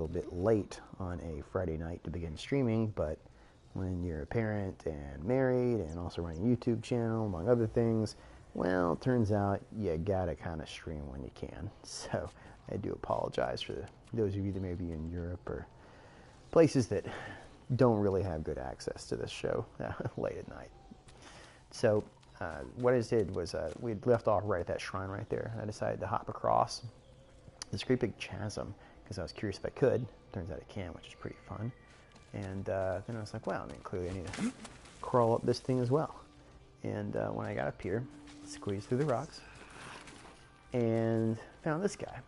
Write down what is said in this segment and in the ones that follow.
little bit late on a Friday night to begin streaming, but when you're a parent and married and also running a YouTube channel, among other things, well, it turns out you gotta kind of stream when you can. So I do apologize for those of you that may be in Europe or places that don't really have good access to this show late at night. So what I did was we'd left off right at that shrine right there. I decided to hop across this great big chasm because I was curious if I could. Turns out I can, which is pretty fun. And then I was like, well, I mean, clearly I need to crawl up this thing as well. And when I got up here, squeezed through the rocks and found this guy.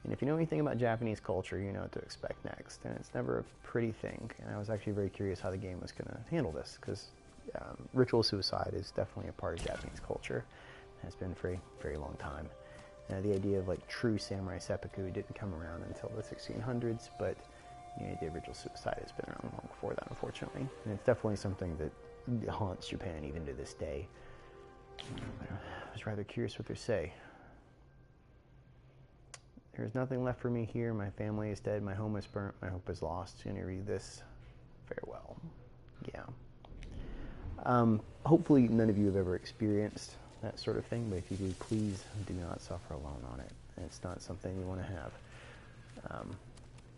And if you know anything about Japanese culture, you know what to expect next. And it's never a pretty thing. And I was actually very curious how the game was going to handle this, because ritual suicide is definitely a part of Japanese culture. It has been for a very long time. The idea of like true samurai seppuku didn't come around until the 1600s, but the idea of ritual suicide has been around long before that, unfortunately. And it's definitely something that haunts Japan even to this day. I was rather curious what they say. There's nothing left for me here. My family is dead. My home is burnt. My hope is lost. Can you read this? Farewell. Yeah. Hopefully none of you have ever experienced that sort of thing, but if you do, please do not suffer alone on it. It's not something you want to have.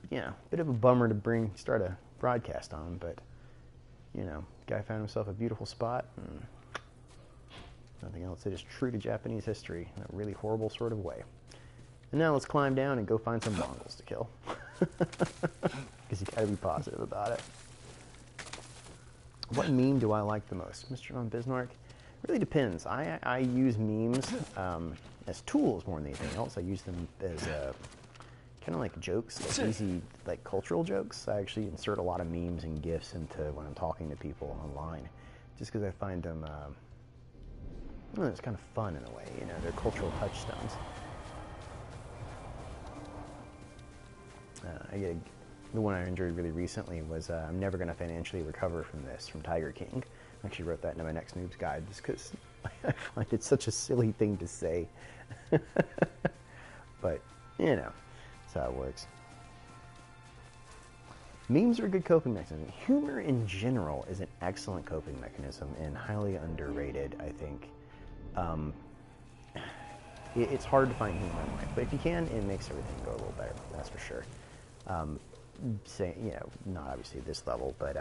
Yeah, bit of a bummer to start a broadcast on, but, you know, guy found himself a beautiful spot, and nothing else. It is true to Japanese history in a really horrible sort of way. And now let's climb down and go find some Mongols to kill. Because you gotta be positive about it. What meme do I like the most? Mr. Von Bismarck? It really depends. I use memes as tools more than anything else. I use them as kind of like jokes, like easy, like cultural jokes. I actually insert a lot of memes and GIFs into when I'm talking to people online, just because I find them, it's kind of fun in a way. You know, they're cultural touchstones. The one I enjoyed really recently was I'm never going to financially recover from this, from Tiger King. I actually wrote that into my next Noob's Guide just because I find it such a silly thing to say. But, you know, that's how it works. Memes are a good coping mechanism. Humor in general is an excellent coping mechanism and highly underrated, I think. It's hard to find humor in life, but if you can, it makes everything go a little better, that's for sure. You know, not obviously at this level, but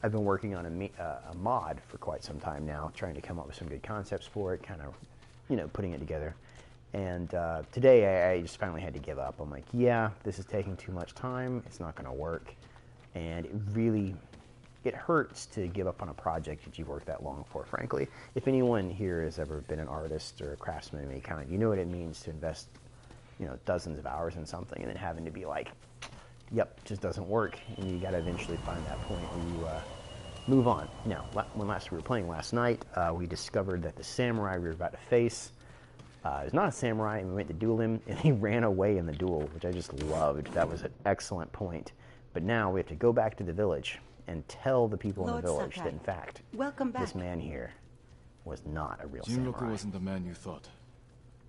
I've been working on a mod for quite some time now, trying to come up with some good concepts for it, kind of, you know, putting it together. And today I just finally had to give up. I'm like, yeah, this is taking too much time. It's not going to work. And it hurts to give up on a project that you've worked that long for, frankly. If anyone here has ever been an artist or a craftsman of any kind, you know what it means to invest, you know, dozens of hours in something and then having to be like, yep, just doesn't work. And you got to eventually find that point where you move on. Now, when we were playing last night, we discovered that the samurai we were about to face is not a samurai, and we went to duel him, and he ran away in the duel, which I just loved. That was an excellent point. But now we have to go back to the village and tell the people in the village that, in fact, this man here was not a real samurai. Jinroku wasn't the man you thought.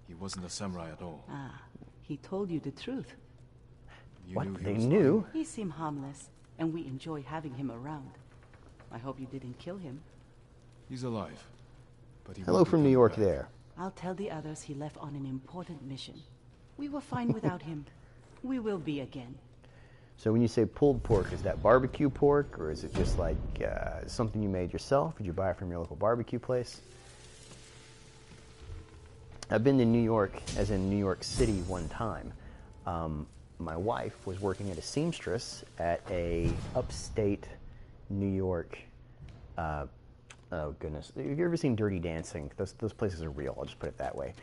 He wasn't a samurai at all. Ah, he told you the truth. What? They knew? He seemed harmless, and we enjoy having him around. I hope you didn't kill him. He's alive. But he Hello from New York there. I'll tell the others he left on an important mission. We were fine without him. We will be again. So when you say pulled pork, is that barbecue pork, or is it just like something you made yourself? Did you buy it from your local barbecue place? I've been to New York, as in New York City, one time. My wife was working at a seamstress at a upstate New York, oh goodness, have you ever seen Dirty Dancing? Those places are real, I'll just put it that way.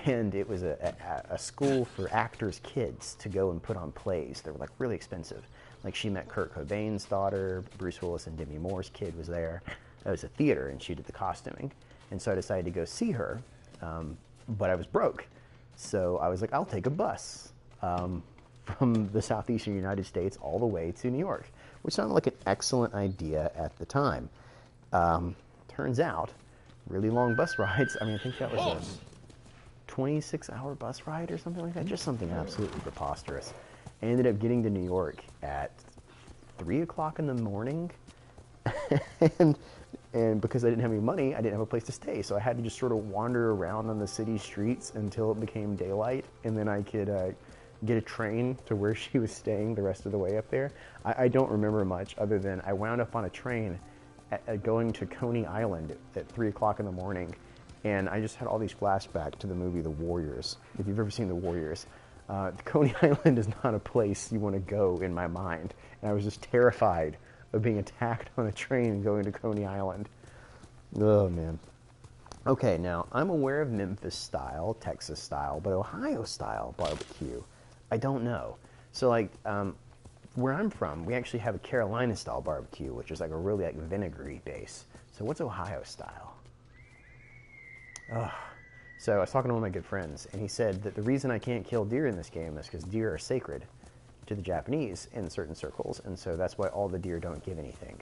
And it was a school for actors' kids to go and put on plays. They were like really expensive. Like she met Kurt Cobain's daughter, Bruce Willis and Demi Moore's kid was there. It was a theater and she did the costuming. And so I decided to go see her, but I was broke. So I was like, I'll take a bus from the southeastern United States all the way to New York, which sounded like an excellent idea at the time. Turns out, really long bus rides, I mean, I think that was a 26-hour bus ride or something like that, just something absolutely preposterous. I ended up getting to New York at 3 o'clock in the morning. and because I didn't have any money, I didn't have a place to stay. So I had to just sort of wander around on the city streets until it became daylight. And then I could get a train to where she was staying the rest of the way up there. I don't remember much other than I wound up on a train going to Coney Island at 3 o'clock in the morning. And I just had all these flashbacks to the movie The Warriors. If you've ever seen The Warriors, Coney Island is not a place you want to go in my mind. And I was just terrified of being attacked on a train going to Coney Island. Oh, man. Okay, now, I'm aware of Memphis style, Texas style, but Ohio style barbecue, I don't know. So, like, where I'm from, we actually have a Carolina style barbecue, which is like a really like vinegary base. So what's Ohio style? Ugh. So I was talking to one of my good friends, and he said that the reason I can't kill deer in this game is because deer are sacred to the Japanese in certain circles, and so that's why all the deer don't give anything.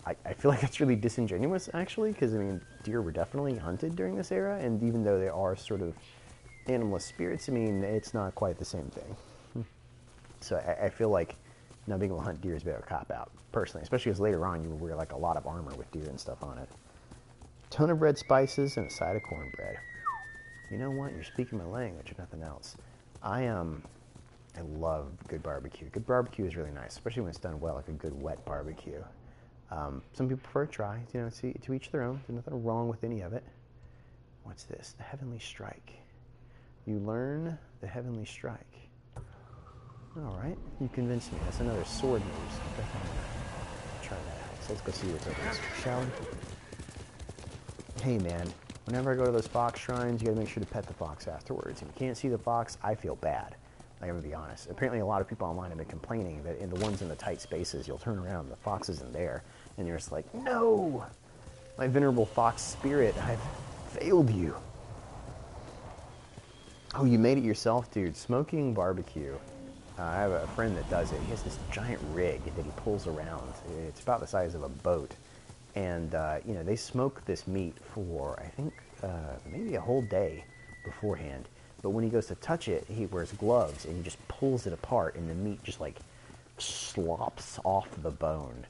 I feel like that's really disingenuous, actually, because, I mean, deer were definitely hunted during this era, and even though they are sort of animalist spirits, I mean, it's not quite the same thing. So I feel like not being able to hunt deer is a bit of a cop-out, personally, especially because later on you would wear, like, a lot of armor with deer and stuff on it. Ton of red spices and a side of cornbread. You know what? You're speaking my language, if nothing else. I love good barbecue. Good barbecue is really nice, especially when it's done well, like a good wet barbecue. Some people prefer dry, you know, to each their own. There's nothing wrong with any of it. What's this? The Heavenly Strike. You learn the Heavenly Strike. All right, you convinced me. That's another sword move. So definitely try that out. So let's go see what's over this, shall we? Hey, man. Whenever I go to those fox shrines, you gotta make sure to pet the fox afterwards. If you can't see the fox, I feel bad. I'm gonna be honest. Apparently, a lot of people online have been complaining that in the ones in the tight spaces, you'll turn around and the fox isn't there, and you're just like, no, my venerable fox spirit, I've failed you. Oh, you made it yourself, dude. Smoking barbecue. I have a friend that does it. He has this giant rig that he pulls around. It's about the size of a boat. And, you know, they smoke this meat for, I think, maybe a whole day beforehand. But when he goes to touch it, he wears gloves, and he just pulls it apart, and the meat just, like, slops off the bone.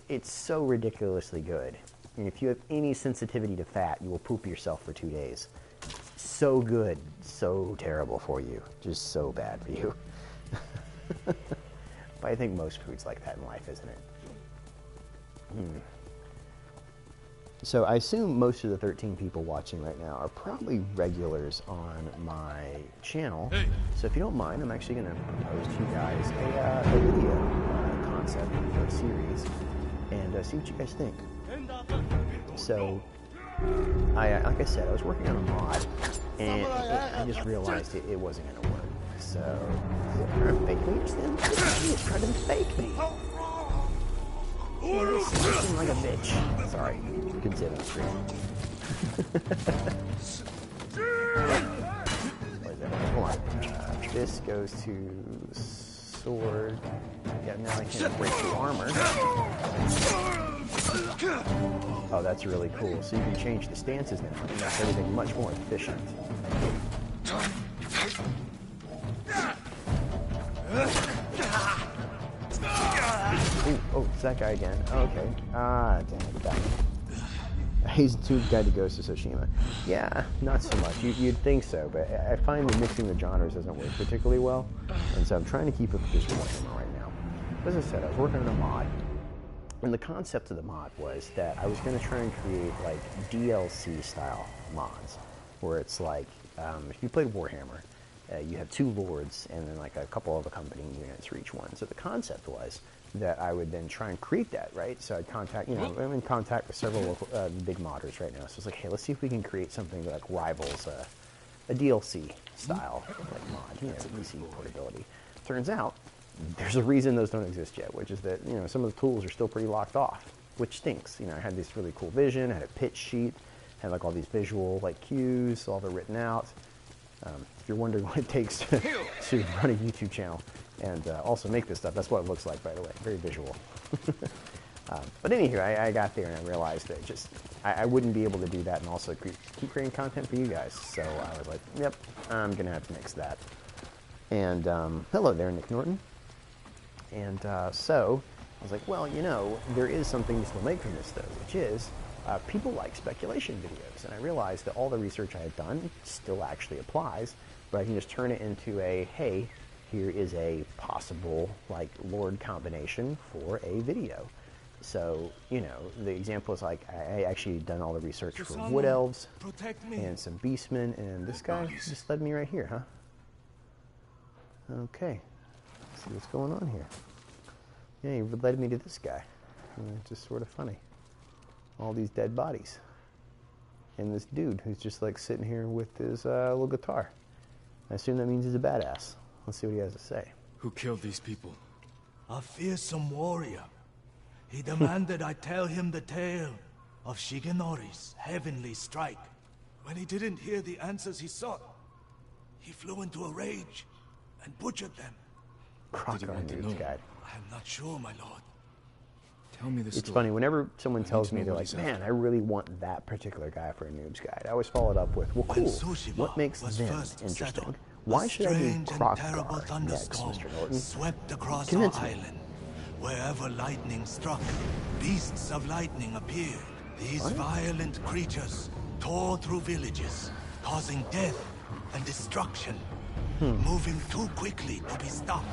It's so ridiculously good. And if you have any sensitivity to fat, you will poop yourself for 2 days. So good, so terrible for you. Just so bad for you. But I think most food's like that in life, isn't it? So I assume most of the 13 people watching right now are probably regulars on my channel. Hey. So if you don't mind, I'm actually going to propose to you guys a video concept for a series and see what you guys think. So, like I said, I was working on a mod, and I just realized it wasn't going to work. So, trying to fake me just then? He's trying to fake me. You seem like a bitch. Sorry, couldn't say it on screen. What is that? Hold on. This goes to sword. Yeah, now I can break the armor. Oh, that's really cool. So you can change the stances now and make everything much more efficient. Ooh, oh, it's that guy again. Oh, okay. Ah, damn it, back. He's too guy to Ghost of Tsushima. Yeah, not so much. You'd think so, but I find that mixing the genres doesn't work particularly well, and so I'm trying to keep it with just Warhammer right now. As I said, I was working on a mod, and the concept of the mod was that I was going to try and create like DLC style mods, where it's like if you played Warhammer, you have 2 lords and then like a couple of accompanying units for each one. So the concept was that I would then try and create that, right? So I'd contact, you know, I'm in contact with several local, big modders right now. So it's like, hey, let's see if we can create something that like rivals a DLC style like mod, you know, easy portability. Turns out there's a reason those don't exist yet, which is that, you know, some of the tools are still pretty locked off, which stinks. You know, I had this really cool vision, I had a pitch sheet, had like all these visual like cues, all they're written out. If you're wondering what it takes to run a YouTube channel and also make this stuff, that's what it looks like, by the way. Very visual. But anywho, I got there and I realized that just I wouldn't be able to do that and also keep creating content for you guys. So I was like, yep, I'm going to have to mix that. And hello there, Nick Norton. And so I was like, well, you know, there is something to still make from this, though, which is people like speculation videos. And I realized that all the research I had done still actually applies, but I can just turn it into a, hey, here is a possible, like, Lord combination for a video. So, you know, the example is like, I actually done all the research for wood elves and some beastmen, and this guy just led me right here, huh? Okay, let's see what's going on here. Yeah, he led me to this guy. It's just sort of funny. All these dead bodies. And this dude who's just like sitting here with his little guitar. I assume that means he's a badass. Let's see what he has to say. Who killed these people? A fearsome warrior. He demanded I tell him the tale of Shigenori's heavenly strike. When he didn't hear the answers he sought, He flew into a rage and butchered them. Crocodile want to Noob's know? Guide. I am not sure, my lord. tell me the story. It's funny, whenever someone need tells to me, know they're what like, he's man, after." I really want that particular guy for a Noob's Guide. I always follow it up with, well, When cool, Tsushima what makes was them first interesting? settled, Why a should I do strange and terrible Croc next, thunderstorm Mr. Norton? swept across Convince our me. island. Wherever lightning struck, beasts of lightning appeared. These What? violent creatures tore through villages, causing death and destruction, moving too quickly to be stopped.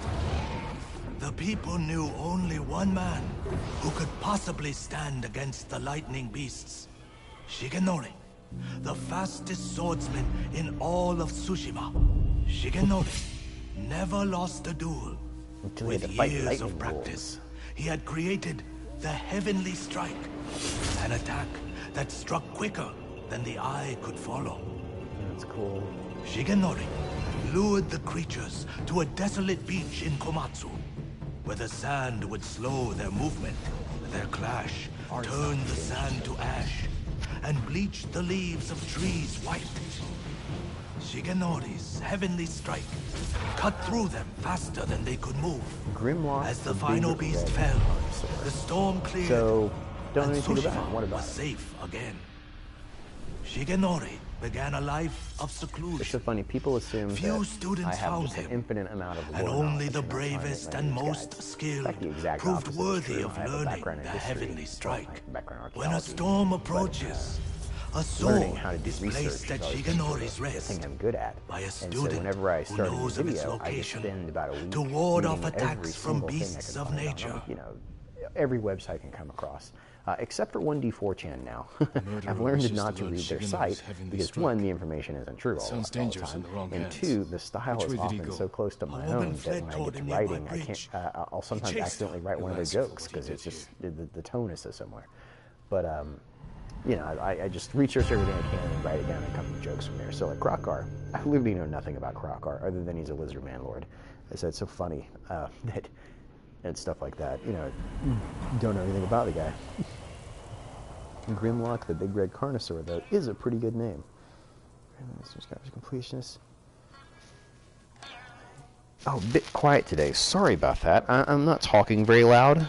The people knew only one man who could possibly stand against the lightning beasts. Shigenori, the fastest swordsman in all of Tsushima. Shigenori never lost a duel. Until he had With to fight years lightning of practice, wolves. he had created the Heavenly Strike, an attack that struck quicker than the eye could follow. That's cool. Shigenori lured the creatures to a desolate beach in Komatsu, where the sand would slow their movement. Their clash turned the sand to ash and bleached the leaves of trees white. Shigenori's heavenly strike cut through them faster than they could move. Grimlock, As the big final beast red fell, dinosaur. the storm cleared, So, don't know and anything about Tsushima him. What about was him? safe again. Shigenori began a life of It's so seclusion. funny, people assume Few that students I have found just an him, infinite amount of and lore only knowledge, the and that's how I make bravest my and news most guides. skilled In fact, the exact proved opposite is worthy true. of I have a learning background in the history, heavenly well, my strike. background in When a archaeology, storm but, approaches, a learning sword how to do is research placed at is always Shigenori's the rest thing I'm good at. by a And so student whenever I who start a new knows of its video, I just location spend about a week to ward off reading attacks every from single thing I beasts can of find on, nature. you know, every website I can come across. Except for 1D4chan now. murderer I've learned wishes not to to learn read their Shigenori's site heavenly because strike. one, the information isn't true all Sounds the dangerous time, in the wrong and hands. two, the style Which is way did he often go? so close to my woman own that fled when I toward get a to nearby writing, I can't. bridge. I'll sometimes chased accidentally her. write one of their You'll answer for jokes what he because did it's just the tone is so similar. But you know, I just research everything I can and write it down and come to jokes from there. So like Krokar, I literally know nothing about Krokar other than he's a lizard man lord. So it's so funny that and stuff like that. You know, don't know anything about the guy. Grimlock, the big red carnosaur, though, is a pretty good name. Completionist. Oh, a bit quiet today. Sorry about that. I'm not talking very loud.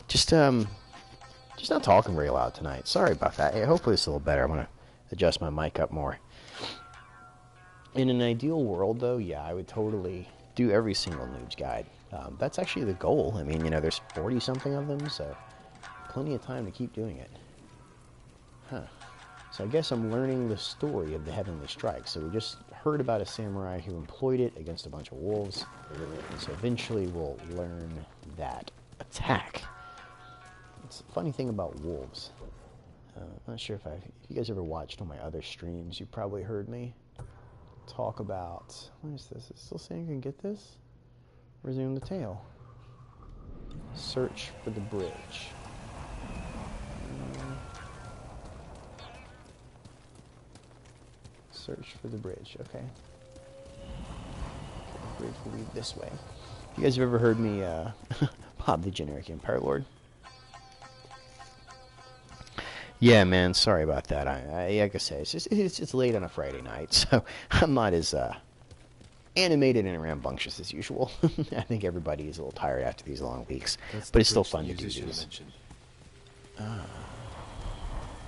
Just not talking very loud tonight. Sorry about that. Hey, hopefully it's a little better. I'm gonna adjust my mic up more. In an ideal world, though, yeah, I would totally do every single noob's guide. That's actually the goal. I mean, you know, there's 40-something of them, so plenty of time to keep doing it. Huh. So I guess I'm learning the story of the Heavenly Strike. So we just heard about a samurai who employed it against a bunch of wolves. And so eventually we'll learn that attack. It's a funny thing about wolves. I'm not sure if you guys ever watched on my other streams, you probably heard me talk about, what is this? Is it still saying you can get this? Resume the tale. Search for the bridge. Search for the bridge, okay. The bridge will lead this way. You guys have ever heard me, Bob the Generic Empire Lord? Yeah, man, sorry about that. I like I say, it's late on a Friday night, so I'm not as animated and rambunctious as usual. I think everybody is a little tired after these long weeks, but it's still fun to do these.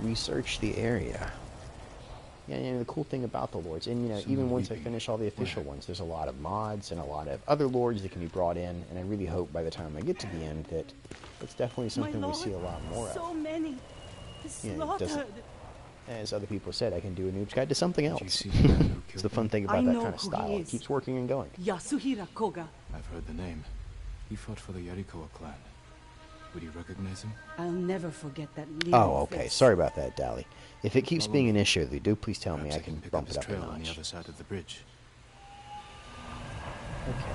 Research the area. Yeah, and the cool thing about the lords, and you know, even once I finish all the official ones, there's a lot of mods and a lot of other lords that can be brought in, and I really hope by the time I get to the end that it's definitely something we see a lot more of. So many. You know, as other people said, I can do a noob's guide to something else. See the man who It's killed the fun him? thing about I that know kind of who he style. It is. keeps working and going. Yasuhira Koga. I've heard the name. He fought for the Yarikawa clan. Would you recognize him? I'll never forget that leering Oh, okay. face. Sorry about that, Dally. If it keeps Follow being me. an issue, do please tell me Perhaps I can pick bump up it his up a trail on the notch. other side of the bridge. Okay.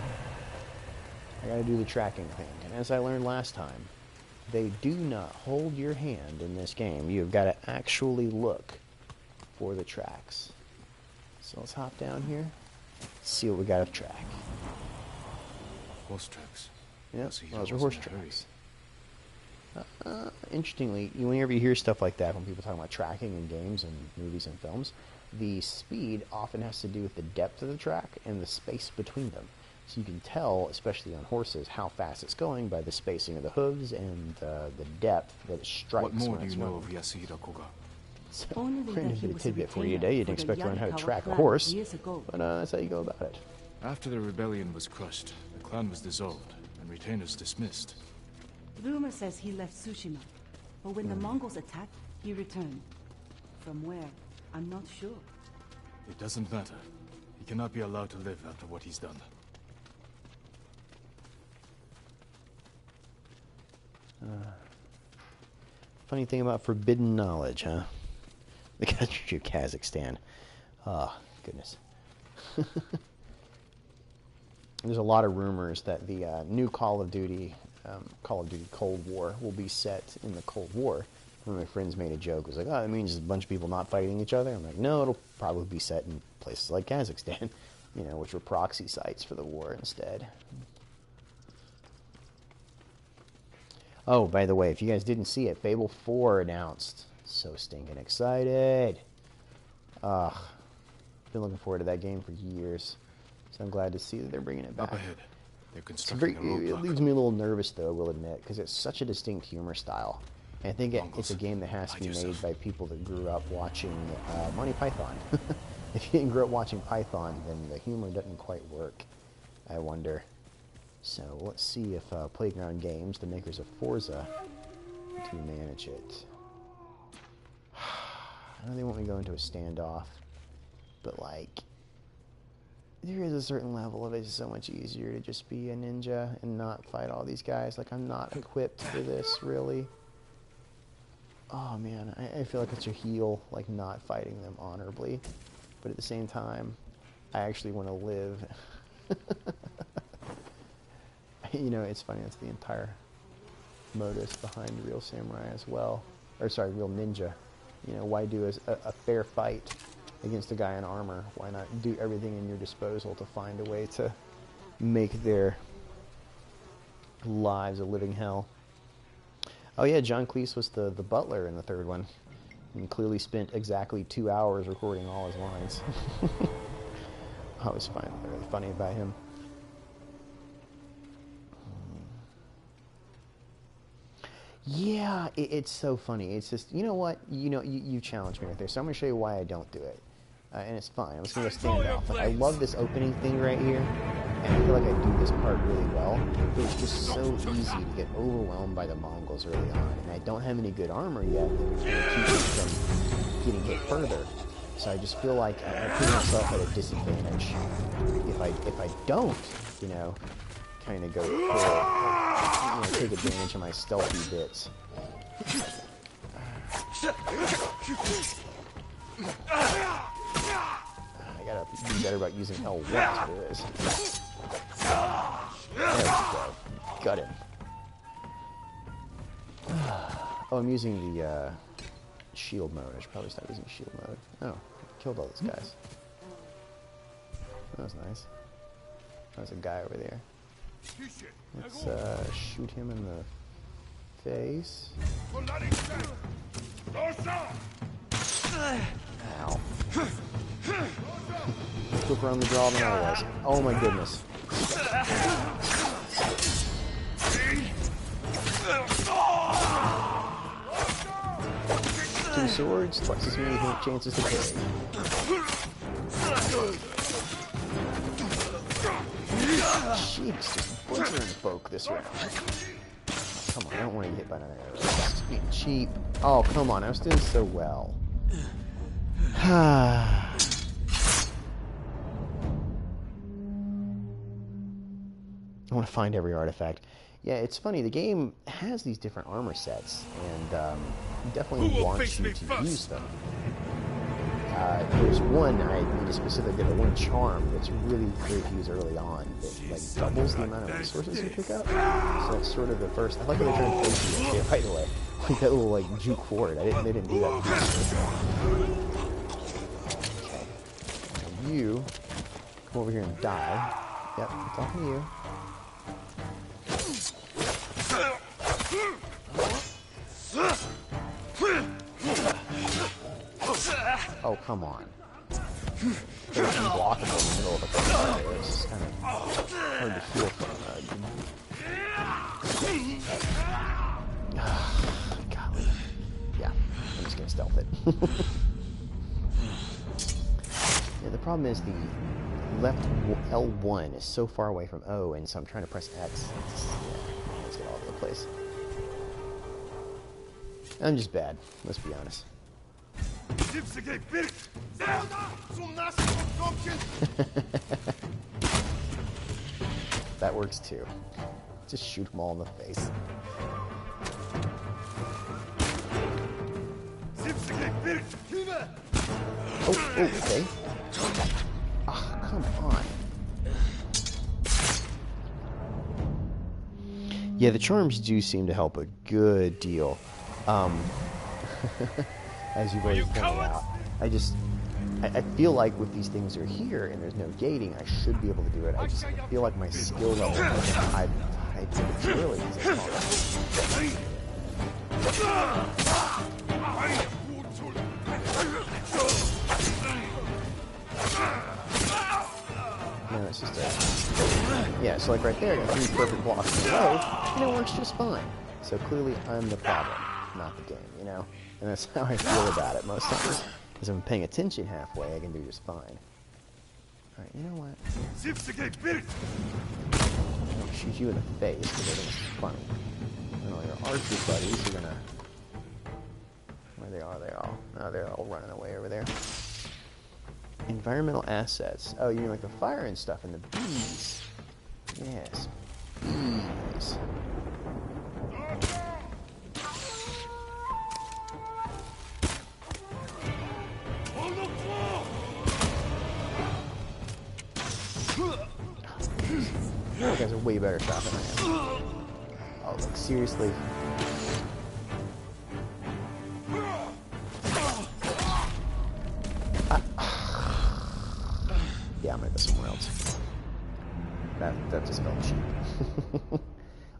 I gotta do the tracking thing. And as I learned last time, they do not hold your hand in this game. You've got to actually look for the tracks. So let's hop down here. See what we got to track. Horse tracks. Yep, So he those are was horse in a hurry. tracks. Interestingly, whenever you hear stuff like that, when people talk about tracking in games and movies and films, the speed often has to do with the depth of the track and the space between them. So you can tell, especially on horses, how fast it's going by the spacing of the hooves and the depth that it strikes. What more when do it's you know running. of Yasuhira Koga? So, Only random that bit he of was a tidbit for you retainer today. You for didn't the expect to learn how to Yarikawa track a clan horse, years ago. but that's how you go about it. After the rebellion was crushed, the clan was dissolved and retainers dismissed. Rumor says he left Tsushima, but when the Mongols attacked, he returned. From where? I'm not sure. It doesn't matter. He cannot be allowed to live after what he's done. Funny thing about forbidden knowledge, huh? The country of Kazakhstan. Oh, goodness. There's a lot of rumors that the new Call of Duty Cold War will be set in the Cold War. One of my friends made a joke. It was like, oh, that means just a bunch of people not fighting each other. I'm like, no, it'll probably be set in places like Kazakhstan, you know, which were proxy sites for the war instead. Oh, by the way, if you guys didn't see it, Fable 4 announced. So stinking excited. Been looking forward to that game for years. So I'm glad to see that they're bringing it back. Up ahead, they're It's constructing a it roadblock. leaves me a little nervous, though, I will admit, because it's such a distinct humor style. And I think it's Mongols, a game that has to hide be made yourself. by people that grew up watching Monty Python. If you didn't grow up watching Python, then the humor doesn't quite work, I wonder. So let's see if Playground Games, the makers of Forza, can manage it. I know they want me to go into a standoff, but like, there is a certain level of it's so much easier to just be a ninja and not fight all these guys. Like, I'm not equipped for this, really. Oh man, I feel like it's a heel, like not fighting them honorably, but at the same time, I actually want to live. You know, it's funny, that's the entire modus behind Real Samurai as well. Or sorry, Real Ninja. You know, why do a fair fight against a guy in armor? Why not do everything in your disposal to find a way to make their lives a living hell? Oh yeah, John Cleese was the butler in the third one. And clearly spent exactly 2 hours recording all his lines. I always find that really funny about him. Yeah, it's so funny. It's just, you know what? You challenged me right there, so I'm going to show you why I don't do it. And it's fine. I'm just going to stand off. I love this opening thing right here, and I feel like I do this part really well. But it's just so easy to get overwhelmed by the Mongols early on, and I don't have any good armor yet that's going to keep me from getting hit further. So I just feel like I put myself at a disadvantage if I don't, you know, kind of go full, you know, take advantage of my stealthy bits. I gotta be better about using L1, that's what it is. There we go. Got him. Oh, I'm using the shield mode. I should probably stop using shield mode. Oh, killed all those guys. That was nice. There's a guy over there. Let's shoot him in the face. Ow. Quicker on the draw than I was. Oh my goodness. Too swords, twice as many chances to parry. Jeez, just butchering folk this round. Come on, I don't want to get hit by another arrow. Just being cheap. Oh, come on, I was doing so well. I want to find every artifact. Yeah, it's funny, the game has these different armor sets, and definitely wants you to use them. There's one, I need to specifically get one charm that's really great to use early on, that like doubles the amount of resources you pick up. So that's sort of the first. I like how they turned face you, by the way. Like that little like juke forward. They didn't do that. Okay. Now you come over here and die. Yep, I'm talking to you. Oh, come on. There's some block in the middle of a car there. It's kind of hard to feel from. Golly. Yeah, I'm just going to stealth it. Yeah, the problem is the left L1 is so far away from O, and so I'm trying to press X. Let's get all over the place. I'm just bad, let's be honest. That works too. Just shoot them all in the face. Oh, okay. Ah, come on. Yeah, the charms do seem to help a good deal. As you've already pointed out. I feel like with these things are here and there's no gating, I should be able to do it. I feel like my skill level is high prematurely. No, it's just a... Yeah, so like right there, I got 3 perfect blocks in a row, and it works just fine. So clearly I'm the problem, not the game, you know? And that's how I feel about it most times. Because if I'm paying attention halfway, I can do just fine. Alright, you know what? I'll shoot you in the face because I think it's funny. And all your archer buddies are gonna... Where they are, they're all running away over there. Environmental assets. Oh, you mean like the fire and stuff and the bees. Yes. Bees. You guys are way better shot than I am. Oh, like, seriously? Yeah, I'm gonna go somewhere else. That just felt cheap.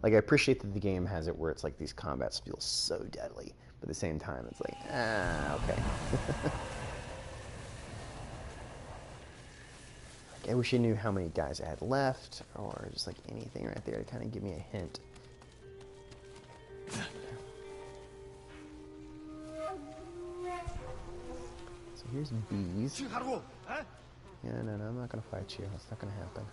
Like, I appreciate that the game has it where it's like these combats feel so deadly, but at the same time, it's like, okay. I wish I knew how many guys I had left, or just like anything right there to kind of give me a hint. So here's bees. Yeah, no, I'm not gonna fight you. That's not gonna happen.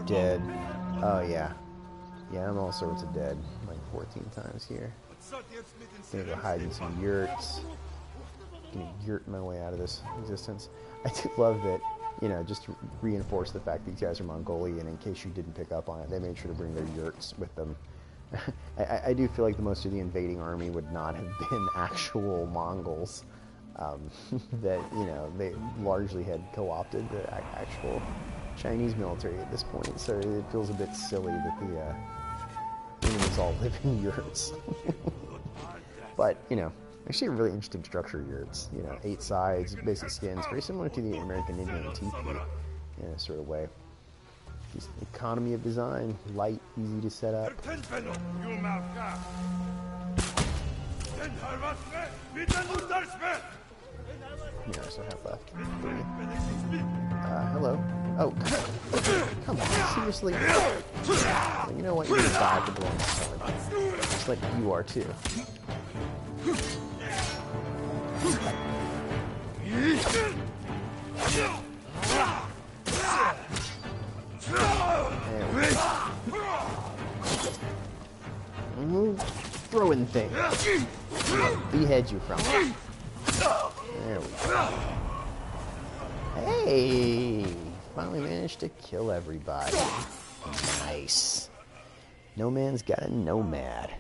Dead. Oh yeah. Yeah, I'm all sorts of dead. Like 14 times here. Gonna go hide in some yurts. Gonna yurt my way out of this existence. I do love that, you know, just to reinforce the fact these guys are Mongolian, in case you didn't pick up on it, they made sure to bring their yurts with them. I do feel like the most of the invading army would not have been actual Mongols. That, you know, they largely had co-opted the actual Chinese military at this point, so it feels a bit silly that the humans all live in yurts. But, you know, actually a really interesting structure of yurts. You know, 8 sides, basic skins, very similar to the American Indian teepee in a sort of way. Just economy of design, light, easy to set up. Here, so half left. 3. Hello. Oh, come on, seriously? Well, you know what? You're gonna die for blowing this one. Just like you are too. Throwing thing. Behead you from it. There we go. Hey! Finally managed to kill everybody. Nice. No man's got a nomad.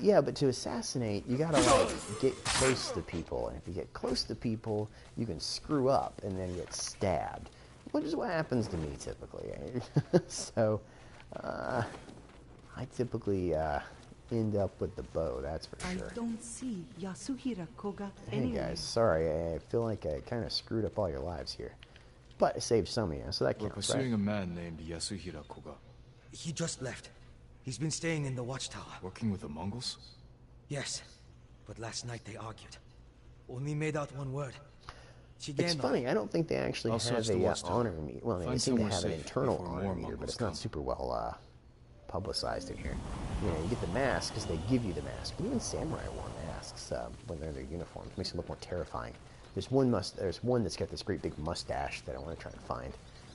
Yeah, but to assassinate, you gotta, like, get close to people. And if you get close to people, you can screw up and then get stabbed. Which is what happens to me, typically. So, I typically, end up with the bow, that's for sure. I don't see Yasuhira Koga Hey anywhere. guys, sorry, I feel like I kind of screwed up all your lives here. But I saved some of you, so that We're counts, pursuing right? a man named Yasuhira Koga. He just left. He's been staying in the watchtower. Working with the Mongols? Yes, but last night they argued. Only made out one word. It's funny, I don't think they actually I'll have search the a watchtower. honor meter. Well, they Find seem to somewhere have an safe internal before honor more meter, but Mongols it's not come. super well publicized in here. You know, you get the mask because they give you the mask. But even samurai wore masks when they're in their uniforms. Makes it look more terrifying. There's one that's got this great big mustache that I want to try and find.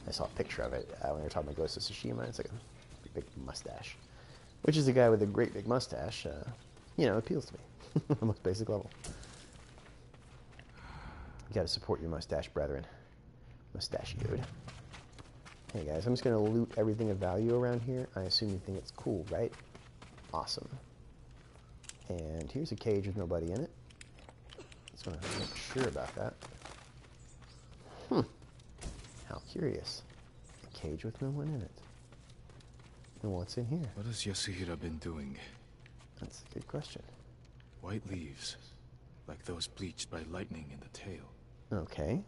I saw a picture of it when they were talking about Ghost of Tsushima. It's like a big mustache, which is a guy with a great big mustache. You know, appeals to me on the most basic level. You got to support your mustache brethren. Mustachioed. Hey guys, I'm just going to loot everything of value around here. I assume you think it's cool, right? Awesome. And here's a cage with nobody in it. Just want to make sure about that. How curious. A cage with no one in it. And what's in here? What has Yasuhira been doing? That's a good question. White leaves, like those bleached by lightning in the tail. Okay.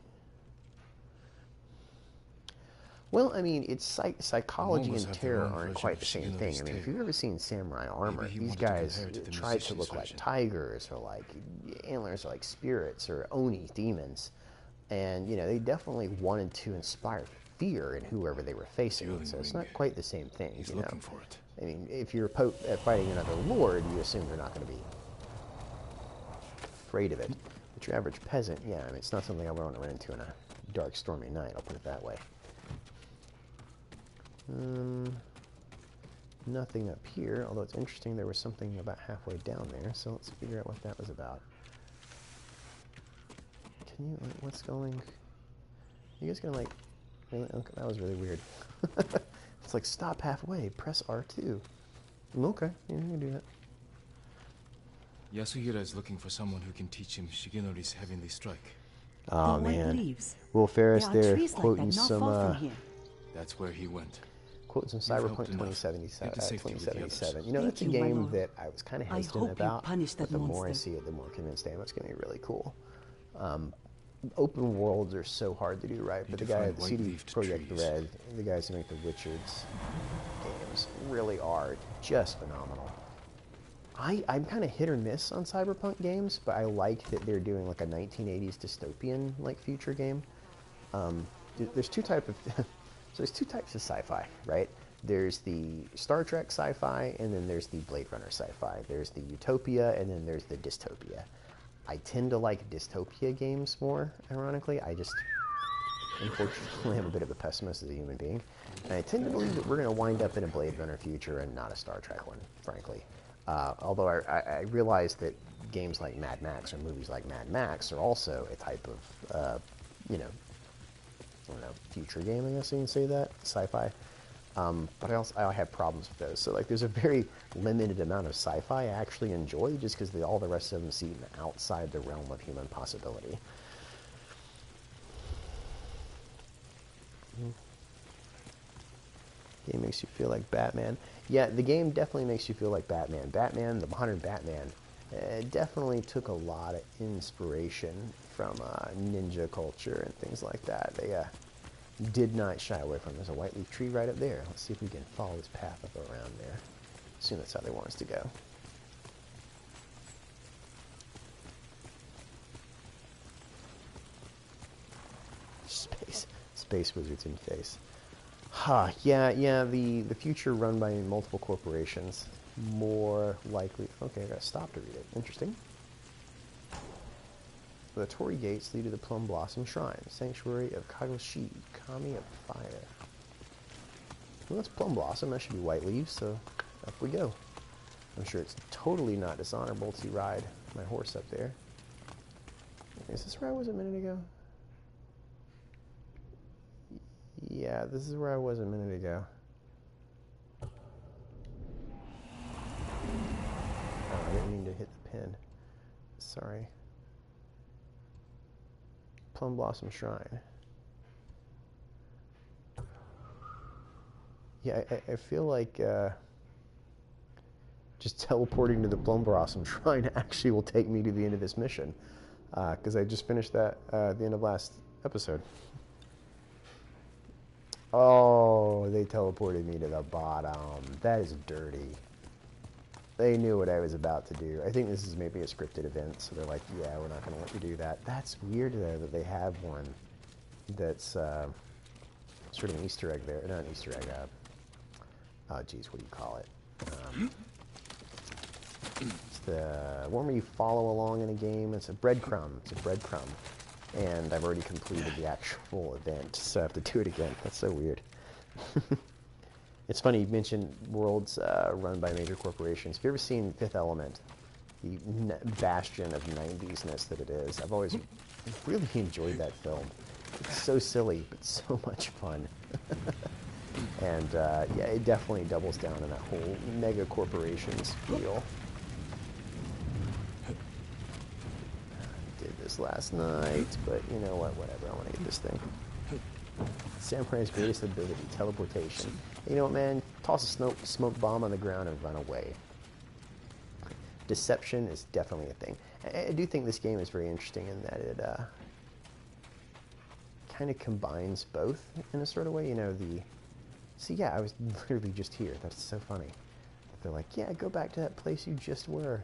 Well, I mean, it's psychology Mongols and have their terror own aren't version quite of the same Shigenori's thing. I mean, if tale. you've ever seen samurai armor, Maybe he these wanted to guys compare it to the try to musician's look like version. tigers or like antlers or like spirits or oni, demons. And, you know, they definitely wanted to inspire fear in whoever they were facing. Dueling So it's wing. not quite the same thing, He's you know. looking for it. I mean, if you're fighting another lord, you assume you're not going to be afraid of it. But your average peasant, yeah, I mean, it's not something I want to run into in a dark, stormy night, I'll put it that way. Nothing up here, although it's interesting there was something about halfway down there, so let's figure out what that was about. Can you, what's going... You guys gonna, like... Really? Okay, that was really weird. It's like, stop halfway, press R2. Okay, yeah, you can do that. Yasuhira is looking for someone who can teach him Shigenori's heavenly strike. Oh, The white man. leaves. Will Ferris There are there trees like quoting that not some, far from here. That's where he went. quoting some You've Cyberpunk helped enough. 2077. Get to safety with the others. 2077. You know, Thank that's a you, my game lord. that I was kind of I hesitant hope you about, punish but that the more I monster. see it, the more convinced I am it's going to be really cool. Open worlds are so hard to do right, but the to guy find at CD white-leafed Projekt trees. Red, the guys who make the Witcher's games, really are just phenomenal. I'm kind of hit or miss on Cyberpunk games, but I like that they're doing like a 1980s dystopian like future game. There's two types of sci-fi, right? There's the Star Trek sci-fi, and then there's the Blade Runner sci-fi. There's the utopia, and then there's the dystopia. I tend to like dystopia games more, ironically. I just, unfortunately, am a bit of a pessimist as a human being. And I tend to believe that we're going to wind up in a Blade Runner future and not a Star Trek one, frankly. Although I realize that games like Mad Max or movies like Mad Max are also a type of, you know, I don't know, future game, I guess you can say that, sci-fi. But I have problems with those. So like, there's a very limited amount of sci-fi I actually enjoy, just because all the rest of them seem outside the realm of human possibility. Game makes you feel like Batman. Yeah, the game definitely makes you feel like Batman. Batman, the modern Batman, definitely took a lot of inspiration from ninja culture and things like that. They did not shy away from it. There's a white leaf tree right up there. Let's see if we can follow this path up around there. Assume that's how they want us to go. space wizards in face. Huh, yeah, the future run by multiple corporations. More likely... Okay, I gotta stop to read it. Interesting. The Torii Gates lead to the Plum Blossom Shrine, Sanctuary of Kagoshi, Kami of Fire. Well, that's Plum Blossom. That should be white leaves, so up we go. I'm sure it's totally not dishonorable to ride my horse up there. Is this where I was a minute ago? Yeah, this is where I was a minute ago. Oh, I didn't mean to hit the pin. Sorry. Plum Blossom Shrine. Yeah, I feel like just teleporting to the Plum Blossom Shrine actually will take me to the end of this mission. Because I just finished that at the end of last episode. Oh, they teleported me to the bottom. That is dirty. They knew what I was about to do. I think this is maybe a scripted event, so they're like, yeah, we're not going to let you do that. That's weird, though, that they have one that's sort of an Easter egg there. Not an Easter egg. Oh, geez, what do you call it? It's the one where you follow along in a game. It's a breadcrumb. It's a breadcrumb. And I've already completed the actual event, so I have to do it again. That's so weird. It's funny, you mentioned worlds run by major corporations. Have you ever seen Fifth Element? The bastion of 90s-ness that it is. I've always really enjoyed that film. It's so silly, but so much fun. And yeah, it definitely doubles down on that whole mega corporations feel. Did this last night, but you know what, whatever, I want to get this thing. Samurai's greatest ability, teleportation. You know what, man? Toss a smoke bomb on the ground and run away. Deception is definitely a thing. I do think this game is very interesting in that it kind of combines both in a sort of way. You know, see, yeah, I was literally just here. That's so funny. They're like, yeah, go back to that place you just were.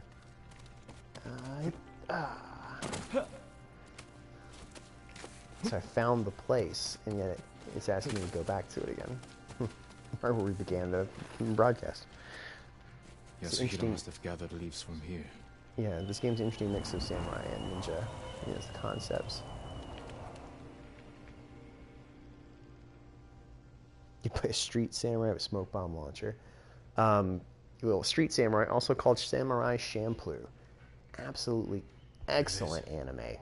So I found the place, and yet it's asking me to go back to it again. Right where we began the broadcast. Yasuhiro must have gathered leaves from here. Yeah, this game's an interesting mix of samurai and ninja. It's the concepts. You play a street samurai with a smoke bomb launcher. Well, Street Samurai, also called Samurai Champloo. Absolutely excellent anime.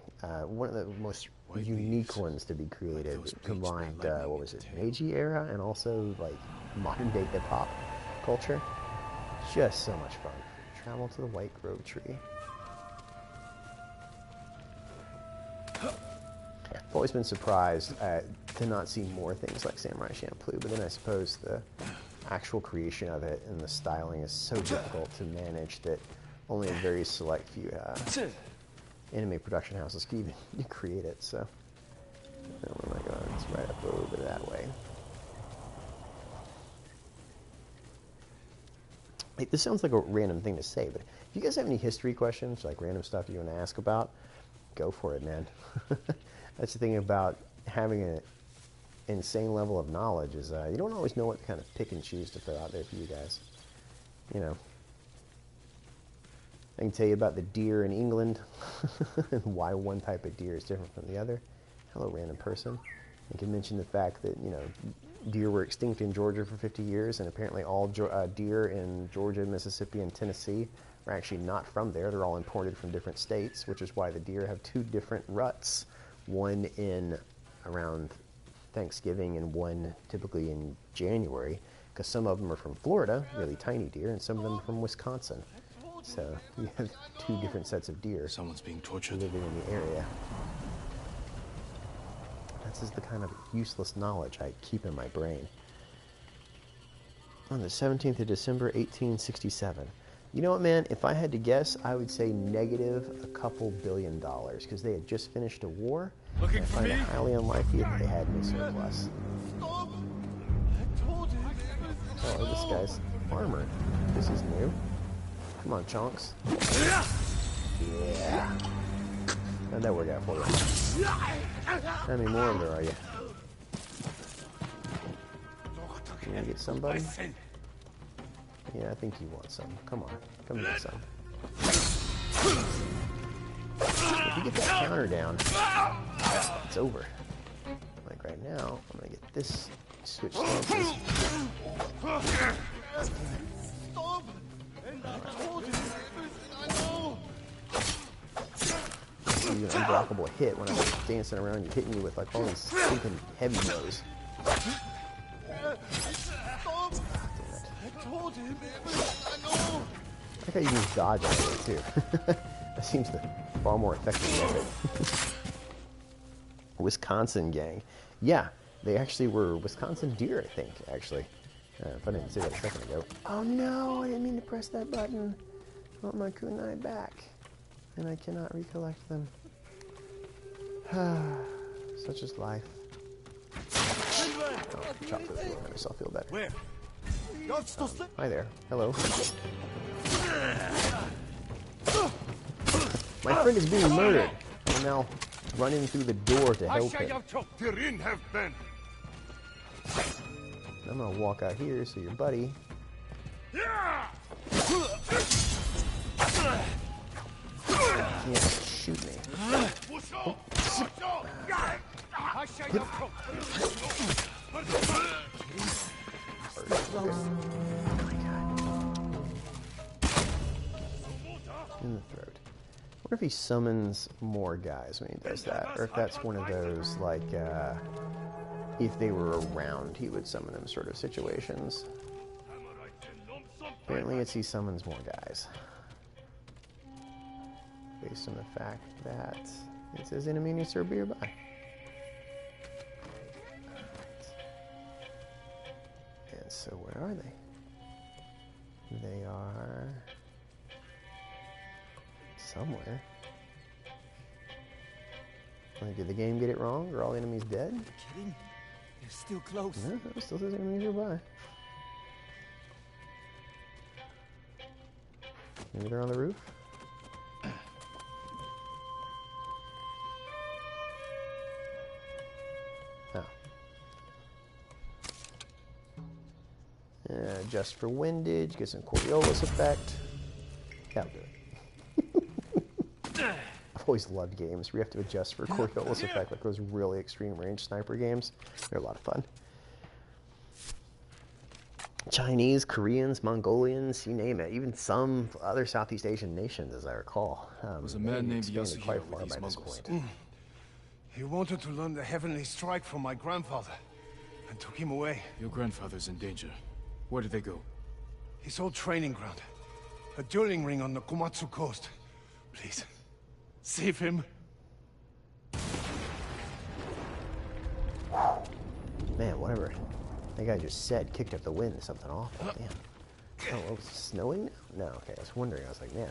One of the most unique ones to be created. Combined, what was it, Meiji era and also like modern day hip hop culture. Just so much fun. Travel to the White Grove Tree. I've always been surprised to not see more things like Samurai Champloo, but then I suppose the actual creation of it and the styling is so difficult to manage that only a very select few anime production houses can even create it. So, oh my god, it's right up over that way. Hey, this sounds like a random thing to say, but if you guys have any history questions, like random stuff you want to ask about, go for it, man. That's the thing about having an insane level of knowledge is you don't always know what to kind of pick and choose to throw out there for you guys. You know, I can tell you about the deer in England and why one type of deer is different from the other. Hello, random person. I can mention the fact that, you know, deer were extinct in Georgia for 50 years, and apparently all deer in Georgia, Mississippi, and Tennessee are actually not from there. They're all imported from different states, which is why the deer have two different ruts. One in around Thanksgiving and one typically in January, because some of them are from Florida, really tiny deer, and some of them are from Wisconsin. So you have two different sets of deer. Someone's being tortured. Living in the area. This is the kind of useless knowledge I keep in my brain. On the 17th of December, 1867. You know what, man? If I had to guess, I would say negative a couple $2 billion, because they had just finished a war. Looking I for find me? it highly unlikely that they had any surplus. Stop! I told you. Oh, this guy's armor. This is new. Come on, chunks. Yeah. How'd that work out for you? How many more of there are you? You gonna get somebody? Yeah, I think you want some. Come on, come get some. If you get that counter down, it's over. Like right now, I'm gonna get this switch stances. Stop! And I told you, I know. This is an unblockable hit when I'm dancing around, you're hitting you with like all these stinking heavy blows. Stop! I told him, I know. I like how you can just dodge out of it too. That seems the far more effective method. Wisconsin gang. Yeah, they actually were Wisconsin deer, I think, actually. If I didn't say that a second ago. Oh no, I didn't mean to press that button. I want my kunai back. And I cannot recollect them. Such is life. Oh, chop those little makes myself feel better. Where? Hi there. Hello. My friend is being murdered. I'm now running through the door to help him. I'm gonna walk out here so your buddy. Can't shoot me. Oh. In the throat. I wonder if he summons more guys when he does that, or if that's one of those, like, if they were around, he would summon them sort of situations. Apparently it's he summons more guys. Based on the fact that it says enemy near Serbia nearby. Alright. And so where are they? They are somewhere. Like, did the game get it wrong? Are all enemies dead? Kidding? They're still close. No, it still says enemies nearby. Maybe they're on the roof? Oh. Adjust for windage, get some Coriolis effect. That'll do it. I've always loved games where you have to adjust for Coriolis effect, like those really extreme range sniper games. They're a lot of fun. Chinese, Koreans, Mongolians, you name it. Even some other Southeast Asian nations, as I recall. Was a man named expanded Yasuhiro quite with far these by this Mongols. point. He wanted to learn the heavenly strike from my grandfather and took him away. Your grandfather's in danger. Where did they go? His old training ground. A dueling ring on the Komatsu coast. Please, save him. Man, whatever that guy just said kicked up the wind to something awful. Damn. Oh, it's snowing now? No, okay, I was wondering. I was like, man,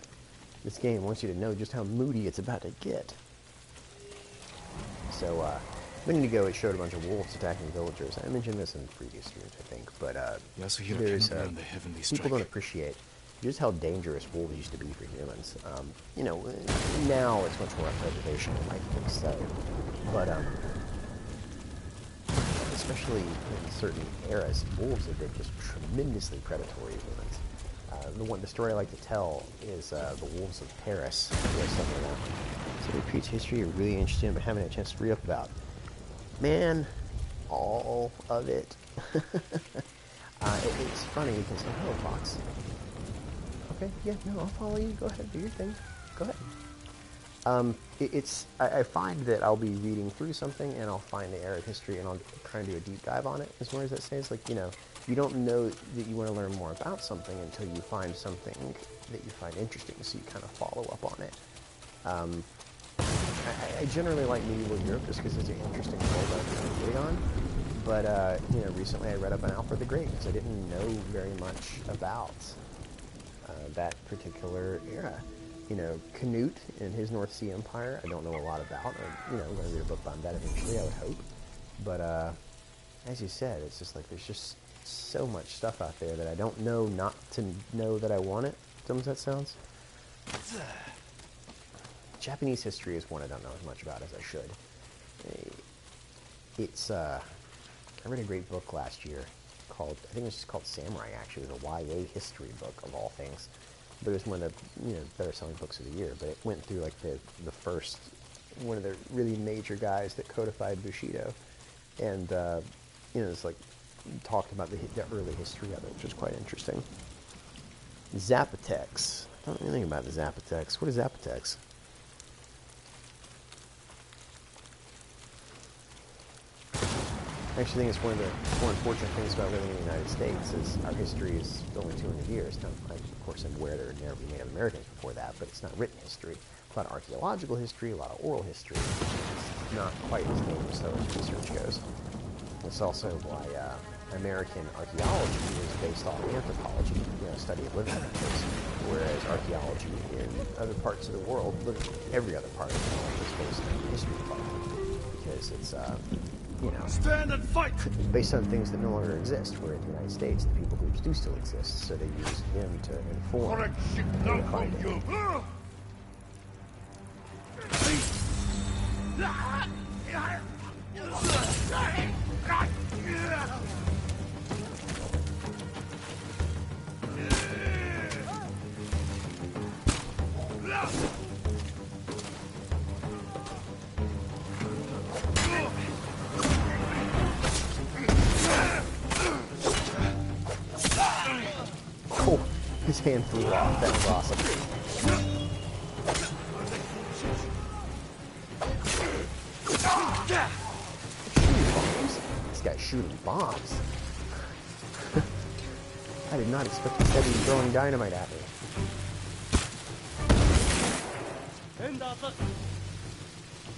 this game wants you to know just how moody it's about to get. So, a minute ago it showed a bunch of wolves attacking villagers. I mentioned this in previous streams, I think, but Yasuhiro there's cannot learn the heavenly people strike. don't appreciate just how dangerous wolves used to be for humans. You know, now it's much more up preservation, I might think so, but especially in certain eras, wolves have been just tremendously predatory to humans. The story I like to tell is the Wolves of Paris. Something like that. So it repeats history you're really interested in, but haven't had a chance to read up about. Man, all of it. It's funny, you can say, hello, Fox. Okay, yeah, no, I'll follow you. Go ahead, do your thing. Go ahead. I find that I'll be reading through something and I'll find the era of history and I'll try and do a deep dive on it, as far as that says. Like, you know, you don't know that you want to learn more about something until you find something that you find interesting, so you kind of follow up on it. I generally like medieval Europe just because it's an interesting world I'm kind of getting on. But, you know, recently I read up on Alfred the Great because I didn't know very much about that particular era. You know, Canute and his North Sea Empire, I don't know a lot about. You know, I'm going to read a book on that eventually, I would hope. But, as you said, it's just like there's just so much stuff out there that I don't know not to know that I want it. Does that sounds? Japanese history is one I don't know as much about as I should. It's, I read a great book last year called, I think it was just called Samurai, actually. It was a YA history book, of all things. But it was one of the, you know, better-selling books of the year. But it went through, like, the first, one of the really major guys that codified Bushido. And, you know, it's like, talked about the early history of it, which was quite interesting. Zapotex. I don't know anything about the Zapotex. What is Zapotex? I actually think it's one of the more unfortunate things about living in the United States is our history is only 200 years. Now, of course, I'm aware there had never been Native Americans before that, but it's not written history. A lot of archaeological history, a lot of oral history. It's not quite as famous, though, as research goes. It's also why American archaeology is based off anthropology, you know, study of living creatures, whereas archaeology in other parts of the world, every other part of the world, is based on the history department, because it's, you know, Stand and fight! based on things that no longer exist, where in the United States, the people groups do still exist, so they use them to inform Correct ship their now from finding. you! Oh, his hand flew off. That was awesome. This guy's shooting bombs. I did not expect this guy to be throwing dynamite at me.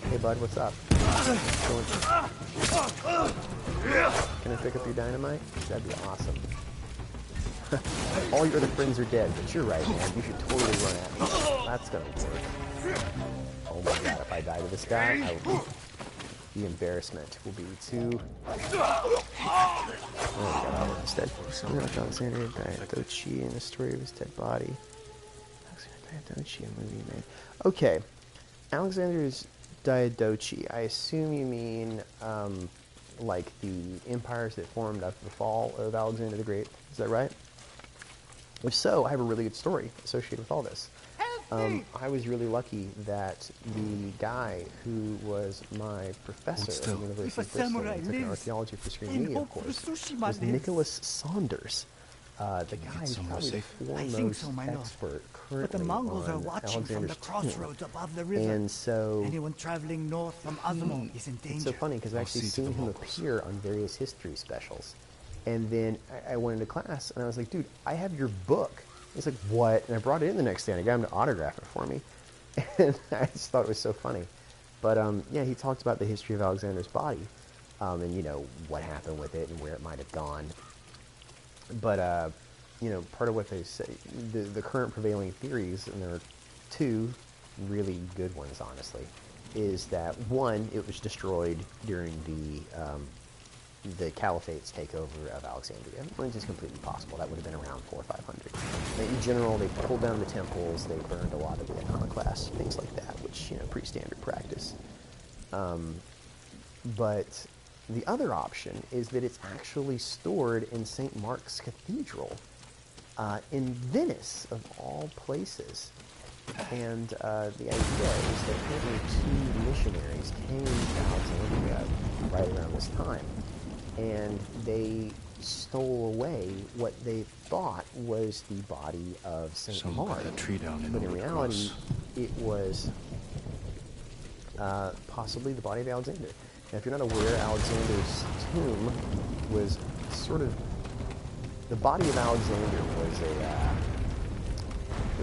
Hey bud, what's up? Can I pick up your dynamite? That'd be awesome. All your other friends are dead, but you're right, man. You should totally run at me. That's gonna work. Oh my god, if I die to this guy, I will be... The embarrassment will be too... Oh my god, Albert is dead. Alexander died at Dochi in the story of his dead body. Alexander died at Dochi, a movie made. Okay. Alexander's Diadochi. I assume you mean, like the empires that formed after the fall of Alexander the Great. Is that right? If so, I have a really good story associated with all this. I was really lucky that the guy who was my professor at the University of Bristol, and took an archaeology for screen media, of course, was Nicholas Saunders. The guy who's probably the foremost expert currently But the Mongols are on watching from the Alexander's crossroads tomb. above the river. And so Anyone traveling north from Azamo is in danger. it's so funny because I've actually seen him appear on various history specials. And then I went into class and I was like, dude, I have your book. He's like, what? And I brought it in the next day and I got him to autograph it for me. And I just thought it was so funny. But yeah, he talked about the history of Alexander's body and, you know, what happened with it and where it might have gone. But, you know, part of what they say, the current prevailing theories, and there are two really good ones, honestly, is that, one, it was destroyed during the Caliphate's takeover of Alexandria, which is completely possible. That would have been around 400 or 500. In general, they pulled down the temples, they burned a lot of the iconoclasts, things like that, which, you know, pretty standard practice. But the other option is that it's actually stored in St. Mark's Cathedral in Venice, of all places. And the idea is that apparently two missionaries came to Alexandria right around this time. And they stole away what they thought was the body of St. Mark. But in reality, it was possibly the body of Alexander. Now, if you're not aware, Alexander's tomb was sort of... The body of Alexander was it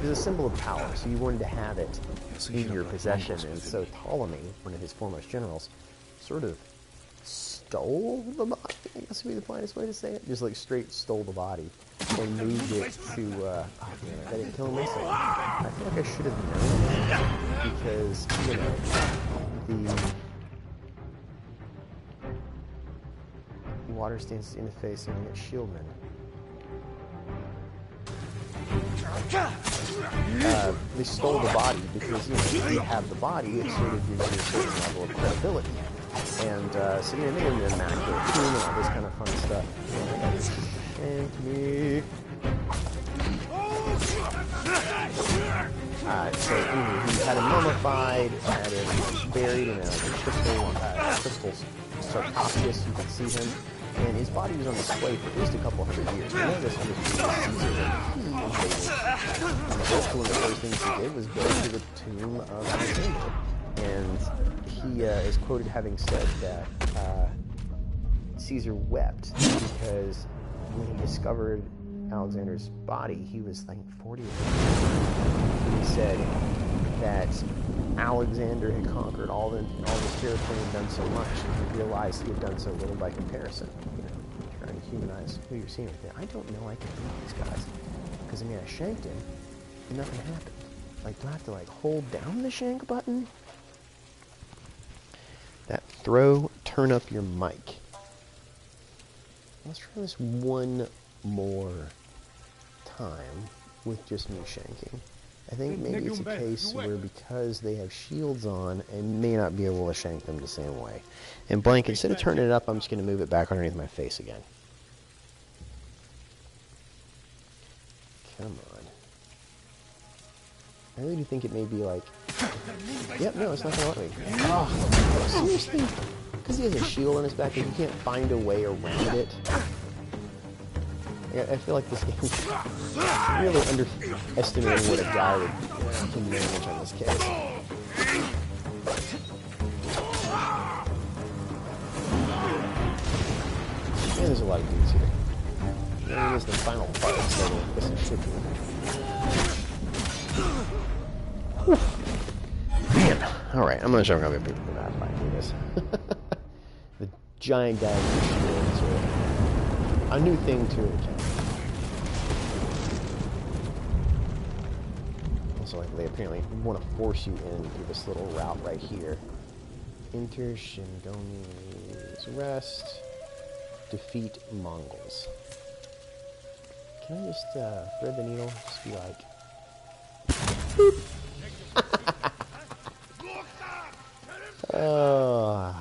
was a symbol of power, so you wanted to have it in your possession. And so Ptolemy, one of his foremost generals, sort of stole the body, I guess would be the finest way to say it. Just like straight stole the body and moved it to, oh man, I didn't kill him this time. I feel like I should have known that because, you know, the water stands interfacing at Shieldman. They stole the body because, you know, if you have the body, it sort of gives you a certain level of credibility. And so, you know, they have an immaculate tomb and all this kind of fun stuff. And me. So anyway, he had him mummified, had him buried in a crystal sarcophagus. You can see him. And his body was on display for at least a couple hundred years. One of this was one of the first things he did was go to the tomb of Alexander. And he is quoted having said that Caesar wept because when he discovered Alexander's body, he was like 40 years old. He said that Alexander had conquered all this territory and done so much, and he realized he had done so little by comparison. You know, trying to humanize who you're seeing right there. I don't know I can beat these guys. Because, I mean, I shanked him, and nothing happened. Like, do I have to, like, hold down the shank button? That throw, turn up your mic. Let's try this one more time with just me shanking. I think maybe it's a case where because they have shields on, and may not be able to shank them the same way. And blank, instead of turning it up, I'm just going to move it back underneath my face again. Come on. I really do think it may be like... Yep, no, it's not going to let me. Oh, seriously? Because he has a shield on his back and you can't find a way around it. I feel like this game is really underestimating what a guy would can manage on this case. And there's a lot of dudes here. Maybe this is the final part, so this is tricky. Man, alright, I'm not sure I'm going to be able to do this. The giant guy with the shields are a new thing to account. Also, like, they apparently want to force you into this little route right here. Enter Shindomi's Rest. Defeat Mongols. Can I just thread the needle? Just be like... Boop. Oh,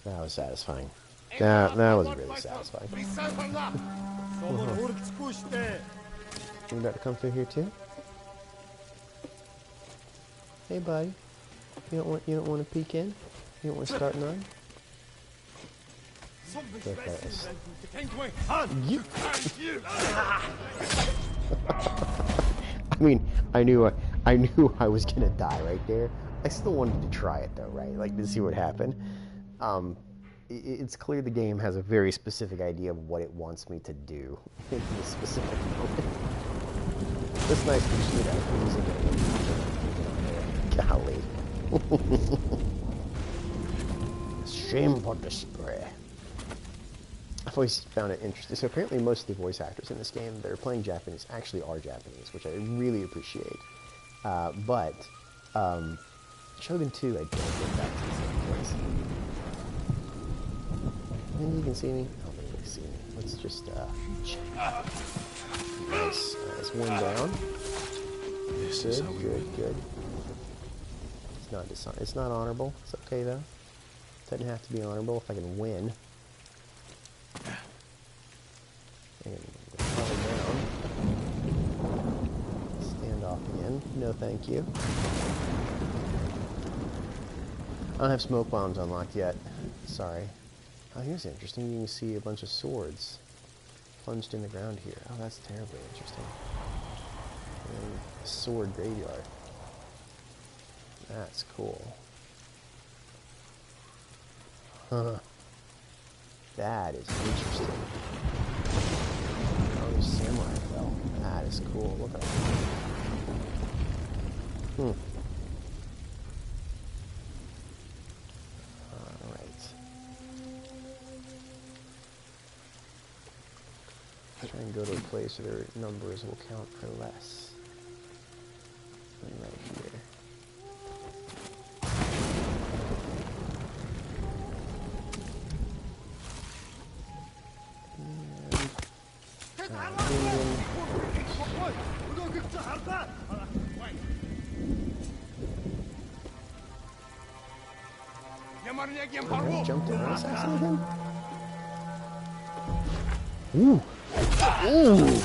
that was satisfying. That was really satisfying. You about to come through here too? Hey, buddy. You don't want to peek in? You don't want to start none? You. I mean, I knew I was gonna die right there. I still wanted to try it though, right? Like, to see what happened. It's clear the game has a very specific idea of what it wants me to do in this specific moment. It's nice to shoot at using it. Golly. Shame for despair. I've always found it interesting. So apparently most of the voice actors in this game that are playing Japanese actually are Japanese, which I really appreciate. But Shogun 2, I don't get back to the same place. Maybe you can see me? Oh, maybe you can see me. Let's just check. Nice. That's one down. Good. It's not honorable. It's okay though. It doesn't have to be honorable if I can win. And probably down. Stand off again. No, thank you. I don't have smoke bombs unlocked yet. Sorry. Oh, here's interesting. You can see a bunch of swords plunged in the ground here. Oh, that's terribly interesting. And a sword graveyard. That's cool. Huh. That is interesting. Oh, there's samurai fell. That is cool. Look at that. Try and go to a place where their numbers will count for less than right here. I jumped in and assassinated him? Ooh. Ooh.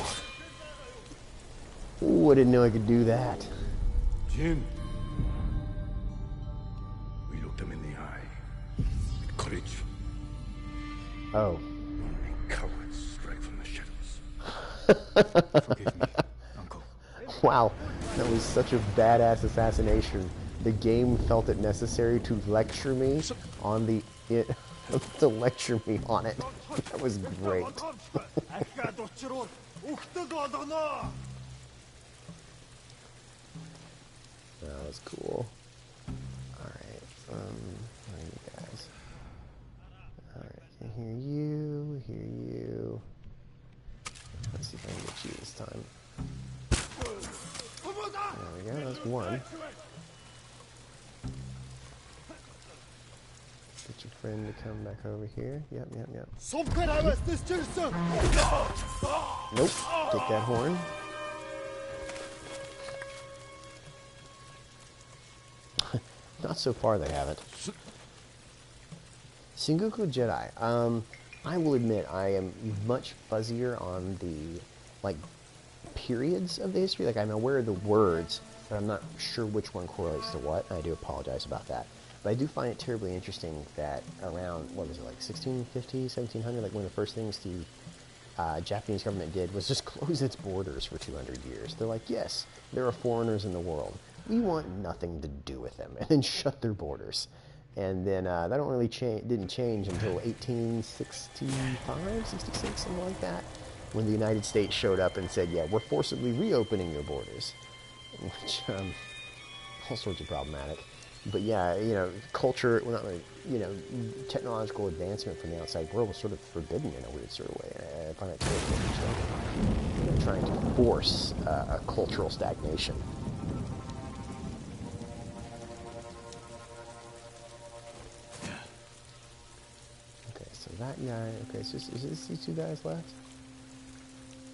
Ooh, I didn't know I could do that. Jin. We looked them in the eye. With courage. Oh. And cowards strike from the shadows. Forgive me, Uncle. Wow, that was such a badass assassination. The game felt it necessary to lecture me on to lecture me on it. That was great. That was cool. Alright, where are you guys? Alright, I can hear you. Let's see if I can get you this time. There we go, that's one. Get your friend to come back over here. Yep. Nope, take that horn. Not so far they haven't. Sengoku Jedi. I will admit I am much fuzzier on the periods of the history. Like, I'm aware of the words, but I'm not sure which one correlates to what. I do apologize about that. But I do find it terribly interesting that around, what was it, like 1650, 1700, like one of the first things the Japanese government did was just close its borders for 200 years. They're like, yes, there are foreigners in the world. We want nothing to do with them, and then shut their borders. And then that didn't change until 1865, 66, something like that, when the United States showed up and said, yeah, we're forcibly reopening your borders, which all sorts of problematic. But yeah, culture, well, not really, technological advancement from the outside world was sort of forbidden in a weird sort of way. I find that terribly interesting. Trying to force a cultural stagnation. Okay, so that guy. Okay, so is this these two guys left?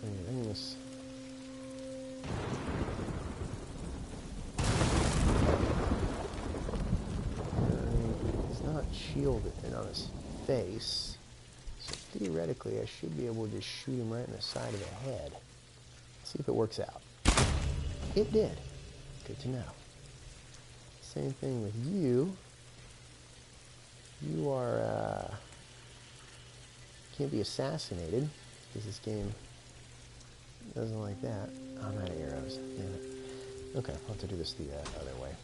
I think this. Shielded and on his face, so theoretically I should be able to just shoot him right in the side of the head. See if it works out. It did. Good to know. Same thing with you. You are can't be assassinated because this game doesn't like that. I'm out of arrows. Damn it. Okay, I'll have to do this the other way.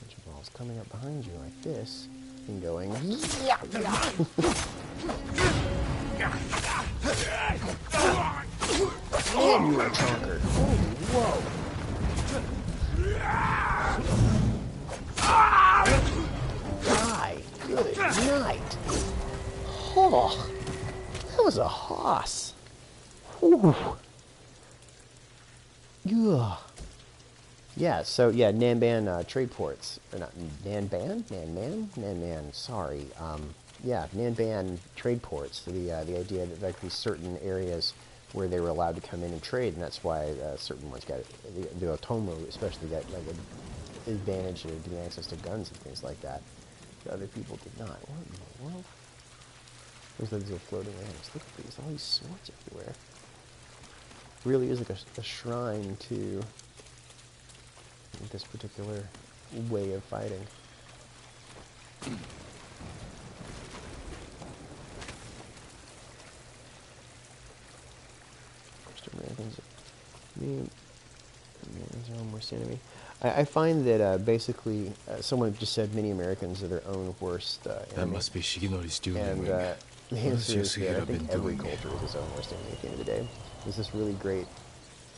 Bunch of balls coming up behind you like this. And going, and you are conquered. Holy whoa. Die. Good night. Oh, that was a hoss. Ooh. Yeah. Yeah, so yeah, Nanban trade ports, or not Nanban, Nanman. Sorry, yeah, Nanban trade ports. The idea that there could be certain areas where they were allowed to come in and trade, and that's why certain ones got the Otomo, especially got like an advantage of getting access to guns and things like that. The other people did not. What in the world? There's those little floating items. Look at these, all these swords everywhere. Really is like a shrine to this particular way of fighting. Americans are almost enemy. I find that basically someone just said many Americans are their own worst enemy. That must be Shigenori's dueling And ring. the answer is that I think every culture is its own worst enemy at the end of the day. There's this really great,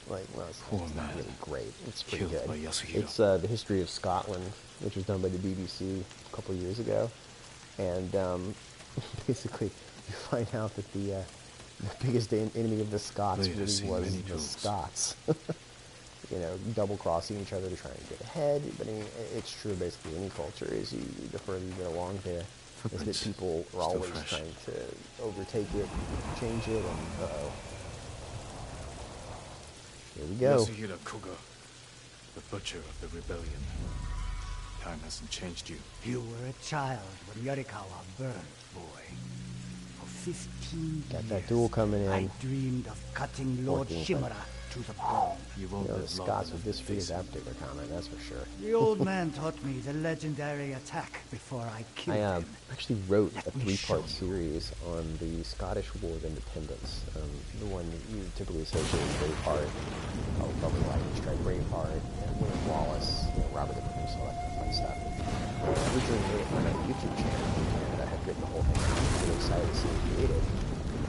well, it's not really great. It's pretty Killed good. by Yasuhiro. It's the history of Scotland, which was done by the BBC a couple of years ago. And basically, you find out that the biggest enemy of the Scots Later, really see was many the duels. Scots. Double-crossing each other to try and get ahead. But I mean, it's true basically any culture is the further you get along there, is that Footprints. people are Still always fresh. trying to overtake it, change it, and uh-oh. Here we go. Yasuhiro Koga, the butcher of the rebellion. Time hasn't changed you. You were a child when Yarikawa burned, boy. For 15 Got years, that duel coming in. I dreamed of cutting Lord 14th. Shimura to the bone. You won't You know, the live long Scots enough would to disagree with face that him. particular comment, that's for sure. The old man taught me the legendary attack before I killed I him. actually wrote a me show 3-part series on the Scottish War of Independence. The one you typically associate with Braveheart. Probably like Strike Braveheart, William Wallace, Robert the Bruce, all that kind of fun stuff. I originally made it for my YouTube channel, and I had written the whole thing. I was really excited to see it created.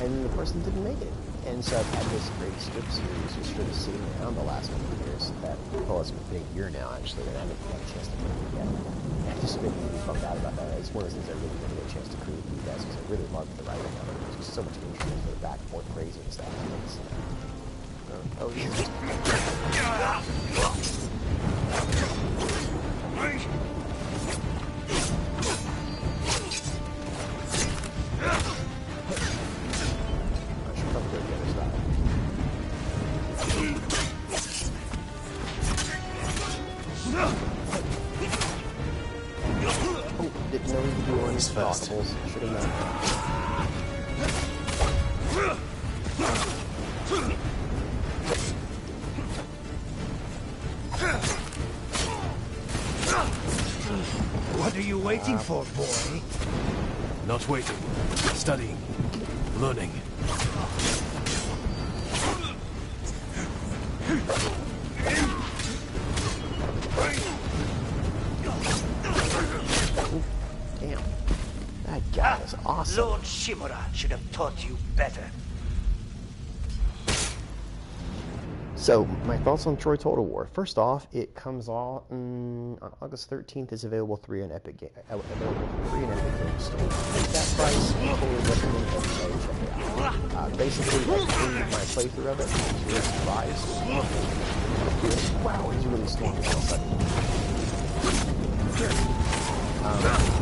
And the person didn't make it. And so I've had this great script series just sort of sitting around the last couple of years. It's been a year now, actually, and I haven't had a chance to create it yet. And I've just been really bummed out about that. It's one of those things I really didn't get a chance to create for you guys because I really loved the writing of it. There's just so much interest in the back and forth crazy and stuff. Didn't know we could do one of these possibles. Should have known. What are you waiting for, boy? Not waiting. Studying. Learning. Damn. That guy is awesome. Lord Shimura should have taught you better. So, my thoughts on Troy Total War. First off, it comes on August 13th. It's available free on Epic Game. Store. At that price, I totally recommend everybody check it out. Basically, everything with my playthrough of it is really surprised. Wow, he's really storming all of a sudden.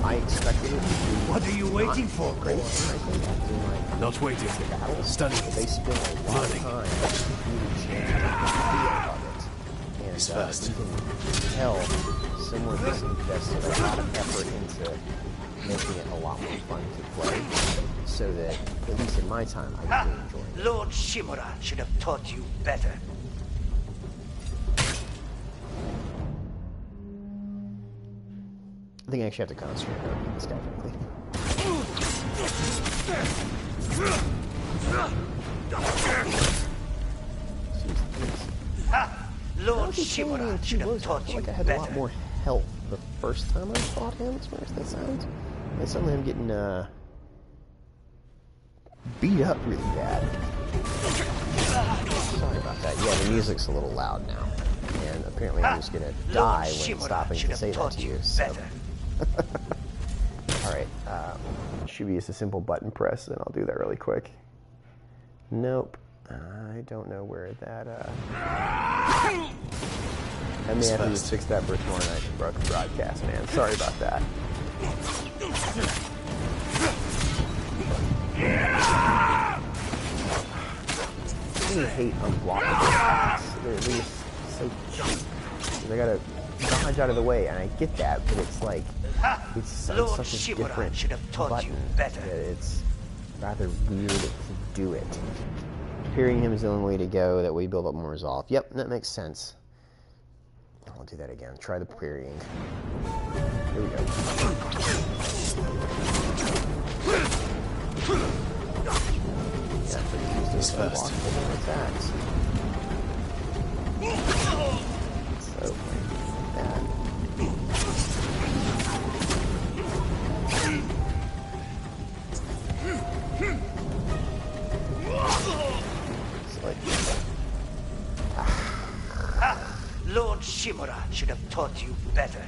I expected it to be. What are you waiting for, Great. boy? Frankly, after my Not waiting. battles, Studying. they spend a lot of Learning. time really changing the feel of it. And He's fast. you can tell someone has invested a lot of effort into making it a lot more fun to play, so that, at least in my time, I really enjoyed it. Lord Shimura should have taught you better. I think I actually have to concentrate on this guy, frankly. Lord Shimura should have taught I you feel like I had a lot better. more health the first time I fought him, as weird as that sounds. And suddenly I'm getting beat up really bad. Sorry about that. Yeah, the music's a little loud now. And apparently I'm just gonna die when Shimura stopping should to have say that taught to you you. So. better. Alright, should be just a simple button press, and I'll do that really quick. Nope. I don't know where that, I may have to just fix that for tomorrow night's broadcast, man. Sorry about that. I really hate unblockable attacks. They're just so cheap. I gotta dodge out of the way, and I get that, but it's like, it's on Lord such a Shimura different should have taught you button better. that it's rather weird to do it. Parrying him is the only way to go. That way you build up more resolve. Yep, that makes sense. I'll do that again. Try the parrying. Here we go. Yeah, but use those unblockable attacks. So, like that. It's like, Lord Shimura should have taught you better.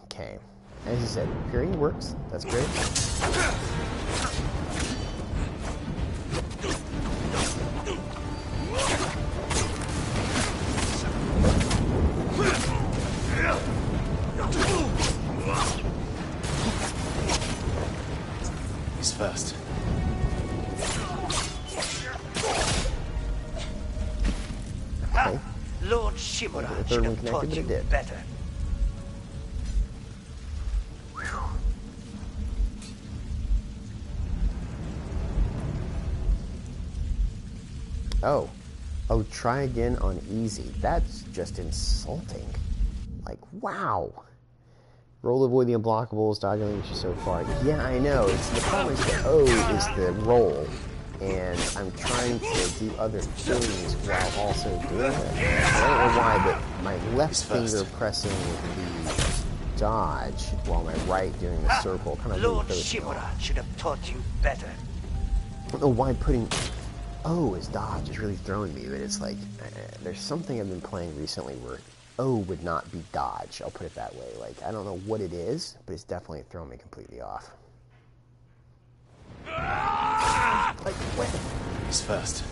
okay. As you said, parrying works. That's great. He's fast. Lord Shimura The should third one have connected, taught but you it did. better. Oh. Oh, try again on easy. That's just insulting. Like, wow. Roll avoid the unblockables, diagonally which is so far. Yeah, I know. It's the problem is the O is the roll. And I'm trying to do other things while also doing it. I don't know why, but my left finger pressing the dodge while my right doing the circle kind of Lord really throws me Shimura off. should have taught you better. I don't know why putting O as dodge is really throwing me, but it's like, there's something I've been playing recently where O would not be dodge, I'll put it that way. Like, I don't know what it is, but it's definitely throwing me completely off. Like, what? He's first.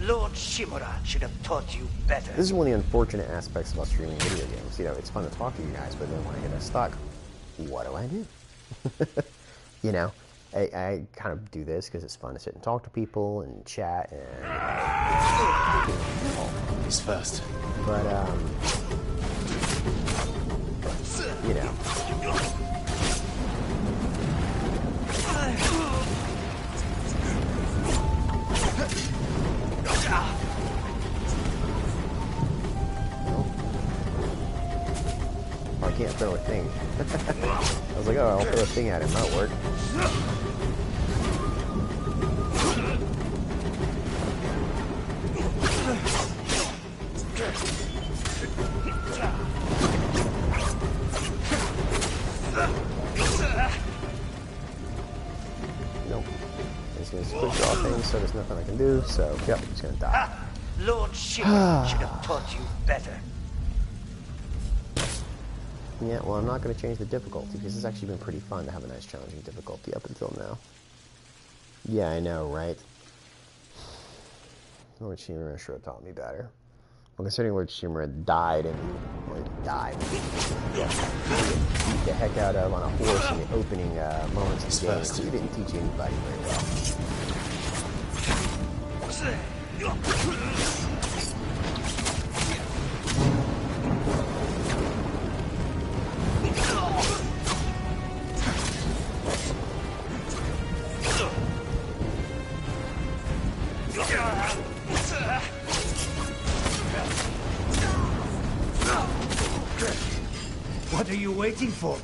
Lord Shimura should have taught you better. This is one of the unfortunate aspects about streaming video games. You know, it's fun to talk to you guys, but then when I get stuck, what do I do? You know, I kind of do this because it's fun to sit and talk to people and chat and, He's first. but, you know. I can't throw a thing. I was like, oh, I'll throw a thing at him. That'll work. Nope. He's going to quick draw things, so there's nothing I can do. So, yep, he's going to die. Lord Shimura should have taught you better. Yeah, well, I'm not going to change the difficulty because it's actually been pretty fun to have a nice challenging difficulty up until now. Yeah, I know, right? Lord Shimura should have taught me better. Well, considering Lord Shimura died and died, yeah, beat the heck out of on a horse in the opening moments of the game, so he didn't teach anybody very well. What are you waiting for,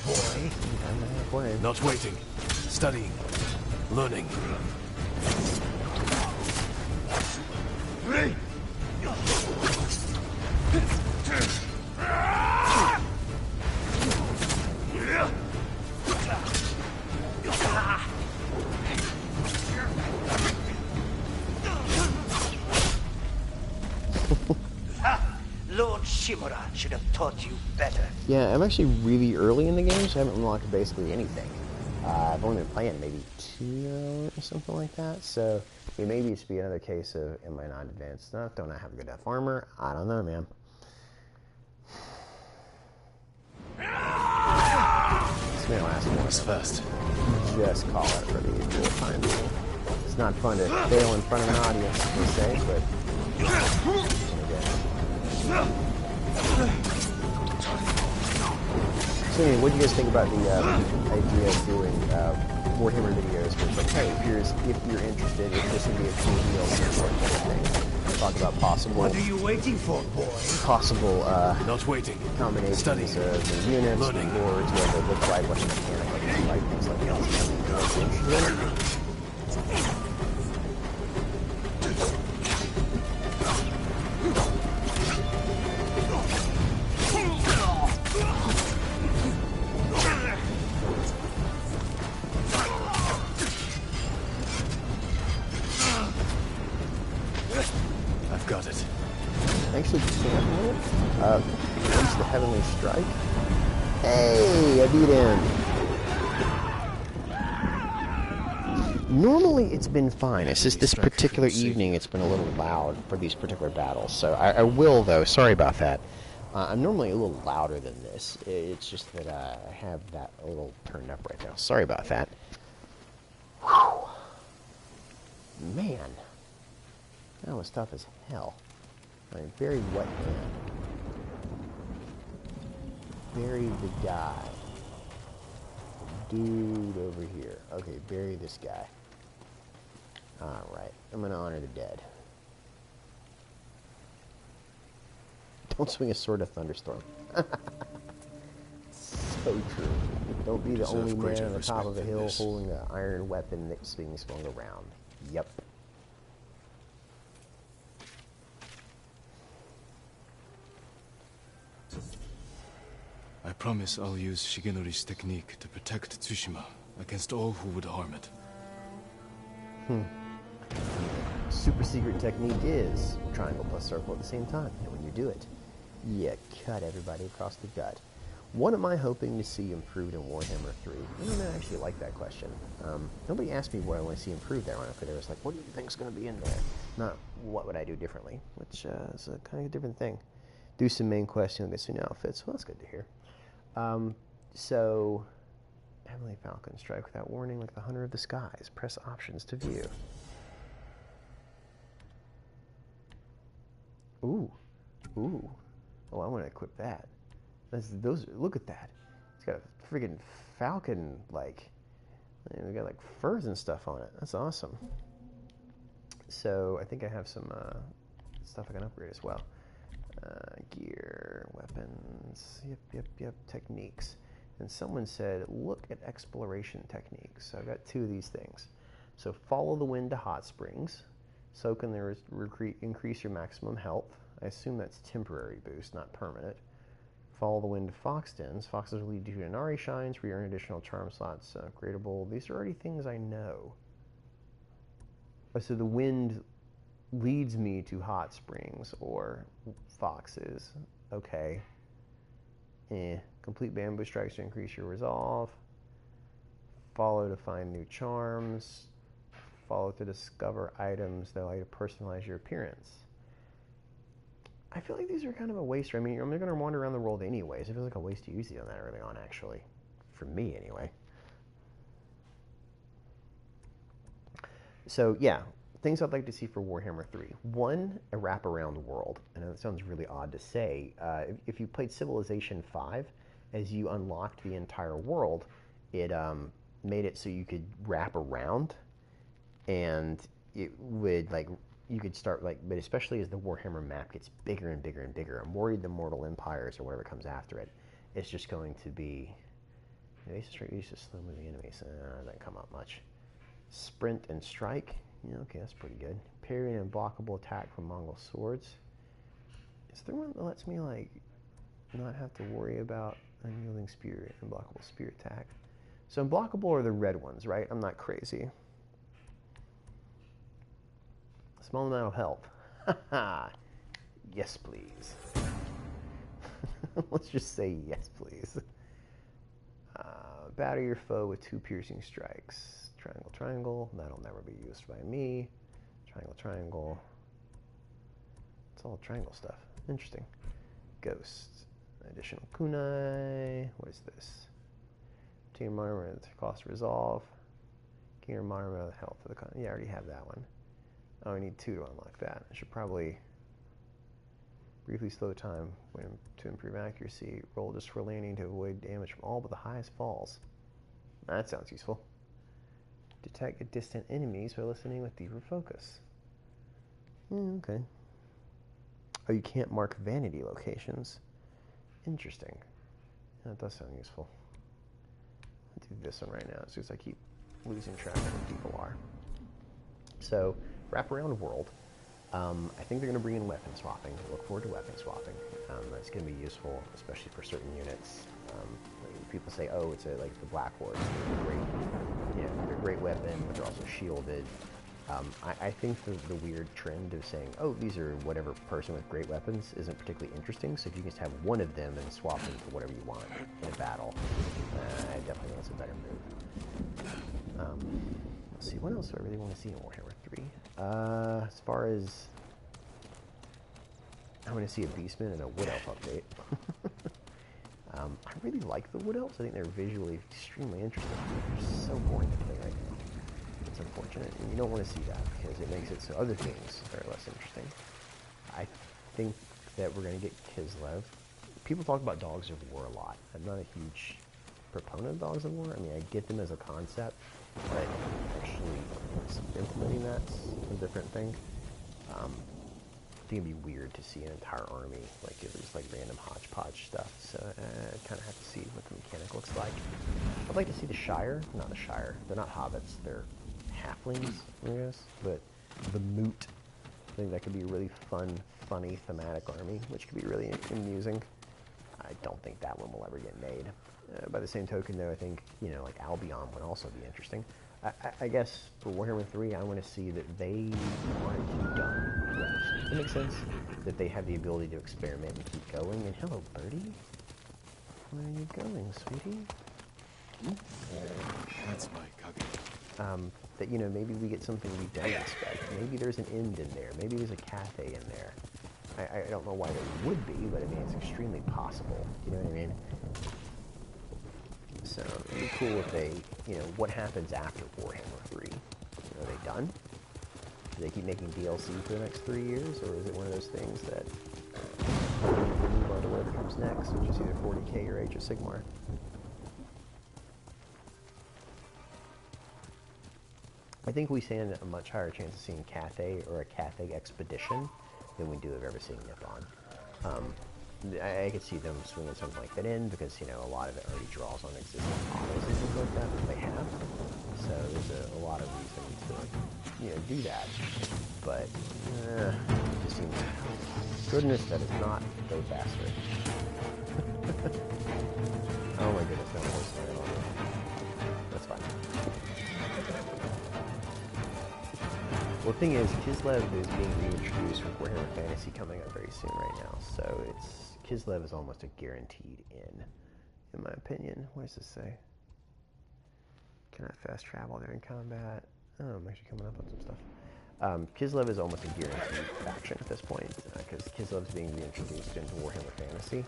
boy? Not waiting. Studying. Learning. Lord Shimura should have taught you better. Yeah, I'm actually really early in the game, so I haven't unlocked basically anything. I've only been playing maybe 2 hours or something like that, so it maybe it's be another case of, am I not advanced enough? Don't I have a good enough armor? I don't know, man. This may last more. He's first. Just call it for the usual time being. It's not fun to fail in front of an audience, per se, but so anyway, what do you guys think about the idea of doing Warhammer videos? Where it's like, hey, here's, if you're interested, if this would be a cool deal, sort of thing. Talk about possible, What are you waiting for, boy? possible Not waiting. combinations Studying. of the units, Learning. the boards, what they look like, what the mechanic looks like, things like that. Something you're interested in. I've got it. actually can't win it. Against the Heavenly Strike. Hey, I beat him. Normally it's been fine. It's just this particular evening it's been a little loud for these particular battles. So I will, though, sorry about that. I'm normally a little louder than this. It's just that I have that a little turned up right now. Sorry about that. Whew. Man. That was tough as hell. My very wet hand. Bury the guy. Dude over here. Okay, bury this guy. Alright, I'm gonna honor the dead. Don't swing a sword at Thunderstorm. So true. Don't be the only man on the top of a hill holding the iron weapon that's being swung around. Yep. I promise I'll use Shigenori's technique to protect Tsushima against all who would harm it. Super secret technique is triangle plus circle at the same time. And when you do it, you cut everybody across the gut. What am I hoping to see improved in Warhammer 3? I don't know, I actually like that question. Nobody asked me what I want to see improved there. They was like, what do you think is going to be in there? Not what would I do differently, which is a kind of different thing. Do some main quests and get some new outfits. Well, that's good to hear. So, Heavenly Falcon, strike without warning like the Hunter of the Skies. Press options to view. Ooh. Ooh. Oh, I want to equip that. Look at that. It's got a friggin' falcon, like, we got like furs and stuff on it. That's awesome. So, I think I have some stuff I can upgrade as well. Gear, weapons, yep, techniques. And someone said, look at exploration techniques. So I've got two of these things. So follow the wind to hot springs. Soak in there, increase your maximum health. I assume that's temporary boost, not permanent. Follow the wind to fox dens. Foxes will lead you to Inari shines, where you earn additional charm slots. Upgradable. These are already things I know. So the wind leads me to hot springs or foxes. Okay. Complete bamboo strikes to increase your resolve. Follow to find new charms. Follow to discover items that allow you to personalize your appearance. I feel like these are kind of a waste. I mean, I'm going to wander around the world anyways. It feels like a waste to use these on that early on, actually. For me, anyway. So, yeah. Things I'd like to see for Warhammer 3. One, a wraparound world. I know that sounds really odd to say. If you played Civilization 5, as you unlocked the entire world, it made it so you could wrap around, and it would, like, you could start, like, but especially as the Warhammer map gets bigger and bigger and bigger, I'm worried the Mortal Empires or whatever comes after it, it's just going to be, they used to slow move the enemies. That doesn't come up much. Sprint and strike. Yeah, okay, that's pretty good. Parry and unblockable attack from Mongol swords. Is there one that lets me, like, not have to worry about unyielding spear, unblockable spear attack? So unblockable are the red ones, right? I'm not crazy. Small amount of health. Haha. Yes, please. Let's just say yes, please. Batter your foe with 2 piercing strikes. Triangle, triangle. That'll never be used by me. Triangle, triangle. It's all triangle stuff. Interesting. Ghost. Additional kunai. What is this? Team armor with cost resolve. Gain armor with health for the con. Yeah, I already have that one. Oh, I need 2 to unlock that. I should probably briefly slow time to improve accuracy. Roll just for landing to avoid damage from all but the highest falls. That sounds useful. Detect distant enemies by listening with deeper focus. Okay. Oh, you can't mark vanity locations. Interesting. That does sound useful. I'll do this one right now, as soon as I keep losing track of where people are. So, wraparound world. I think they're going to bring in weapon swapping. Look forward to weapon swapping. That's going to be useful, especially for certain units. People say, oh, it's like the Black Horse. They're a great weapon, but they're also shielded. I think the weird trend of saying, oh, these are whatever person with great weapons isn't particularly interesting, so if you can just have one of them and swap them for whatever you want in a battle, I definitely think that's a better move. Let's see, what else do I really want to see in Warhammer 3? As far as... I want to see a Beastman and a Wood Elf update. I really like the Wood Elves. I think they're visually extremely interesting. They're so boring to play right now. It's unfortunate, and you don't want to see that because it makes it so other things are less interesting. I think that we're going to get Kislev. People talk about Dogs of War a lot. I'm not a huge proponent of Dogs of War. I mean, I get them as a concept, but actually implementing that's a different thing. I think it'd be weird to see an entire army, like it was like random hodgepodge stuff, so I kind of have to see what the mechanic looks like. I'd like to see the Shire, not the Shire, they're not hobbits, they're halflings, I guess, but the Moot, I think that could be a really fun, funny, thematic army, which could be really amusing. I don't think that one will ever get made. By the same token, though, I think, you know, like Albion would also be interesting. I guess for Warhammer 3, I want to see that they aren't done yet. Does that make sense? That they have the ability to experiment and keep going. And hello, birdie. Where are you going, sweetie? That's my Kage. That, you know, maybe we get something we don't expect. Maybe there's an end in there. Maybe there's a cafe in there. I don't know why there would be, but I mean, it's extremely possible. You know what I mean? So it'd be cool if they, you know, what happens after Warhammer 3? Are they done? Do they keep making DLC for the next 3 years, or is it one of those things that we'll move on to whatever comes next, which is either 40k or Age of Sigmar? I think we stand a much higher chance of seeing Cathay or a Cathay Expedition than we do of ever seeing Nippon. I could see them swinging something like that in because, you know, a lot of it already draws on existing models and things like that they have. So there's a lot of reason to, you know, do that. But it just seems, goodness, that is not go faster. Oh my goodness, no more slide on it. That's fine. Well, the thing is, Kislev is being reintroduced with Warhammer Fantasy coming up very soon right now, so Kislev is almost a guaranteed in my opinion. What does this say? Can I fast travel there in combat? Oh, I'm actually coming up on some stuff. Kislev is almost a guaranteed faction at this point, because Kislev is being reintroduced into Warhammer Fantasy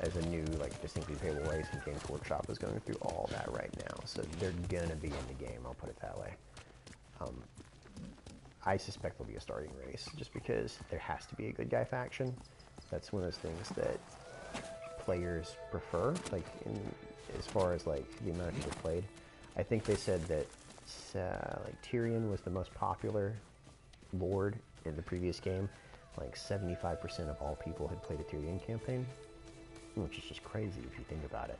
as a new, like, distinctly playable race, and Games Workshop is going through all that right now, so they're gonna be in the game, I'll put it that way. I suspect there'll be a starting race, just because there has to be a good guy faction. That's one of those things that players prefer, like, as far as, like, the amount of people played. I think they said that, like, Tyrion was the most popular lord in the previous game. Like, 75% of all people had played a Tyrion campaign, which is just crazy if you think about it.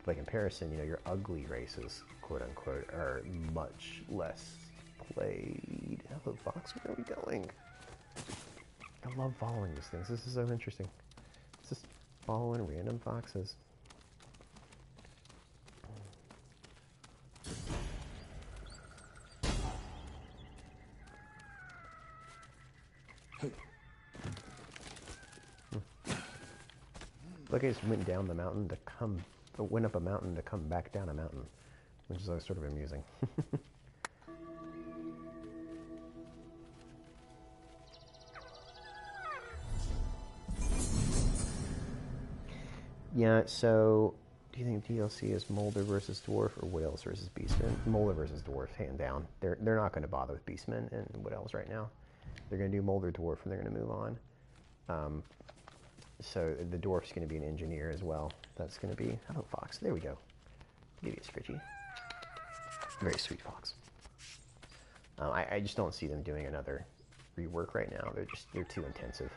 By comparison, you know, your ugly races, quote-unquote, are much less played. Hello, Fox, where are we going? I love following these things. This is so interesting. It's just following random foxes. Look, I just went down the mountain to went up a mountain to come back down a mountain, which is sort of amusing. Yeah, so do you think DLC is Molder versus Dwarf or Wood Elves versus Beastmen? Molder versus Dwarf, hand down. They're not going to bother with Beastmen and Wood Elves right now. They're going to do Molder Dwarf and they're going to move on. So the Dwarf's going to be an engineer as well. That's going to be, hello Fox, there we go. Give you a scritchy. Very sweet Fox. I just don't see them doing another rework right now. They're too intensive.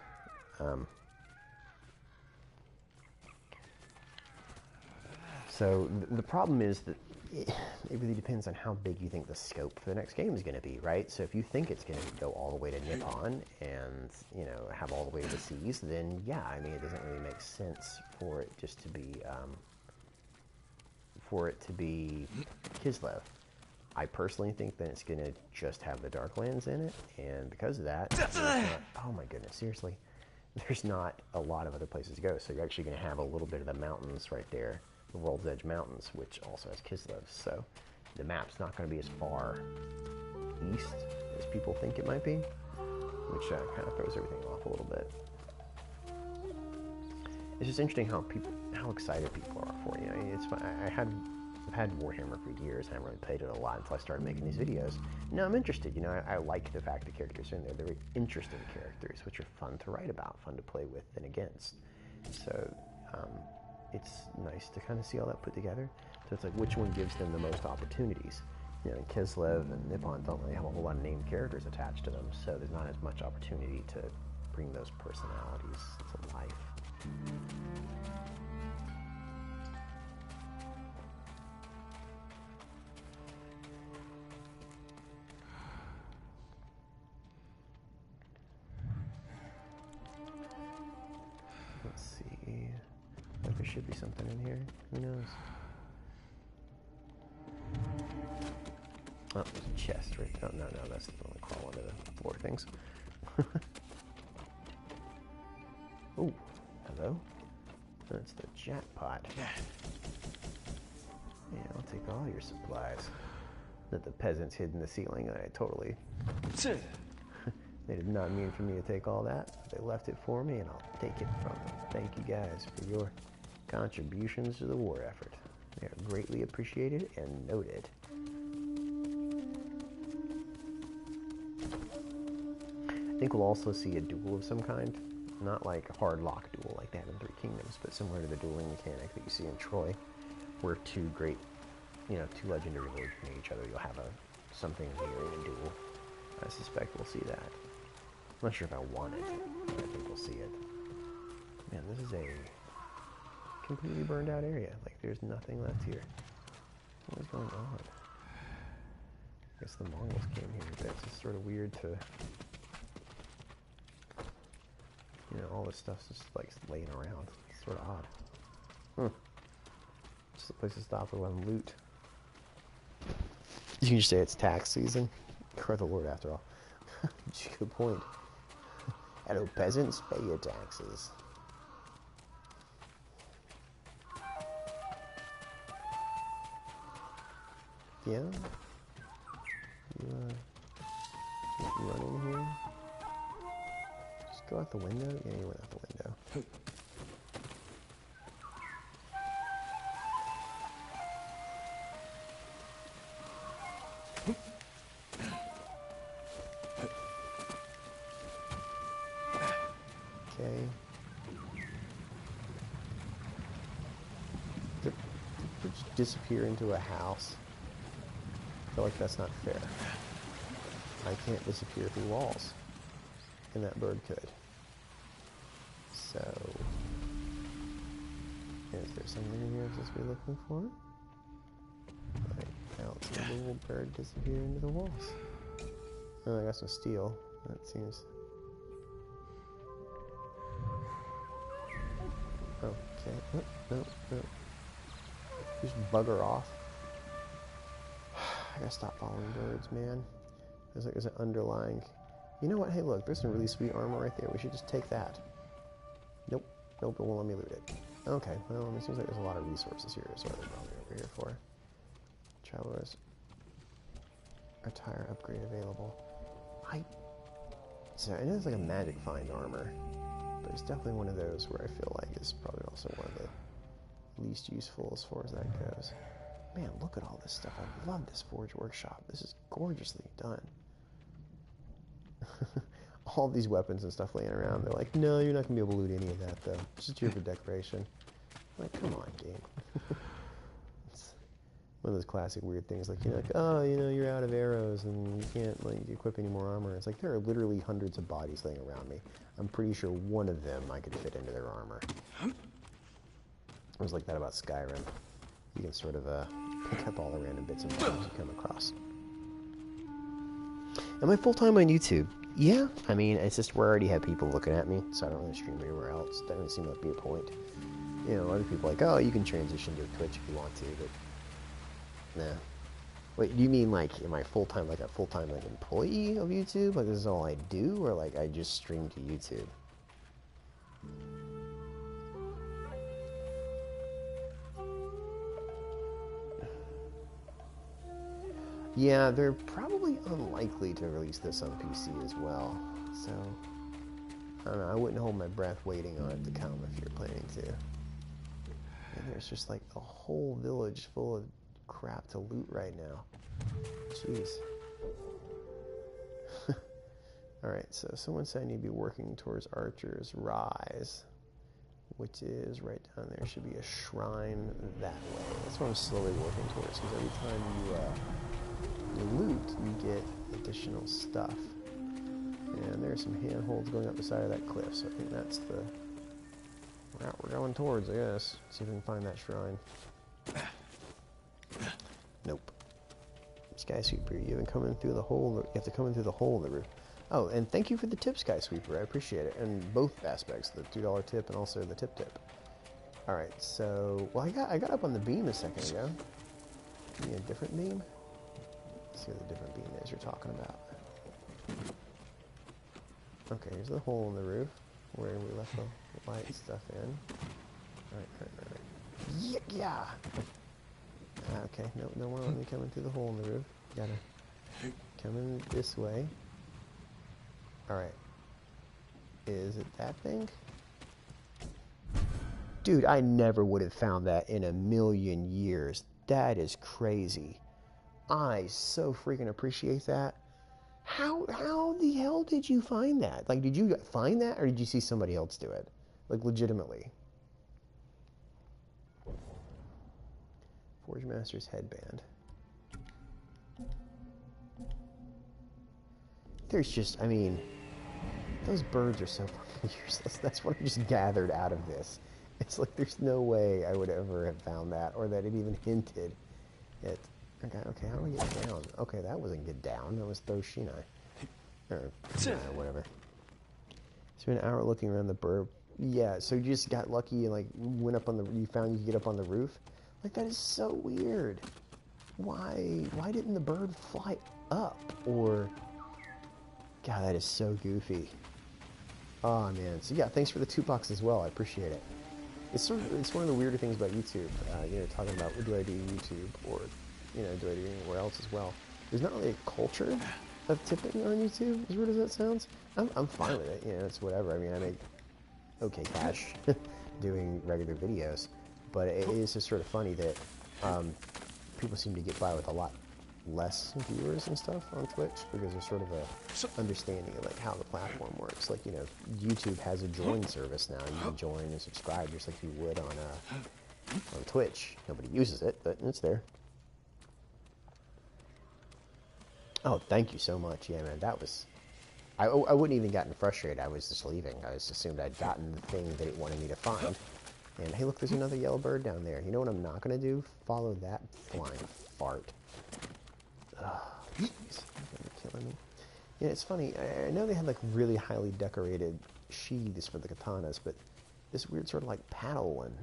So the problem is that it really depends on how big you think the scope for the next game is going to be, right? So if you think it's going to go all the way to Nippon and, you know, have all the way to the seas, then yeah, I mean, it doesn't really make sense for it just to be, Kislev. I personally think that it's going to just have the Darklands in it, and because of that, there's not, oh my goodness, seriously, there's not a lot of other places to go. So you're actually going to have a little bit of the mountains right there, the World's Edge Mountains, which also has Kislev. So the map's not going to be as far east as people think it might be, which kind of throws everything off a little bit. It's just interesting how excited people are for it. You know, it's fun. I've had Warhammer for years. I haven't really played it a lot until I started making these videos. Now I'm interested. You know, I like the fact the characters are in there. They're very interesting characters, which are fun to write about, fun to play with and against. So it's nice to kind of see all that put together. So it's like, which one gives them the most opportunities? You know, Kislev and Nippon don't really have a whole lot of named characters attached to them, so there's not as much opportunity to bring those personalities to life. Let's see. Like there should be something in here. Who knows? Oh, there's a chest right there. Oh, no, that's the one crawl under the floor things. Ooh, hello? That's the jackpot. Yeah, I'll take all your supplies. That the peasants hid in the ceiling, and I totally... They did not mean for me to take all that. They left it for me, and I'll take it from them. Thank you guys for your contributions to the war effort. They are greatly appreciated and noted. I think we'll also see a duel of some kind. Not like a hard lock duel like they have in Three Kingdoms, but similar to the dueling mechanic that you see in Troy, where two legendary lords meet each other. You'll have something nearing a duel. I suspect we'll see that. I'm not sure if I want it, but I think we'll see it. Man, this is a completely burned out area. Like, there's nothing left here. What is going on? I guess the Mongols came here. That's just sort of weird to... You know, all this stuff's just like laying around. It's sort of odd. Just a place to stop for one loot. You can just say it's tax season. You're the Lord after all. Good point. Hello, peasants, pay your taxes. Yeah? You run in here? Just go out the window? Yeah, you went out the window. Okay. Did you disappear into a house? I feel like that's not fair. I can't disappear through walls. And that bird could. So... Is there something in here I'm supposed to be looking for? I felt the little bird disappear into the walls. Oh, I got some steel. That seems... Okay. Oh, no. Just bugger off. I gotta stop following birds, man. There's like an underlying... You know what? Hey, look, there's some really sweet armor right there. We should just take that. Nope, it won't let me loot it. Okay, well, it seems like there's a lot of resources here, so they're probably over here for. Travelers. Attire upgrade available. So I know it's like a magic find armor, but it's definitely one of those where I feel like it's probably also one of the least useful as far as that goes. Man, look at all this stuff. I love this Forge Workshop. This is gorgeously done. All these weapons and stuff laying around, they're like, no, you're not going to be able to loot any of that, though. It's just here for decoration. I'm like, come on, game. It's one of those classic weird things, like, oh, you're out of arrows and you can't, like, equip any more armor. It's like, there are literally hundreds of bodies laying around me. I'm pretty sure one of them I could fit into their armor. It was like that about Skyrim. You can sort of pick up all the random bits and pieces you come across. Am I full-time on YouTube? Yeah. I mean, it's just where I already have people looking at me, so I don't really stream anywhere else. That doesn't seem to be a point. Other people are like, oh, you can transition to Twitch if you want to, but nah. Wait, do you mean like, am I full-time, like a full-time like employee of YouTube? Like this is all I do, or like I just stream to YouTube? Yeah, they're probably unlikely to release this on PC as well. So, I don't know, I wouldn't hold my breath waiting on it to come if you're planning to. And there's just like a whole village full of crap to loot right now. Jeez. Alright, so someone said I need to be working towards Archer's Rise, which is right down there. Should be a shrine that way. That's what I'm slowly working towards, because every time you loot, you get additional stuff. And there's some handholds going up the side of that cliff, so I think that's the route we're going towards, I guess. See if we can find that shrine. Nope. Skysweeper, you haven't come in through the hole. You have to come in through the hole in the roof. Oh, and thank you for the tip, Skysweeper. I appreciate it. And both aspects, the $2 tip and also the tip. Alright, so... Well, I got up on the beam a second ago. Give me a different beam? Let's see what the different beam is you're talking about. Okay, here's the hole in the roof where we left the light stuff in. Alright. Yeah! Okay, no one let me come in through the hole in the roof. Gotta come in this way. Alright. Is it that thing? Dude, I never would have found that in a million years. That is crazy. I so freaking appreciate that. How the hell did you find that? Like, did you find that, or did you see somebody else do it? Like, legitimately. Forge Master's headband. There's just, I mean, those birds are so fucking useless. That's what I just gathered out of this. It's like there's no way I would ever have found that, or that it even hinted at... Okay, how do I get down? Okay, that wasn't get down. That was throw Shinai. Or whatever. Spent an hour looking around the burb. Yeah, so you just got lucky and like went up on the... You found you could get up on the roof? Like, that is so weird. Why didn't the bird fly up? Or... God, that is so goofy. Oh, man. So, yeah, thanks for the $2 as well. I appreciate it. It's one of the weirder things about YouTube. You know, talking about, do I do YouTube? Or, you know, do I do anywhere else as well? There's not really a culture of tipping on YouTube, as weird as that sounds. I'm fine with it. You know, it's whatever. I mean, I make okay cash doing regular videos. But it is just sort of funny that people seem to get by with a lot less viewers and stuff on Twitch, because there's sort of a understanding of like how the platform works. Like, you know, YouTube has a join service now. You can join and subscribe just like you would on Twitch. Nobody uses it, but it's there. Oh, thank you so much. Yeah, man, that was... I wouldn't even gotten frustrated. I was just leaving. I just assumed I'd gotten the thing that it wanted me to find. And hey, look, there's another yellow bird down there. You know what I'm not going to do? Follow that flying fart. Ugh, jeez. You're killing me. Yeah, it's funny. I know they had like really highly decorated sheaths for the katanas, but this weird sort of like paddle one,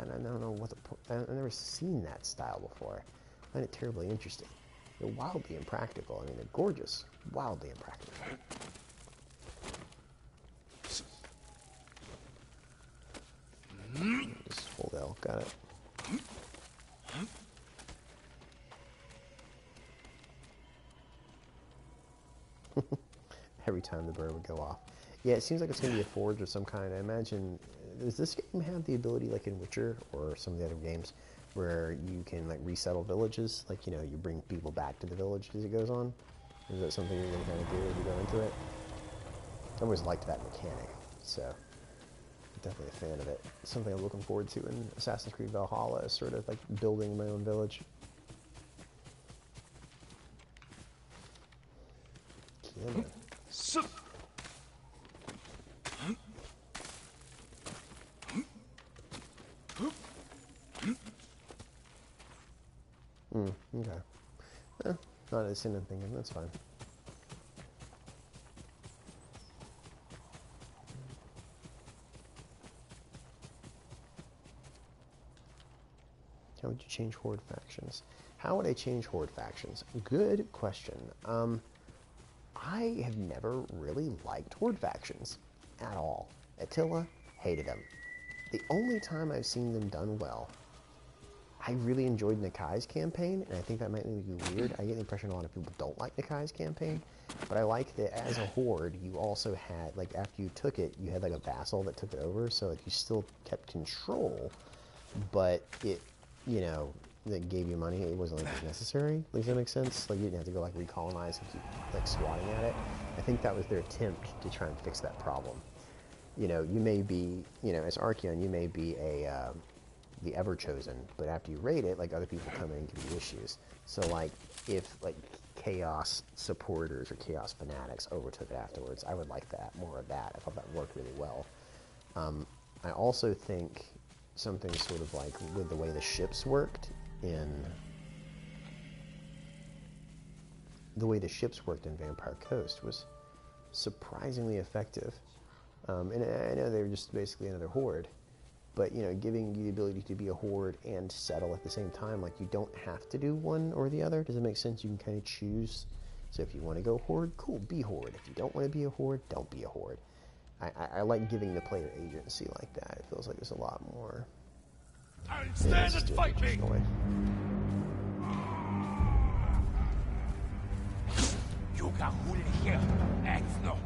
and I don't know what I've never seen that style before. I find it terribly interesting. They're wildly impractical. I mean, they're gorgeous. Wildly impractical. Just hold L. Got it. Every time the bird would go off. Yeah, it seems like it's going to be a forge of some kind. I imagine... Does this game have the ability, like in Witcher or some of the other games, where you can like resettle villages? Like, you know, you bring people back to the village as it goes on? Is that something you're going to kind of do as you go into it? I always liked that mechanic, so... Definitely a fan of it. It's something I'm looking forward to in Assassin's Creed Valhalla, is sort of like building my own village. Yeah, man. Okay. Not as sin I'm thinking, that's fine. How would you change Horde factions? How would I change Horde factions? Good question. I have never really liked Horde factions at all. Attila, hated them. The only time I've seen them done well, I really enjoyed Nakai's campaign, and I think that might be weird. I get the impression a lot of people don't like Nakai's campaign, but I like that as a Horde, you also had, like, after you took it, you had, like, a vassal that took it over, so, like, you still kept control, but it, you know, that gave you money. It wasn't, like, as necessary. Like, does that make sense? Like, you didn't have to go, like, recolonize and keep, like, swatting at it. I think that was their attempt to try and fix that problem. You know, you may be, you know, as Archaeon, you may be a, the Ever-Chosen, but after you raid it, like, other people come in and give you issues. So, like, if, like, Chaos supporters or Chaos fanatics overtook it afterwards, I would like that, more of that. I thought that worked really well. I also think something sort of like with the way the ships worked in Vampire Coast was surprisingly effective. And I know they were just basically another Horde, but, you know, giving you the ability to be a Horde and settle at the same time, like, you don't have to do one or the other. Does it make sense? You can kind of choose. So if you want to go Horde, cool, be Horde. If you don't want to be a Horde, don't be a Horde. I like giving the player agency like that. It feels like there's a lot more. Stand and fight me! You got who here, Axno.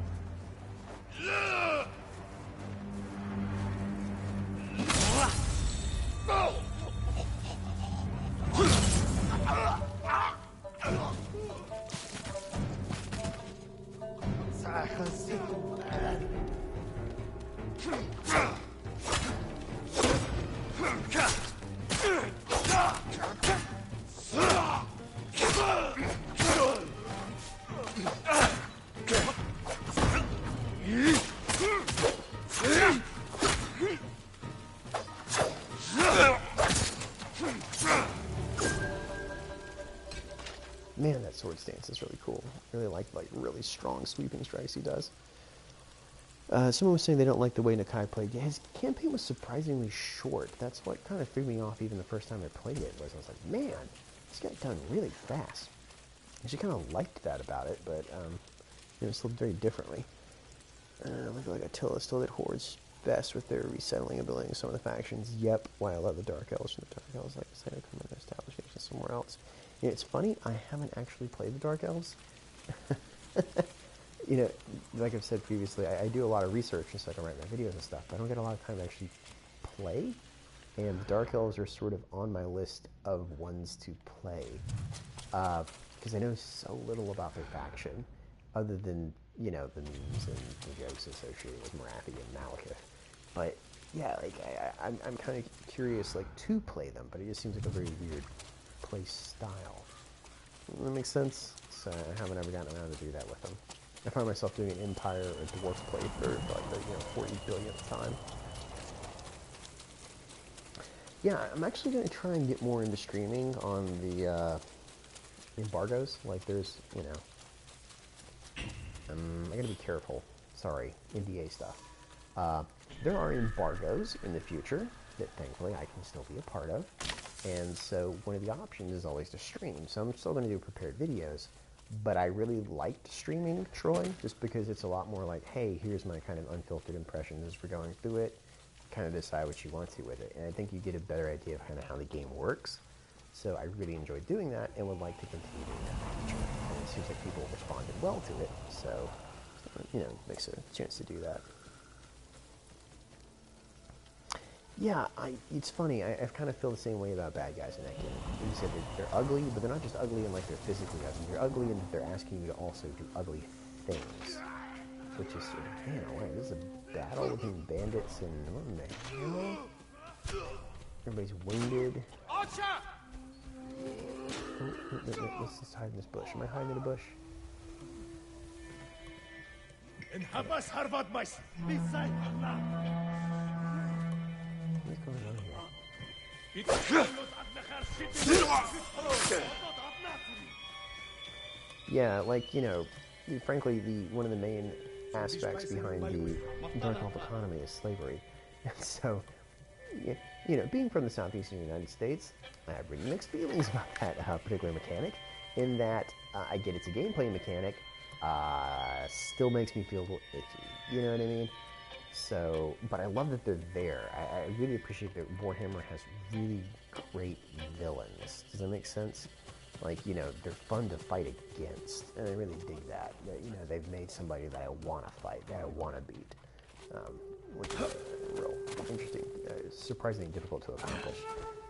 Man, that sword stance is really cool. I really like really strong sweeping strikes he does. Someone was saying they don't like the way Nakai played. Yeah, his campaign was surprisingly short. That's what kind of threw me off even the first time I played it. I was like, man, this got done really fast. I just kind of liked that about it, but you know, it's still very differently. Look like Attila still did Hordes best with their resettling ability in some of the factions. Yep, why I love the Dark Elves and the Dark Elves, like I said, I come and establish nations somewhere else. You know, it's funny, I haven't actually played the Dark Elves. You know, like I've said previously, I do a lot of research and so I can write my videos and stuff, but I don't get a lot of time to actually play. And the Dark Elves are sort of on my list of ones to play. Because I know so little about their faction, other than, you know, the memes and the jokes associated with Marathi and Malekith. But, yeah, like, I'm kind of curious, like, to play them, but it just seems like a very weird play style. Does that make sense? So I haven't ever gotten around to do that with them. I find myself doing an Empire or Dwarf playthrough for like the 40 billionth time. Yeah, I'm actually going to try and get more into streaming on the embargoes. Like there's, you know, I got to be careful. Sorry, NDA stuff. There are embargoes in the future that thankfully I can still be a part of. And so one of the options is always to stream. So I'm still going to do prepared videos, but I really liked streaming Troy just because it's a lot more like, hey, here's my kind of unfiltered impressions as we're going through it. Kind of decide what you want to with it. And I think you get a better idea of kind of how the game works. So I really enjoyed doing that and would like to continue doing that in the future. And it seems like people responded well to it. So, you know, makes a chance to do that. Yeah, it's funny. I kind of feel the same way about bad guys in that game. You said they're ugly, but they're not just ugly in like they're physically ugly. They're ugly and they're asking you to also do ugly things. Which is sort of, man, oh wait, this is a battle between bandits and what in the hell? Everybody's wounded. Oh, let's just hide in this bush. Am I hiding in a bush? What's going on here? Yeah, like, you know, frankly, one of the main aspects behind the Dark Elf economy is slavery. And so, you know, being from the southeastern United States, I have really mixed feelings about that particular mechanic, in that I get it's a gameplay mechanic, still makes me feel a little icky, you know what I mean? So, but I love that they're there. I really appreciate that Warhammer has really great villains. Does that make sense? Like, you know, they're fun to fight against, and I really dig that. You know, they've made somebody that I want to fight, that I want to beat, which is real interesting, surprisingly difficult to accomplish.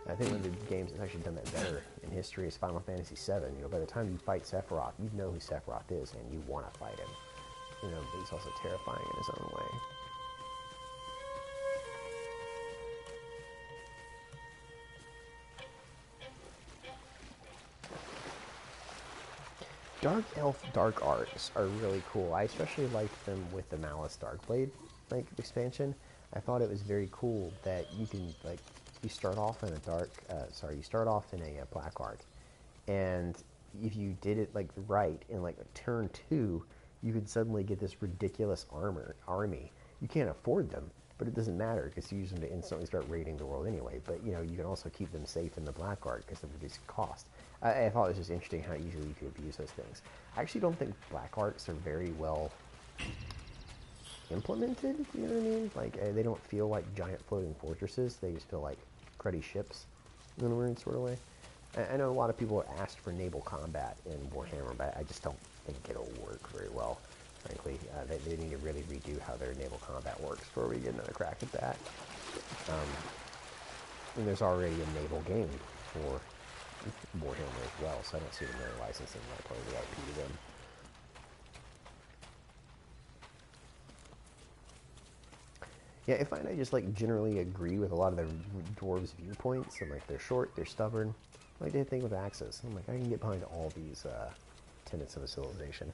I think one of the games that's actually done that better in history is Final Fantasy VII. You know, by the time you fight Sephiroth, you know who Sephiroth is, and you want to fight him. You know, but he's also terrifying in his own way. Dark Elf Dark Arts are really cool. I especially liked them with the Malice Darkblade expansion. I thought it was very cool that you can, like, you start off in a you start off in a black arc, and if you did it like right in like turn 2, you could suddenly get this ridiculous army. You can't afford them, but it doesn't matter because you use them to instantly start raiding the world anyway. But you know, you can also keep them safe in the black arc because of reduced cost. I thought it was just interesting how easily you could abuse those things. I actually don't think black arcs are very well implemented, you know what I mean? Like, they don't feel like giant floating fortresses. They just feel like cruddy ships in a weird sort of way. I know a lot of people have asked for naval combat in Warhammer, but I just don't think it'll work very well, frankly. They need to really redo how their naval combat works before we get another crack at that. And there's already a naval game for Warhammer as well, so I don't see them really licensing that part of the IP to them. Yeah, I find I just like generally agree with a lot of the dwarves' viewpoints, and like they're short, they're stubborn. Like they think with axes. I'm like, I can get behind all these tenets of a civilization.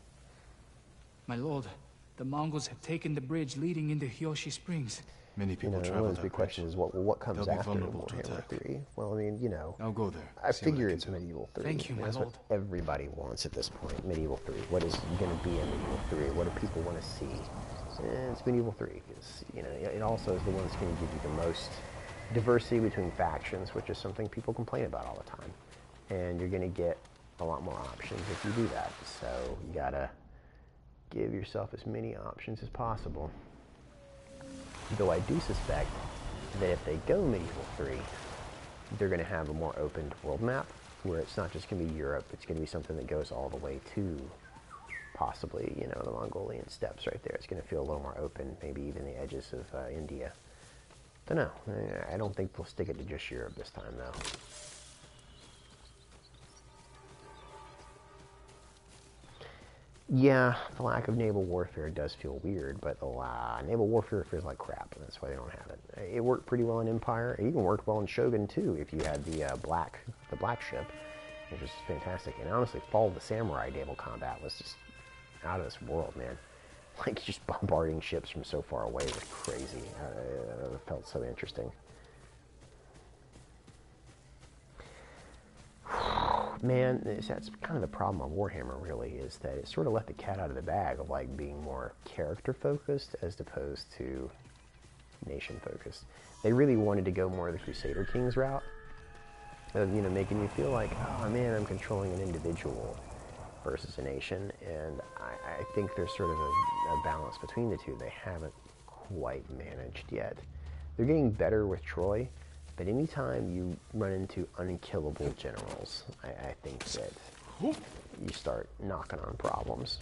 My lord, the Mongols have taken the bridge leading into Hyoshi Springs. Many people one of those big questions is what comes after Warhammer 3? Well, I mean, you know, I'll go there. I figure it's Medieval 3. Thank you, my that's lord. what everybody wants at this point. Medieval 3. What is going to be in Medieval 3? What do people want to see? It's Medieval 3. It's, you know, it also is the one that's going to give you the most diversity between factions, which is something people complain about all the time. And you're going to get a lot more options if you do that. So you got to give yourself as many options as possible. Though I do suspect that if they go Medieval 3, they're going to have a more open world map, where it's not just going to be Europe, it's going to be something that goes all the way to possibly, you know, the Mongolian steppes right there. It's going to feel a little more open, maybe even the edges of India. Don't know. I don't think they'll stick it to just Europe this time, though. Yeah, the lack of naval warfare does feel weird, but naval warfare feels like crap, and that's why they don't have it. It worked pretty well in Empire. It even worked well in Shogun too, if you had the black ship, which is fantastic. And honestly, Fall of the Samurai naval combat was just out of this world, man. Like, just bombarding ships from so far away was crazy. It felt so interesting. Man, that's kind of the problem on Warhammer, really, is that it sort of let the cat out of the bag of, like, being more character-focused as opposed to nation-focused. They really wanted to go more of the Crusader Kings route of, you know, making you feel like, oh, man, I'm controlling an individual versus a nation, and I think there's sort of a balance between the two they haven't quite managed yet. They're getting better with Troy, but anytime you run into unkillable generals, I think that you start knocking on problems.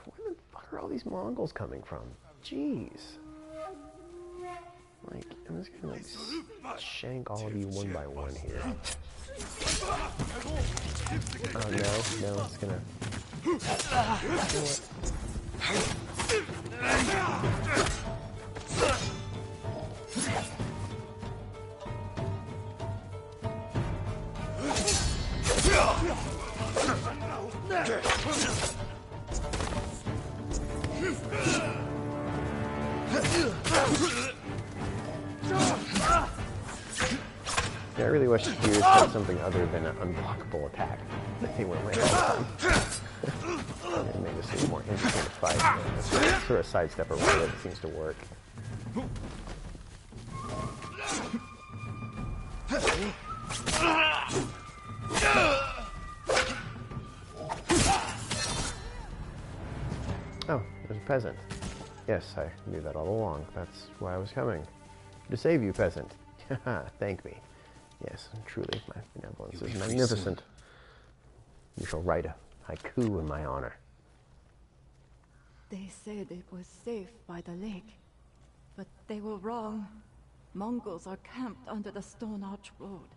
Where the fuck are all these Mongols coming from? Jeez. Like, I'm just gonna, like, shank all of you one by one here. Oh, no, it's gonna... You know what? I really wish Spears had something other than an unblockable attack. Anyway, wait, hold on. Make this a little more interesting to fight. Sort of sidestep around it. It seems to work. Oh, there's a peasant. Yes, I knew that all along. That's why I was coming. To save you, peasant. Thank me. Yes, truly, my benevolence is magnificent. You shall write a haiku in my honor. They said it was safe by the lake, but they were wrong. Mongols are camped under the Stone Arch Road.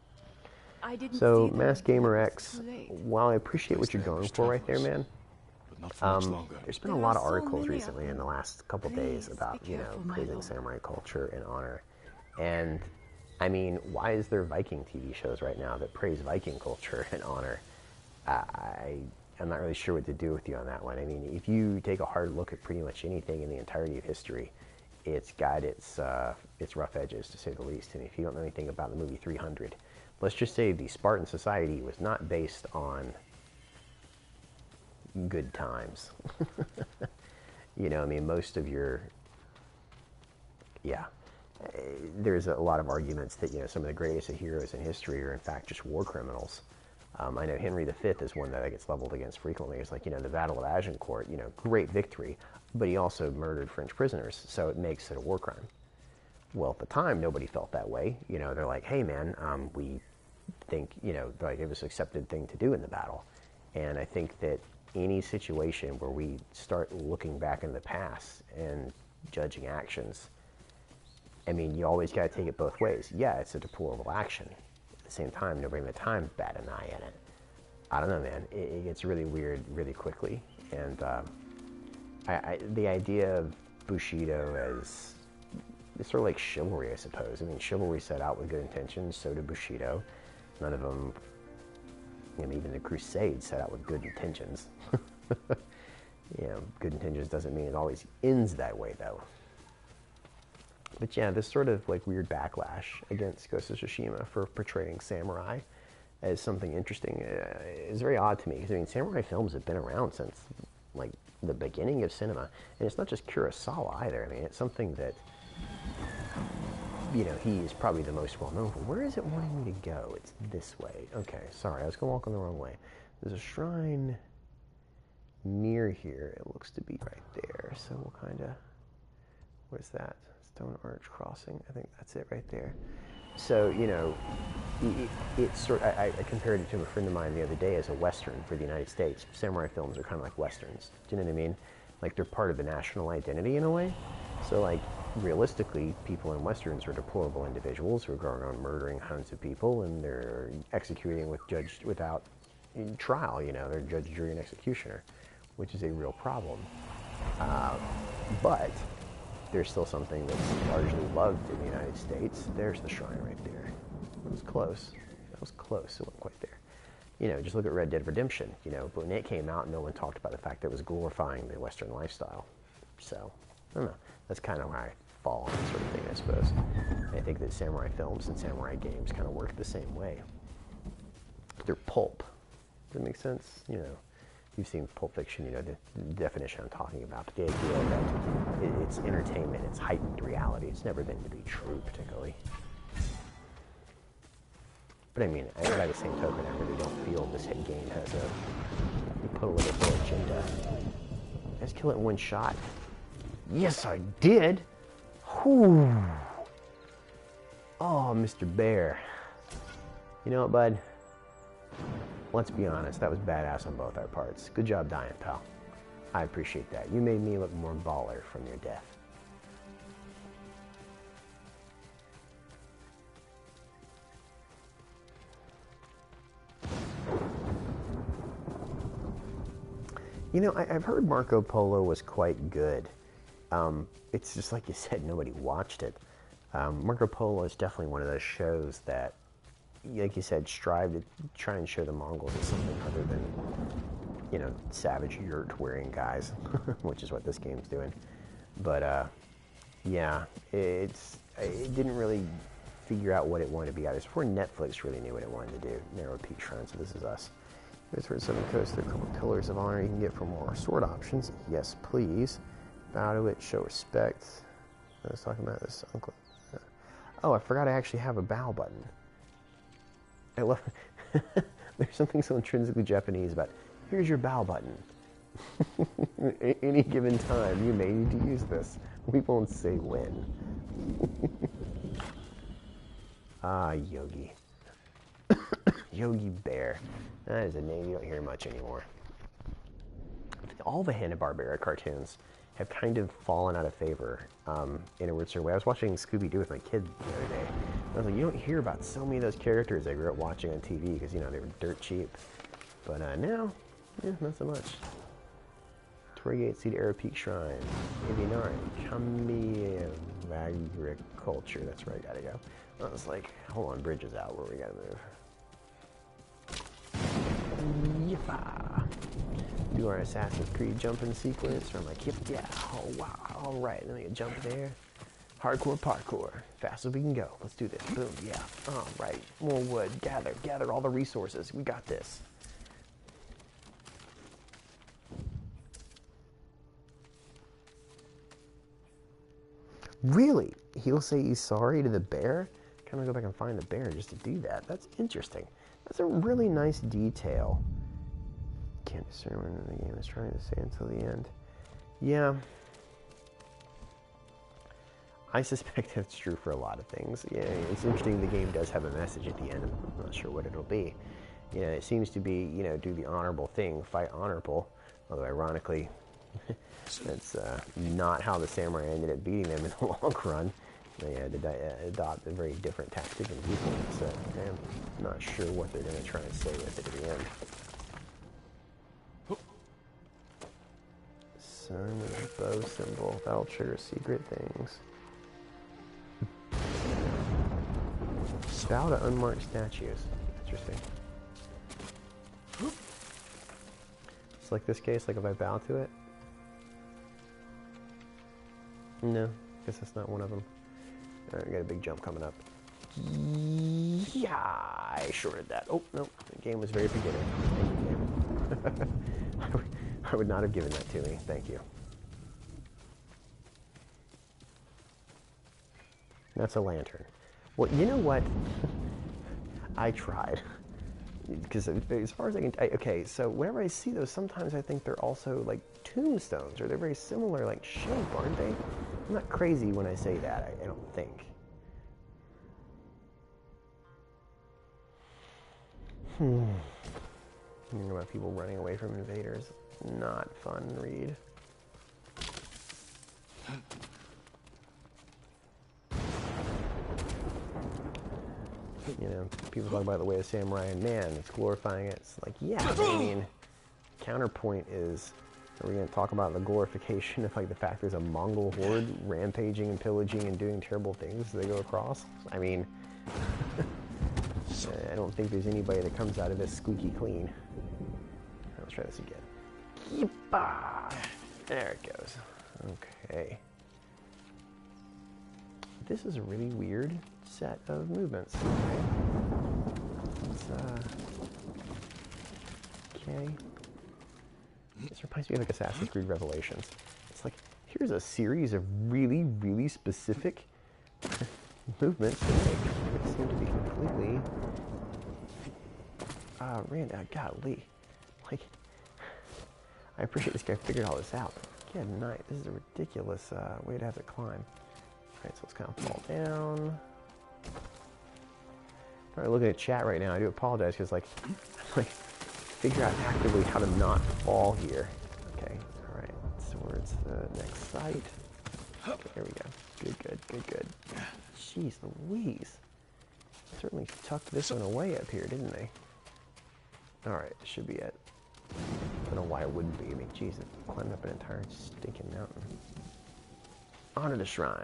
I didn't So, see Mass them Gamer until it X, was too late. while I appreciate what you're going for right there, man, But not for much longer. there's been a There lot are of so articles many recently of in the them. last couple Please days about, be you know, careful, my praising lord. samurai culture and honor. And, I mean, why is there Viking TV shows right now that praise Viking culture and honor? I'm not really sure what to do with you on that one. I mean, if you take a hard look at pretty much anything in the entirety of history, it's got its rough edges, to say the least. And if you don't know anything about the movie 300, let's just say the Spartan society was not based on good times. You know, I mean, most of your, yeah, there's a lot of arguments that, you know, some of the greatest of heroes in history are in fact just war criminals. I know Henry V is one that gets leveled against frequently. It's like, you know, the Battle of Agincourt, you know, great victory, but he also murdered French prisoners, so it makes it a war crime. Well, at the time, nobody felt that way. You know, they're like, hey, man, we think, you know, like it was an accepted thing to do in the battle. And I think that any situation where we start looking back in the past and judging actions, I mean, you always got to take it both ways. Yeah, it's a deplorable action. At the same time, nobody in the time bat an eye at it. I don't know, man. It gets really weird really quickly. And the idea of Bushido as, it's sort of like chivalry, I suppose. I mean, chivalry set out with good intentions, so did Bushido. None of them, you know, even the Crusades set out with good intentions. You know, good intentions doesn't mean it always ends that way, though. But yeah, this sort of like weird backlash against Ghost of Tsushima for portraying samurai as something interesting is very odd to me. Because I mean, samurai films have been around since like the beginning of cinema, and it's not just Kurosawa either. I mean, it's something that, you know, he is probably the most well known for. Where is it wanting me to go? It's this way. Okay, sorry, I was gonna walk on the wrong way. There's a shrine near here. It looks to be right there. So we'll kind of, what is that? Stone Arch Crossing. I think that's it right there. So, you know, it's sort of, I compared it to a friend of mine the other day as a Western for the United States. Samurai films are kind of like Westerns. Do you know what I mean? Like they're part of the national identity in a way. So like, realistically, people in Westerns are deplorable individuals who are going around murdering hundreds of people, and they're executing without trial, you know, they're judge, jury, and executioner, which is a real problem. But there's still something that's largely loved in the United States. There's the shrine right there. It was close. That was close. It wasn't quite there. You know, just look at Red Dead Redemption. You know, but when it came out, no one talked about the fact that it was glorifying the Western lifestyle. So, I don't know. That's kind of where I fall on this sort of thing, I suppose. I think that samurai films and samurai games kind of work the same way. They're pulp. Does that make sense? You know, you've seen Pulp Fiction, you know, the definition I'm talking about, but the idea that it's entertainment, it's heightened reality. It's never been to be true, particularly. But I mean, by the same token, I really don't feel this hit game has you put a little bit of agenda. Let's kill it in one shot. Yes, I did. Whew. Oh, Mr. Bear. You know what, bud? Let's be honest, that was badass on both our parts. Good job dying, pal. I appreciate that. You made me look more baller from your death. You know, I've heard Marco Polo was quite good. It's just like you said, nobody watched it. Marco Polo is definitely one of those shows that, like you said, strive to try and show the Mongols as something other than, you know, savage yurt-wearing guys, which is what this game's doing. But, yeah, it didn't really figure out what it wanted to be. It was before Netflix really knew what it wanted to do. Narrow Peak Shrine, so this is us. There's for 7 coasts, there are a couple of pillars of honor you can get for more sword options. Yes, please. Bow to it, show respect. I was talking about this uncle. Oh, I forgot I actually have a bow button. I love there's something so intrinsically Japanese about, here's your bow button. At any given time, you may need to use this. We won't say when. Ah, Yogi. Yogi Bear. That is a name you don't hear much anymore. All the Hanna-Barbera cartoons have kind of fallen out of favor in a weird sort of way. I was watching Scooby-Doo with my kid the other day. I was like, you don't hear about so many of those characters I grew up watching on TV because, you know, they were dirt cheap. But now, yeah, not so much. Torgate Seed Arrow Peak Shrine. 89. Kami Agriculture. That's where I gotta go. I was like, hold on, bridge is out where we gotta move. Yippah. Do our Assassin's Creed jumping sequence. Or I'm like, yep, yeah, oh wow, alright, then we can jump there. Hardcore parkour. Fast as we can go. Let's do this. Boom, yeah. Alright. More wood. Gather all the resources. We got this. Really? He'll say he's sorry to the bear? Kind of go back and find the bear just to do that. That's interesting. That's a really nice detail. Can't discern when the game is trying to say until the end. Yeah. I suspect that's true for a lot of things. Yeah, it's interesting the game does have a message at the end. I'm not sure what it'll be. You know, it seems to be, you know, do the honorable thing, fight honorable. Although ironically, that's not how the samurai ended up beating them in the long run. They had to adopt a very different tactic and viewpoint. So I'm not sure what they're going to try and say with it at the end. Sun with a bow symbol. That'll trigger secret things. Bow to unmarked statues. Interesting. It's like this case, like if I bow to it. No, guess that's not one of them. Alright, we got a big jump coming up. Yeah, I shorted that. Oh, no, the game was very beginning. Thank you, game. I would not have given that to me. Thank you. That's a lantern. Well, you know what? I tried. Because as far as I can... okay, so whenever I see those, sometimes I think they're also like tombstones, or they're very similar like shape, aren't they? I'm not crazy when I say that, I don't think. Thinking about people running away from invaders. Not fun read. You know, people talk about the way of samurai, and man, it's glorifying it. It's like, yeah, I mean, counterpoint is, are we going to talk about the glorification of like the fact there's a Mongol horde rampaging and pillaging and doing terrible things as they go across? I mean, I don't think there's anybody that comes out of this squeaky clean. Let's try this again. Yeepa! There it goes. Okay. This is a really weird set of movements. Okay. This reminds me of like Assassin's Creed Revelations. It's like, here's a series of really, really specific movements that seem to be completely... golly. Like, I appreciate this guy figured all this out. Good night. This is a ridiculous way to have to climb. Alright, so let's kind of fall down. I'm looking at chat right now. I do apologize because, like, figure out actively how to not fall here. Okay, alright. Towards the next site. Okay, there we go. Good. Jeez Louise. Certainly tucked this one away up here, didn't they? Alright, this should be it. I don't know why it wouldn't be. I mean, jeez, it climbed up an entire stinking mountain. Honor the shrine.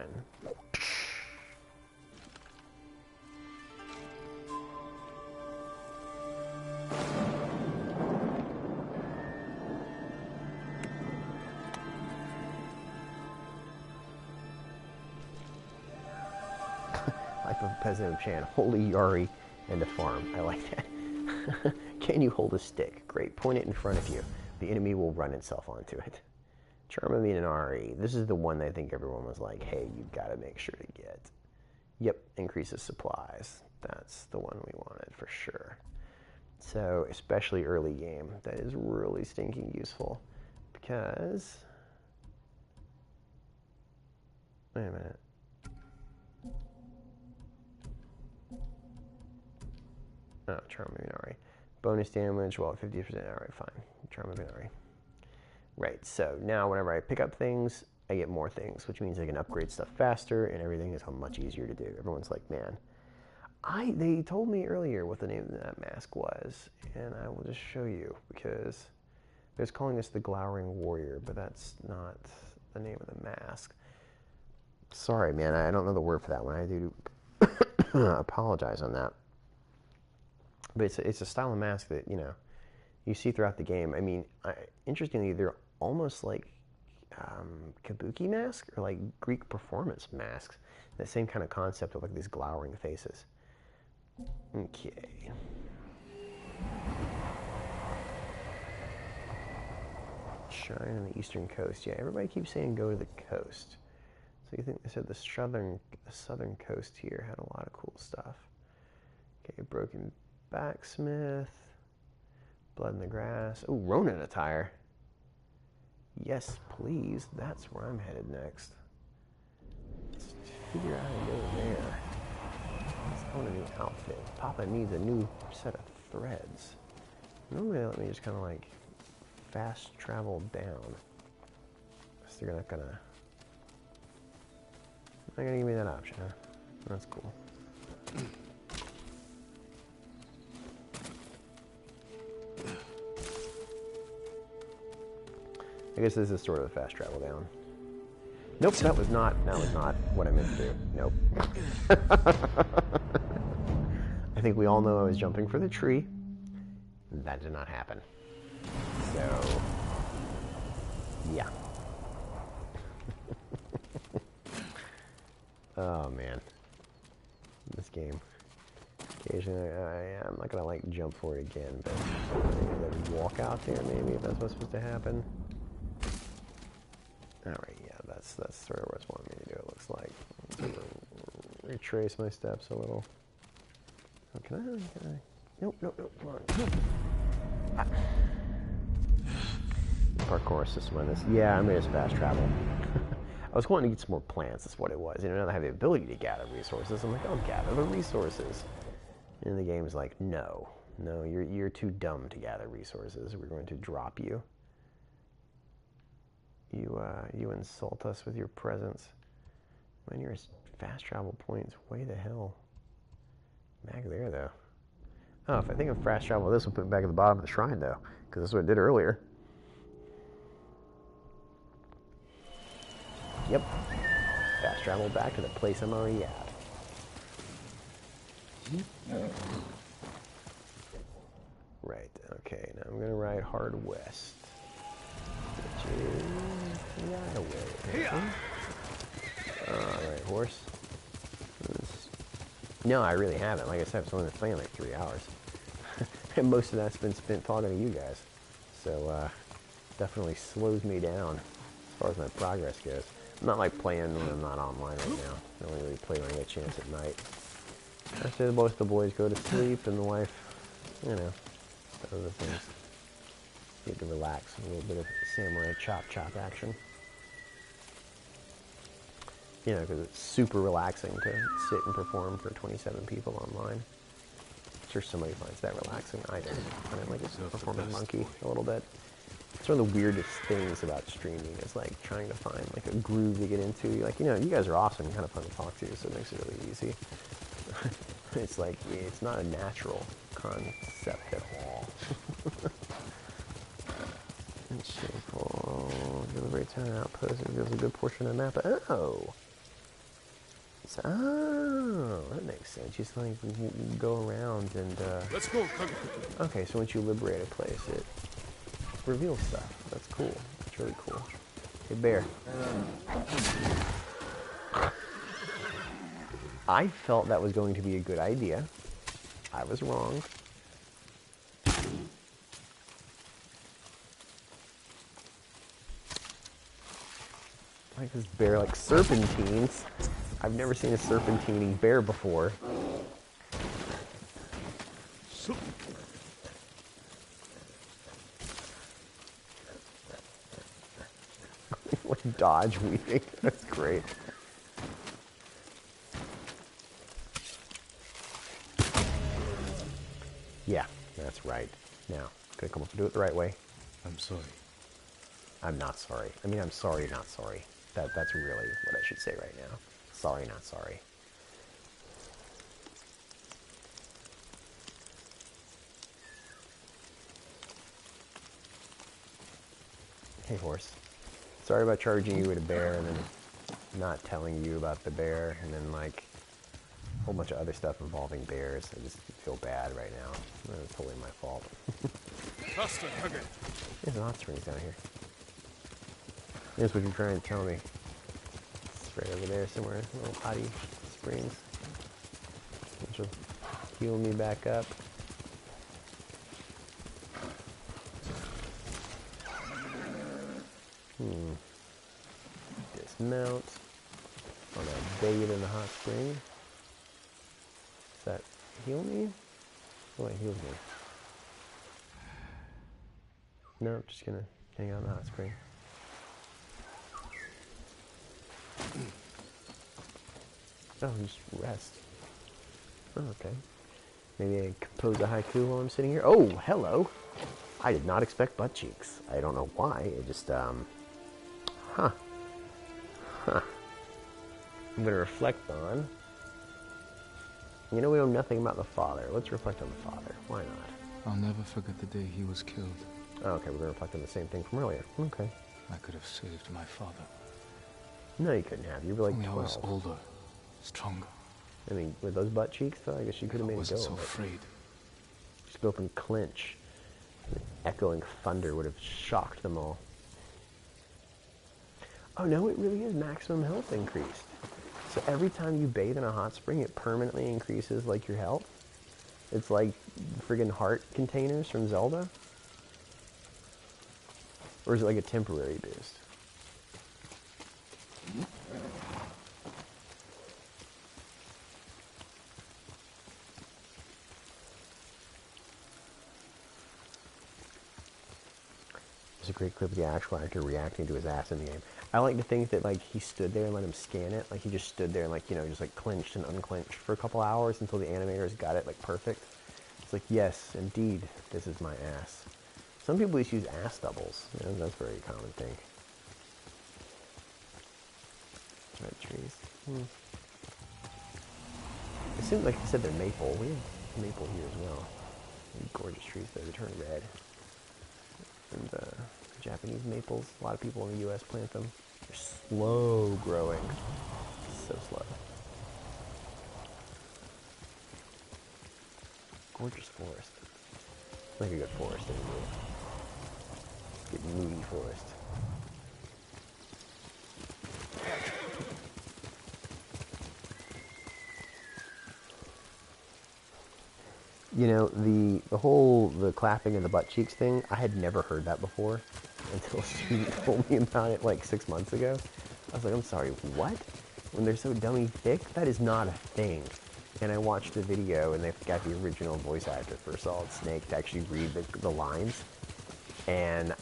Life of a peasant of Chan. Holy Yari and a farm. I like that. Can you hold a stick? Great. Point it in front of you. The enemy will run itself onto it. Charm of Minari. This is the one that I think everyone was like, hey, you've got to make sure to get. Yep, increases supplies. That's the one we wanted for sure. So, especially early game, that is really stinking useful. Because... Wait a minute. Oh, Charm of Minari. Bonus damage, well, 50%. Alright, fine. Charm of Minari. Right, so now whenever I pick up things, I get more things, which means I can upgrade stuff faster, and everything is much easier to do. Everyone's like, man, they told me earlier what the name of that mask was, and I will just show you, because they're calling this the Glowering Warrior, but that's not the name of the mask. Sorry, man, I don't know the word for that one. I do apologize on that. But it's a style of mask that, you know, you see throughout the game. I mean, interestingly, they're almost like kabuki masks or like Greek performance masks. That same kind of concept of like these glowering faces. Okay. Shrine on the eastern coast. Yeah, everybody keeps saying go to the coast. So you think they said the southern coast here had a lot of cool stuff. Okay, broken backsmith. Blood in the grass. Oh, Ronin attire. Yes, please. That's where I'm headed next. Let's figure out how to go there. I want a new outfit. Papa needs a new set of threads. Normally they let me just kind of like fast travel down. So they're not gonna give me that option, huh? That's cool. I guess this is sort of a fast travel down. Nope, that was not what I meant to do. Nope. I think we all know I was jumping for the tree. That did not happen. So, yeah. Oh man, this game. Occasionally, I'm not gonna like jump for it again, but maybe walk out there. Maybe if that's what's supposed to happen. All right, yeah, that's sort of what it's wanting me to do. It looks like retrace my steps a little. Oh, can I? Nope. Come on. Nope. Ah. Parkour system on this. Yeah, I'm gonna just fast travel. I was wanting to get some more plants. That's what it was. You know, now I have the ability to gather resources. I'm like, I'll gather the resources. And the game's like, no, you're too dumb to gather resources. We're going to drop you. You insult us with your presence. When your fast travel point's way the hell back there, though. Oh, if I think of fast travel, this will put it back at the bottom of the shrine, though, because that's what I did earlier. Yep. Fast travel back to the place I'm already at. Right, okay, now I'm gonna ride hard west. Which is right away. Alright, horse. No, I really haven't. Like I said, I've only been playing like 3 hours. And most of that's been spent talking to you guys. So, definitely slows me down as far as my progress goes. I'm not like playing when I'm not online right now. I only really play when I get a chance at night. After most of the boys go to sleep and the wife, you know, does other things. Get to relax with a little bit of samurai chop action. You know, because it's super relaxing to sit and perform for 27 people online. I'm sure somebody finds that relaxing. I don't. I don't like a performing monkey a little bit. It's one of the weirdest things about streaming is like trying to find like a groove to get into. You're like, you know, you guys are awesome and kind of fun to talk to, so it makes it really easy. It's like, it's not a natural concept at all. It's shameful. Delivery town outpost reveals a good portion of the map. Oh! Oh, that makes sense. Just like go around and Let's go. Okay, so once you liberate a place, it reveals stuff. That's cool. That's really cool. Hey, bear. I felt that was going to be a good idea. I was wrong. Like this bear, like serpentines. I've never seen a serpentining bear before. Like dodge weaving. That's great. Yeah, that's right. Now, gonna come up and do it the right way. I'm sorry. I'm not sorry. I mean, I'm sorry, not sorry. That's really what I should say right now. Sorry, not sorry. Hey, horse. Sorry about charging you with a bear and then not telling you about the bear and then, like, a whole bunch of other stuff involving bears. I just feel bad right now. It's totally my fault. There's an hot springs down here. Here's what you're trying to tell me. It's right over there somewhere. Little hottie springs. Which will heal me back up. Dismount. On a bathe in the hot spring. Does that heal me? Oh, it heals me. No, I'm just gonna hang out in the hot spring. Oh, just rest. Oh, okay. Maybe I compose a haiku while I'm sitting here. Oh, hello! I did not expect butt cheeks. I don't know why. It just, Huh. I'm gonna reflect on... You know, we know nothing about the father. Let's reflect on the father. Why not? I'll never forget the day he was killed. Oh, okay, we're gonna reflect on the same thing from earlier. Okay. I could have saved my father. No, you couldn't have. You were like Only 12. I was older, stronger. I mean, with those butt cheeks, though, I guess you could have made I a wasn't go so of it. afraid. Just go up and clinch. The echoing thunder would have shocked them all. Oh no, it really is maximum health increased. So every time you bathe in a hot spring, it permanently increases, like, your health? It's like friggin' heart containers from Zelda? Or is it like a temporary boost? There's a great clip of the actual actor reacting to his ass in the game. I like to think that, like, he stood there and let him scan it. Like, he just stood there and, like, you know, just, like, clenched and unclenched for a couple hours until the animators got it, like, perfect. It's like, yes, indeed, this is my ass. Some people just use ass doubles. You know, that's a very common thing. Red trees. It seems like you said they're maple. We have maple here as well. Gorgeous trees that turn red. And Japanese maples, a lot of people in the U.S. plant them. They're slow growing. So slow. Gorgeous forest. Like a good forest anyway. Good moody forest. You know, the clapping and the butt cheeks thing, I had never heard that before until a student told me about it like 6 months ago. I was like, I'm sorry, what? When they're so dummy thick? That is not a thing. And I watched the video and they've got the original voice actor for Solid Snake to actually read the lines. And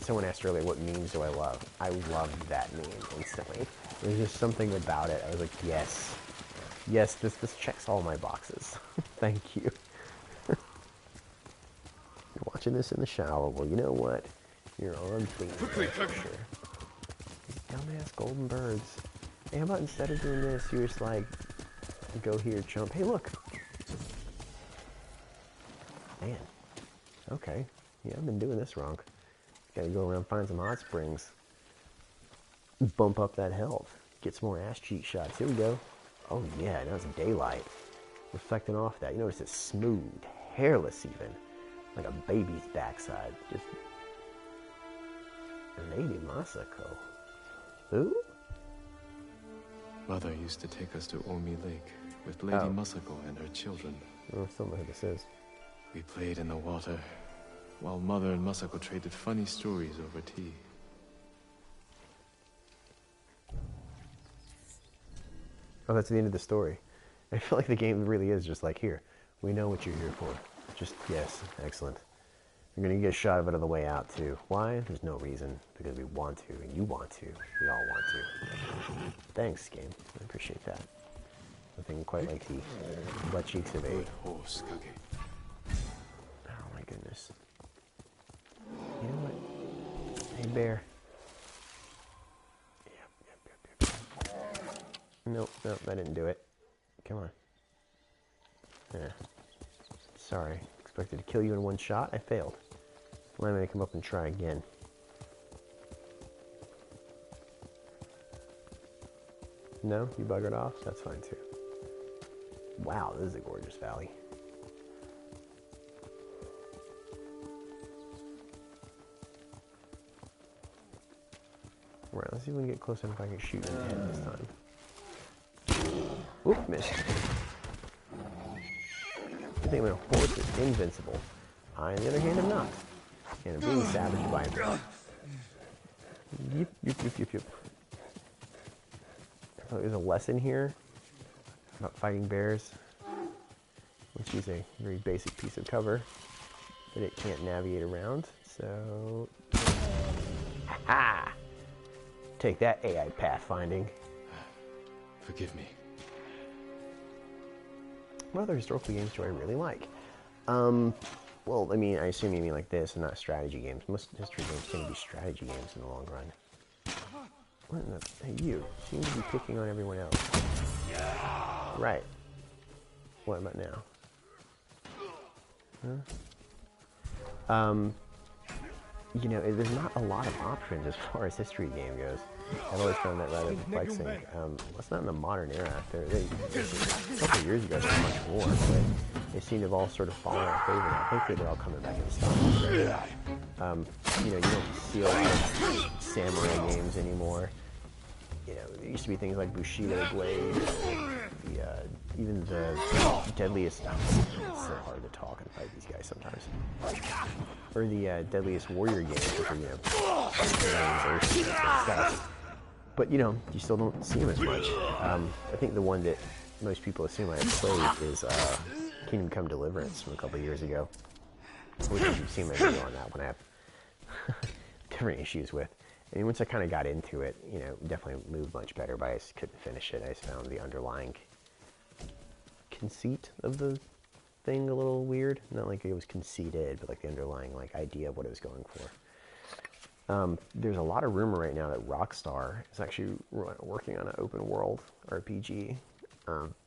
someone asked earlier, what memes do I love? I loved that meme instantly. There's just something about it. I was like, yes. Yes, this checks all my boxes. Thank you. You're watching this in the shower. Well, you know what? You're on theme. Quickly, for sure. These dumbass golden birds. Hey, how about instead of doing this, you just like go here, jump. Hey, look. Man. Okay. Yeah, I've been doing this wrong. Gotta go around, find some hot springs. Bump up that health. Get some more ass cheek shots. Here we go. Oh yeah, now it's daylight. Reflecting off that. You notice it's smooth, hairless even. Like a baby's backside. Just... Lady Masako. Who? Mother used to take us to Omi Lake with Lady Masako and her children. I still know who this is. We played in the water, while Mother and Masako traded funny stories over tea. Oh, that's the end of the story. I feel like the game really is just like, here, we know what you're here for. Just, yes, excellent. You're going to get a shot of it on the way out, too. Why? There's no reason. Because we want to, and you want to. We all want to. Thanks, game. I appreciate that. Nothing quite like the butt cheeks of a... Good horse, Kage. Oh, my goodness. You know what? Hey, bear. Yep. Nope, that didn't do it. Come on. Yeah. Sorry. Expected to kill you in one shot. I failed. Let me come up and try again. No? You buggered off? That's fine too. Wow, this is a gorgeous valley. Alright, let's see if we can get close enough if I can shoot in the head this time. Oop, missed. I think a horse is invincible. I, on the other hand, am not. And I'm being savaged by him. Yep. I thought there's a lesson here about fighting bears, which is a very basic piece of cover that it can't navigate around. So, ha! Take that, AI pathfinding. Forgive me. What other historical games do I really like? Well, I mean, I assume you mean like this and not strategy games. Most history games tend to be strategy games in the long run. What in the... Hey, you seem to be picking on everyone else. Right. What about now? Huh? You know, there's not a lot of options as far as history game goes. I've always found that rather perplexing. That's not in the modern era. A couple of years ago, there was much more, but they seem to have all sort of fallen out of favor now. Hopefully, they're all coming back in stock. You know, you don't see a lot of samurai games anymore. You know, there used to be things like Bushido Blade, even the deadliest. It's so hard to talk and fight these guys sometimes. Or the deadliest warrior games, which are, you know, stuff. But you know, you still don't see them as much. I think the one that most people assume I have played is Kingdom Come Deliverance from a couple of years ago, which you've seen my video on that one. I have different issues with. I mean, once I kind of got into it, you know, definitely moved much better, but I just couldn't finish it. I just found the underlying conceit of the thing a little weird. Not like it was conceited, but like the underlying like idea of what it was going for. There's a lot of rumor right now that Rockstar is actually working on an open world RPG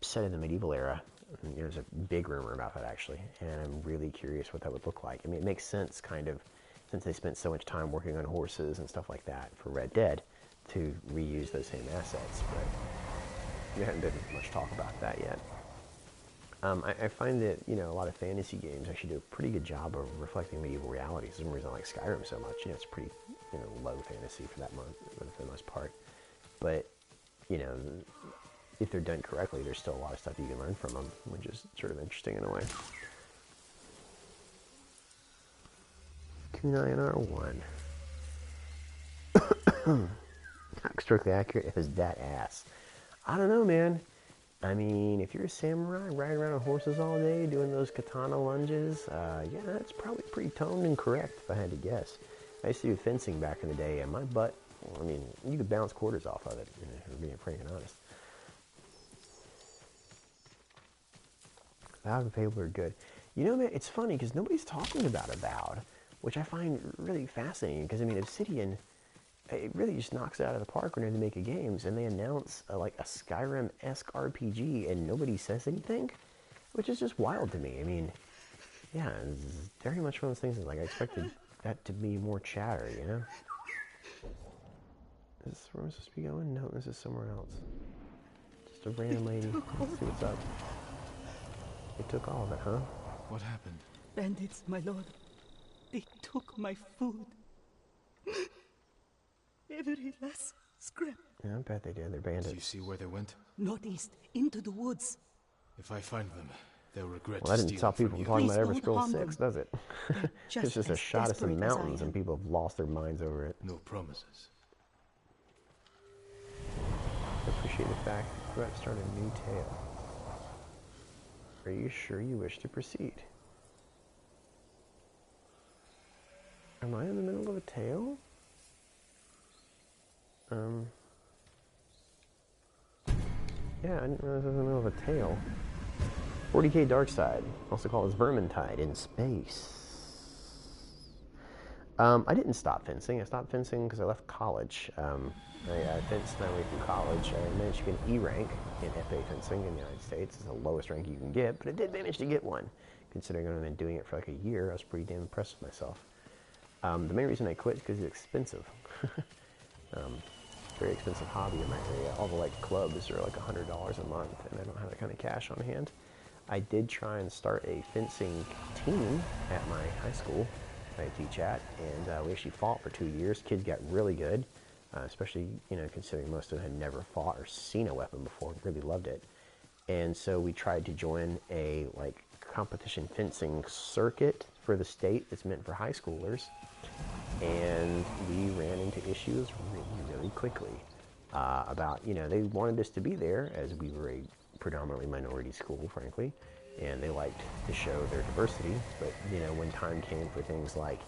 set in the medieval era. And there's a big rumor about that actually, and I'm really curious what that would look like. I mean, it makes sense kind of, since they spent so much time working on horses and stuff like that for Red Dead, to reuse those same assets, but there hasn't been much talk about that yet. I find that, you know, a lot of fantasy games actually do a pretty good job of reflecting medieval realities. There's one reason I like Skyrim so much. You know, it's pretty, you know, low fantasy for the most part. But, you know, if they're done correctly, there's still a lot of stuff you can learn from them, which is sort of interesting in a way. Kunai and R1. Not strictly accurate if it's that ass. I don't know, man. I mean, if you're a samurai riding around on horses all day doing those katana lunges, yeah, that's probably pretty toned and correct if I had to guess. I used to do fencing back in the day, and my butt, I mean, you could bounce quarters off of it, if we're being frank and honest. Avowed and Fable are good. You know, man, it's funny because nobody's talking about Avowed, which I find really fascinating because, I mean, Obsidian, it really just knocks it out of the park when they make games, and they announce like a Skyrim-esque RPG, and nobody says anything, which is just wild to me. I mean, yeah, it's very much one of those things that, like, I expected that to be more chatter, you know? Is this where I'm supposed to be going? No, this is somewhere else. Just a random lady. Let's see what's up. They took all of it, huh? What happened? Bandits, my lord. They took my food. Every last scrap. Yeah, I bet they did. They're bandits. Do you see where they went? Northeast, into the woods. If I find them, they'll regret Well, that didn't stop people from talking about Elder Scrolls 6, does it? Just It's just a shot of some mountains and people have lost their minds over it. No promises. But appreciate the fact that you're about to start a new tale. Are you sure you wish to proceed? Am I in the middle of a tale? Yeah, I didn't realize I was in the middle of a tale. 40k Darkside, also called as Vermintide in space. I didn't stop fencing. I stopped fencing because I left college. I fenced my way through college. I managed to get an E rank in FA fencing in the United States. It's the lowest rank you can get, but I did manage to get one. Considering I've only been doing it for like a year, I was pretty damn impressed with myself. The main reason I quit is because it's expensive. Very expensive hobby in my area. All the like clubs are like $100 a month, and I don't have that kind of cash on hand. I did try and start a fencing team at my high school I teach at, and we actually fought for 2 years. Kids got really good, especially, you know, considering most of them had never fought or seen a weapon before, really loved it. And so we tried to join a like competition fencing circuit for the state that's meant for high schoolers, and we ran into issues really quickly about, you know, they wanted us to be there as we were a predominantly minority school, frankly, and they liked to show their diversity, but, you know, when time came for things like,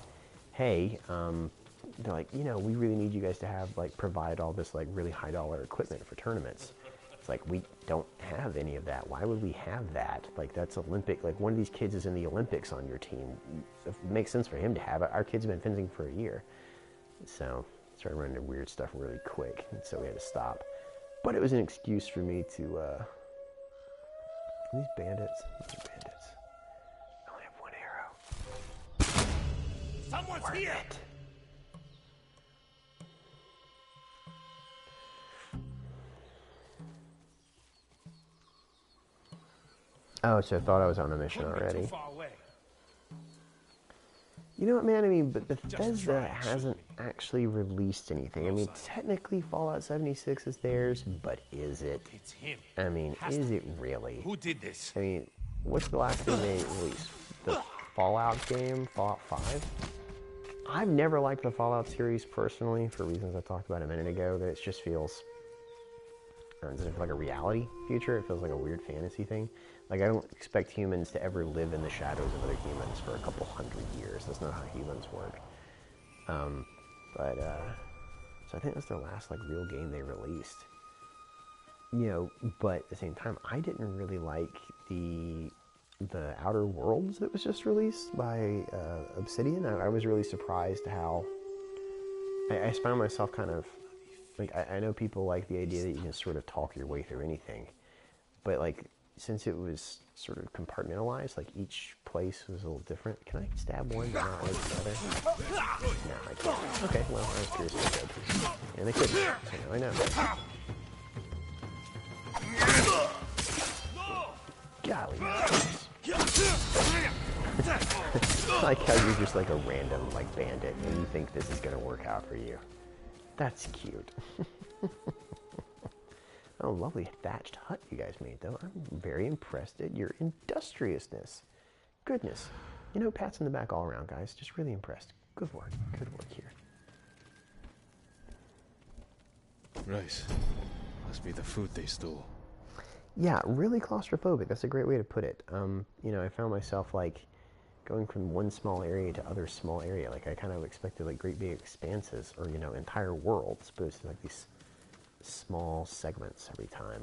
hey, they're like, you know, we really need you guys to have, like, provide all this, like, really high dollar equipment for tournaments. It's like, we don't have any of that. Why would we have that? Like, that's Olympic, like, one of these kids is in the Olympics on your team. It makes sense for him to have it. Our kids have been fencing for a year. So, started running into weird stuff really quick, and so we had to stop. But it was an excuse for me to, these bandits? These are bandits. I only have one arrow. Someone's here! Oh, so I thought I was on a mission already. You know what, man? I mean, but Bethesda hasn't actually released anything. I mean, technically Fallout 76 is theirs, but is it? It's him. I mean, is it really? Who did this? I mean, what's the last thing they released? The Fallout game, Fallout 5? I've never liked the Fallout series personally, for reasons I talked about a minute ago, that it just feels, it doesn't feel like a reality future. It feels like a weird fantasy thing. Like, I don't expect humans to ever live in the shadows of other humans for a couple hundred years. That's not how humans work. So I think that's their last, like, real game they released. You know, but at the same time, I didn't really like the Outer Worlds that was just released by Obsidian. I was really surprised how I found myself kind of, like, I know people like the idea that you can sort of talk your way through anything, but, like, since it was sort of compartmentalized, like each place was a little different. Can I stab one but not like the other? No, I can't. Okay, well, I was curious if I could. And I couldn't, so now I know. Golly. I like how you're just like a random, like, bandit, and you think this is gonna work out for you. That's cute. Oh, lovely thatched hut you guys made, though. I'm very impressed at your industriousness. Goodness. You know, pats in the back all around, guys. Just really impressed. Good work. Good work here. Right. Must be the food they stole. Yeah, really claustrophobic. That's a great way to put it. You know, I found myself, like, going from one small area to other small area. Like, I kind of expected, like, great big expanses or, you know, entire worlds, but it's like these small segments every time.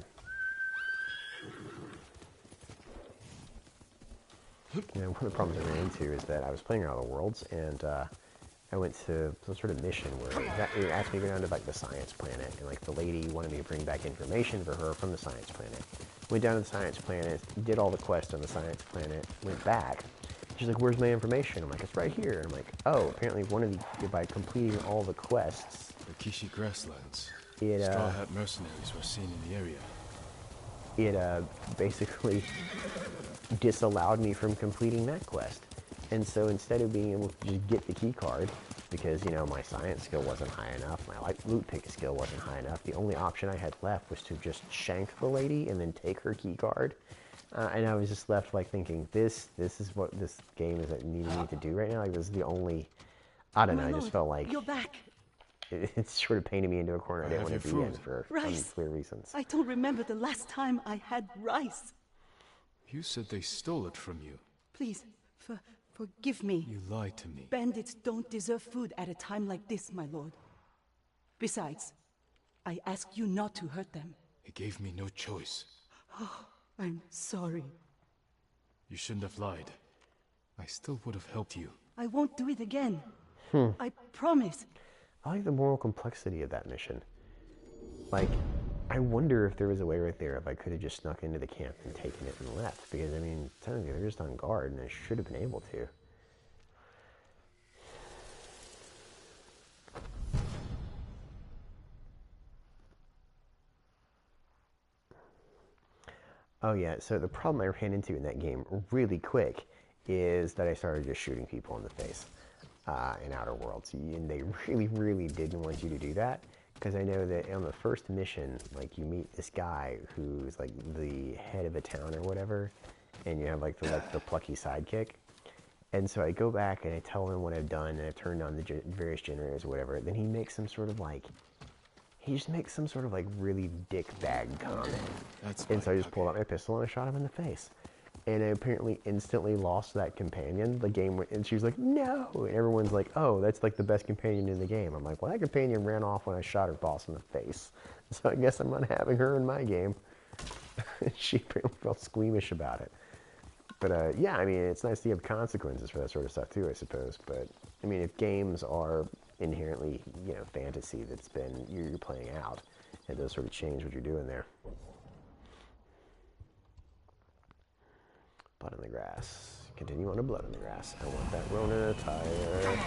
You know, one of the problems I ran into is that I was playing Outer Worlds, and I went to some sort of mission where it asked me to go down to, like, the science planet, and, like, the lady wanted me to bring back information for her from the science planet. Went down to the science planet, did all the quests on the science planet, went back. She's like, "Where's my information?" I'm like, "It's right here." And I'm like, "Oh, apparently one of the, by completing all the quests." The Kishi grasslands. It, Straw Hat mercenaries were seen in the area. It basically disallowed me from completing that quest. And so instead of being able to just get the key card, because, you know, my science skill wasn't high enough, my loot pick skill wasn't high enough, the only option I had left was to just shank the lady and then take her key card. And I was just left, like, thinking, this is what this game is needing me to do right now. Like, this is the only, I don't know, I just felt like... You're back. it's sort of painted me into a corner I didn't want to be in for unclear reasons. I don't remember the last time I had rice. You said they stole it from you. Please, forgive me. You lied to me. Bandits don't deserve food at a time like this, my lord. Besides, I asked you not to hurt them. It gave me no choice. Oh, I'm sorry. You shouldn't have lied. I still would have helped you. I won't do it again. I promise. I like the moral complexity of that mission. Like, I wonder if there was a way right there if I could have just snuck into the camp and taken it and left. Because, I mean, technically they're just on guard and I should have been able to. Oh yeah, so the problem I ran into in that game really quick is that I started just shooting people in the face in Outer Worlds. And they really, really didn't want you to do that. Because I know that on the first mission, like, you meet this guy who's like the head of a town or whatever, and you have like the plucky sidekick. And so I go back and I tell him what I've done, and I've turned on the various generators or whatever. Then he makes some sort of like, really dickbag comment. And so I just pulled out my pistol and I shot him in the face. And I apparently instantly lost that companion. The game went, and she was like, no! And everyone's like, oh, that's like the best companion in the game. I'm like, well, that companion ran off when I shot her boss in the face. So I guess I'm not having her in my game. She apparently felt squeamish about it. But yeah, I mean, it's nice to have consequences for that sort of stuff too, I suppose. But I mean, if games are inherently, you know, fantasy that's been, you're playing out, it does sort of change what you're doing there. Blood in the grass. Continue on to blood in the grass. I want that Ronin attire.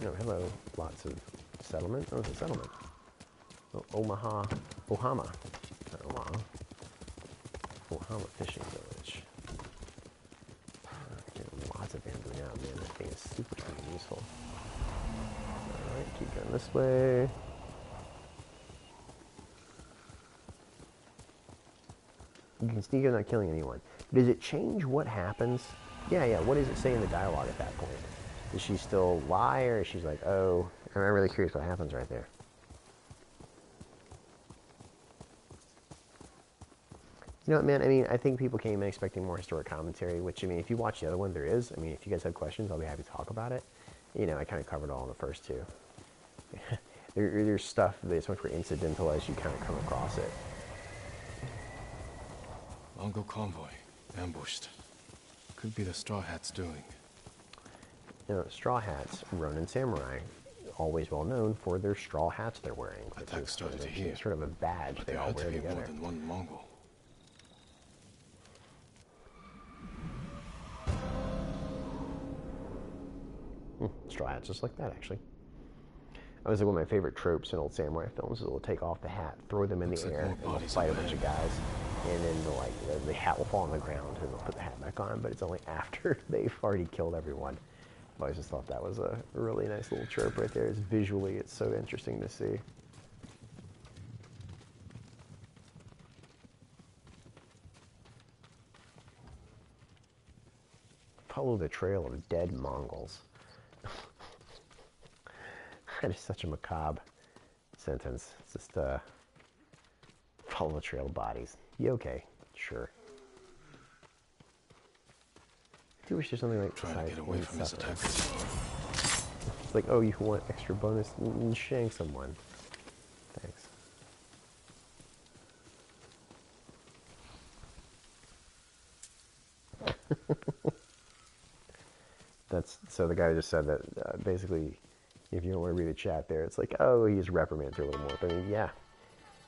Oh, hello. Lots of settlement. Oh, it's a settlement. Oh, Ohama. Not Omaha. Ohama Fishing Village. Getting lots of bamboo now, man. That thing is super useful. Alright, keep going this way. You can sneak in without killing anyone. Does it change what happens? Yeah, what does it say in the dialogue at that point? Does she still lie, or is she like, oh, I'm really curious what happens right there. You know what, man, I mean, I think people came in expecting more historic commentary, which, I mean, if you watch the other one, there is. I mean, if you guys have questions, I'll be happy to talk about it. You know, I kind of covered all in the first two. There's stuff that's much more incidental as you kind of come across it. Mongol convoy, ambushed. Could be the Straw Hats doing. You know, Straw Hats, Ronin Samurai, always well known for their straw hats they're wearing. Attack started here. Sort of a badge but they all wear together. More than one Mongol. Straw hats just like that, actually. I was like, one of my favorite tropes in old samurai films is they'll take off the hat, throw them in the air, and they'll fight a bunch of guys, and then the hat will fall on the ground, and they'll put the hat back on, but it's only after they've already killed everyone. I always just thought that was a really nice little trope right there. Visually, it's so interesting to see. Follow the trail of dead Mongols. That is such a macabre sentence. It's just, follow the trail of bodies. You okay? Sure. I do wish there's something like trying to get away from his attackers. It's like, oh, you want extra bonus? Shank someone. Thanks. So the guy just said that basically, if you don't want to read the chat there, it's like, oh, he's reprimanded a little more. But I mean, yeah.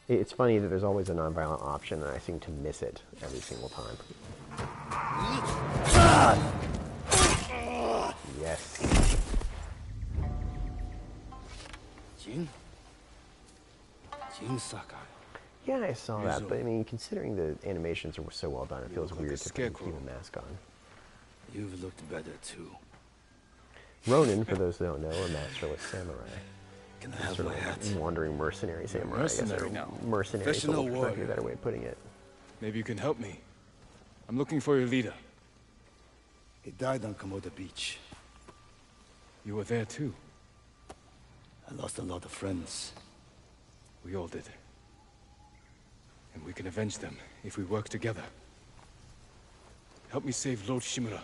It's funny that there's always a non-violent option, and I seem to miss it every single time. Yes. Yeah, I saw that, but I mean, considering the animations are so well done, it feels weird to put a mask on. You've looked better too. Ronin, for those who don't know, a masterless samurai. Can I have sort my of hat? Wandering mercenary samurai. Mercenary now. Mercenary soldier, might be a better way of putting it. Maybe you can help me. I'm looking for your leader. He died on Komoda Beach. You were there too. I lost a lot of friends. We all did. And we can avenge them if we work together. Help me save Lord Shimura.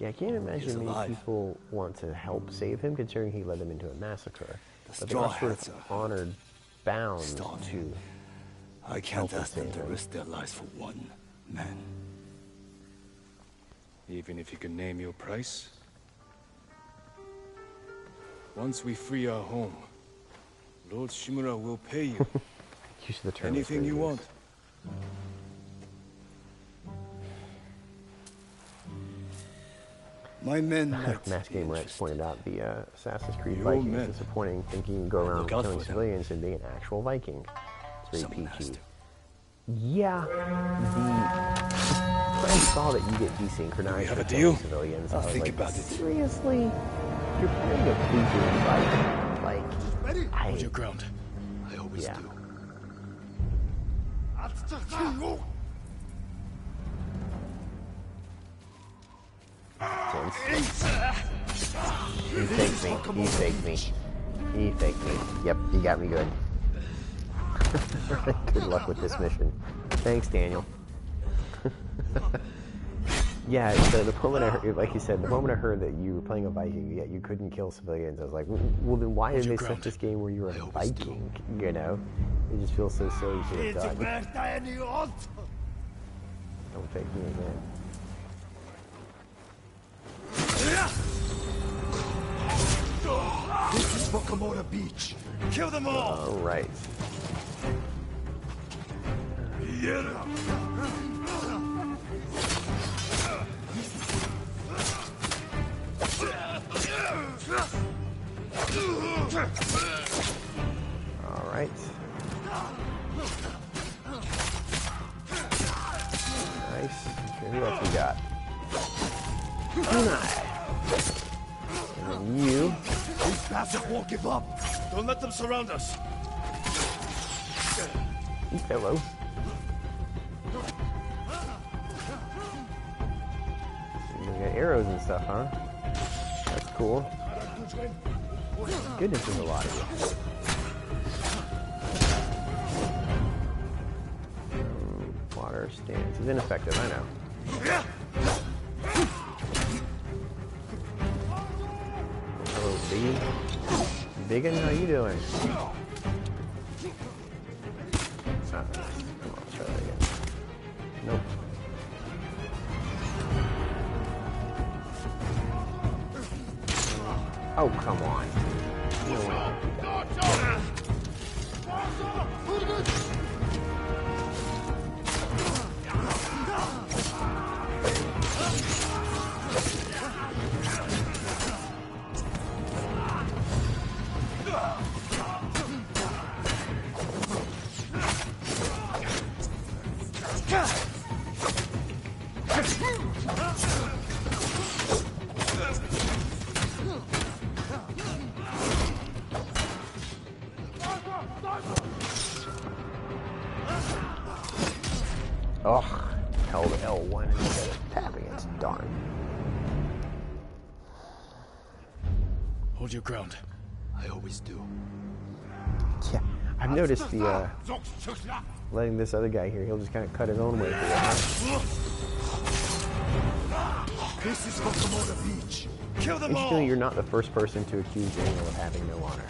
Yeah, I can't imagine many people want to help save him, considering he led them into a massacre. But they're not sort of honored, bound to. I can't ask them to risk their lives for one man. Even if you can name your price? Once we free our home, Lord Shimura will pay you. Use the term anything you want. My men. Mass Game Rex pointed out the Assassin's Creed Viking is disappointing, thinking you can go around killing civilians and being an actual Viking. It's very PG. Yeah, when I saw that you get desynchronized for killing civilians, I was like, seriously? You're playing a PG Viking. Like, hold your ground. I always do. He faked me. He faked me. He faked me. Yep, he got me good. Good luck with this mission. Thanks, Daniel. Yeah, so the moment I heard, like you said, the moment I heard that you were playing a Viking, yet you couldn't kill civilians, I was like, well, then why did they set this game where you were a Viking? You know, it just feels so silly to have done. Don't fake me again. This is Komoda Beach. Kill them all. All right. All right. Nice. Okay, who else we got? Kunai. And then you. These bastards won't give up. Don't let them surround us. Hello. You got arrows and stuff, huh? That's cool. Goodness, there's a lot of you. Water stance is ineffective, I know. Hello, Biggie. Biggin, how you doing? Come on, let's try that again. Nope. Oh, come on. No way. Ugh, held L1 instead of tapping it. Darn. Hold your ground. I always do. Yeah, I've noticed the letting this other guy here, he'll just kind of cut his own way through it. This is Komoda Beach. Kill them all. Interestingly, you're not the first person to accuse Daniel of having no honor.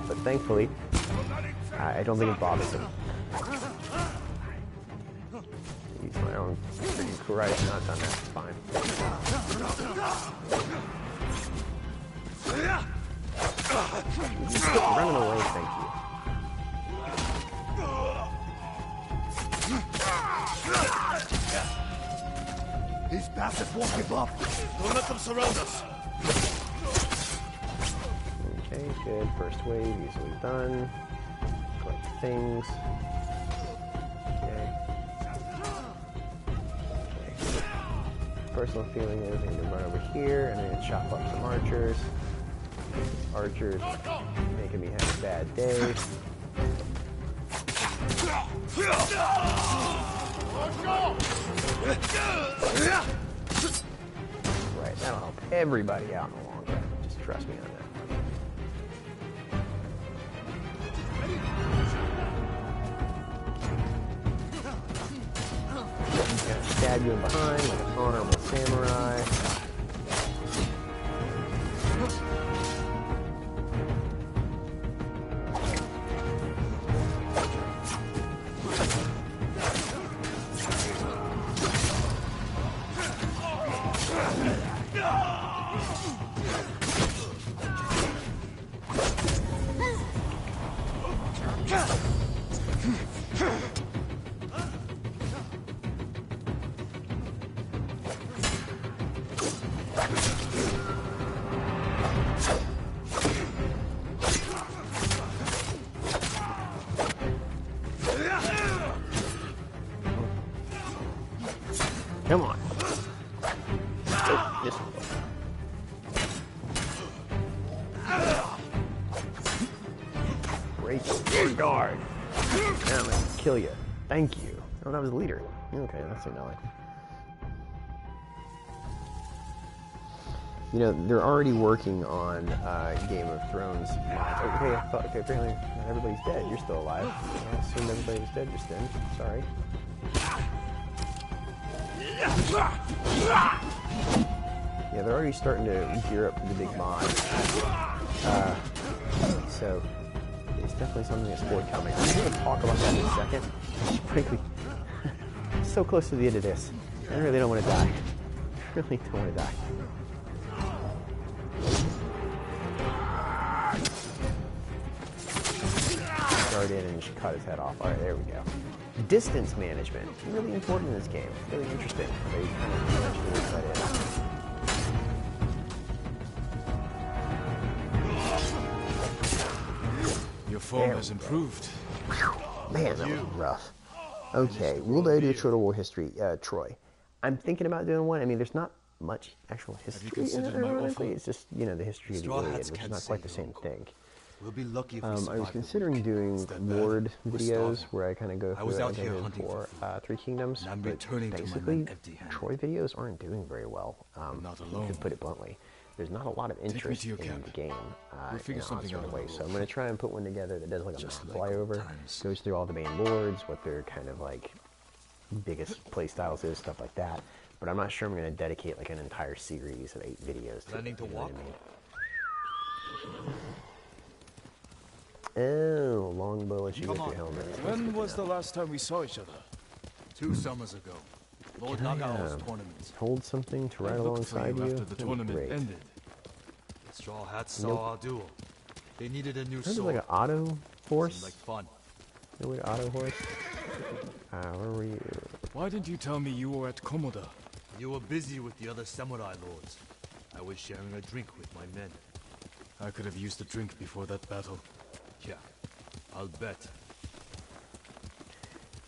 But thankfully, I don't think it bothers him. Use my own karate knots on that. It's fine. Just quit running away, thank you. These bastards won't give up. Don't let them surround us. Okay, good. First wave, easily done. Collect things. Okay. Personal feeling is I'm going to run over here and I'm going to chop up some archers. These archers making me have a bad day. Right, that'll help everybody out in the long run. Just trust me on that. Gonna stab you in behind like an honorable samurai. Come on. Oh, this one. Break your guard. Now I'm gonna kill you. Thank you. Oh, that was the leader. Okay, that's annoying. You know, they're already working on Game of Thrones mods. Okay, okay, apparently not everybody's dead. You're still alive. I assumed everybody was dead just then. Sorry. Yeah, they're already starting to gear up for the big mod. So it's definitely something that's forthcoming. I'm going to talk about that in a second. Frankly, so close to the end of this. I really don't want to die. I really don't want to die. Start in and just cut his head off. Alright, there we go. Distance management. Really important in this game. Really interesting. They kind of eventually work that in. Your form has improved. Man, that was rough. Okay, World Idea Total War History, Troy. I'm thinking about doing one. I mean, there's not much actual history in it, ironically. It's just, you know, the history of the Iliad, which is not quite the same thing. We'll be lucky if I was considering doing Lord videos where I kind of go through what I did for Three Kingdoms, but basically Troy videos aren't doing very well, to put it bluntly. There's not a lot of interest in the game in a sort of way, so I'm going to try and put one together that does like a map flyover, goes through all the main lords, what their kind of like biggest playstyles is, stuff like that, but I'm not sure I'm going to dedicate like an entire series of 8 videos to it, you know what I mean? Oh, longbow lets you get your helmet. When was the last time we saw each other? 2 summers ago. Lord Nagao's tournament. Hold something to ride alongside you? After the tournament ended. The Straw Hats saw our duel. They needed a new sword. Like an auto horse? Like fun. No way, auto horse? Where were you? Why didn't you tell me you were at Komoda? You were busy with the other samurai lords. I was sharing a drink with my men. I could have used a drink before that battle. Yeah, I'll bet.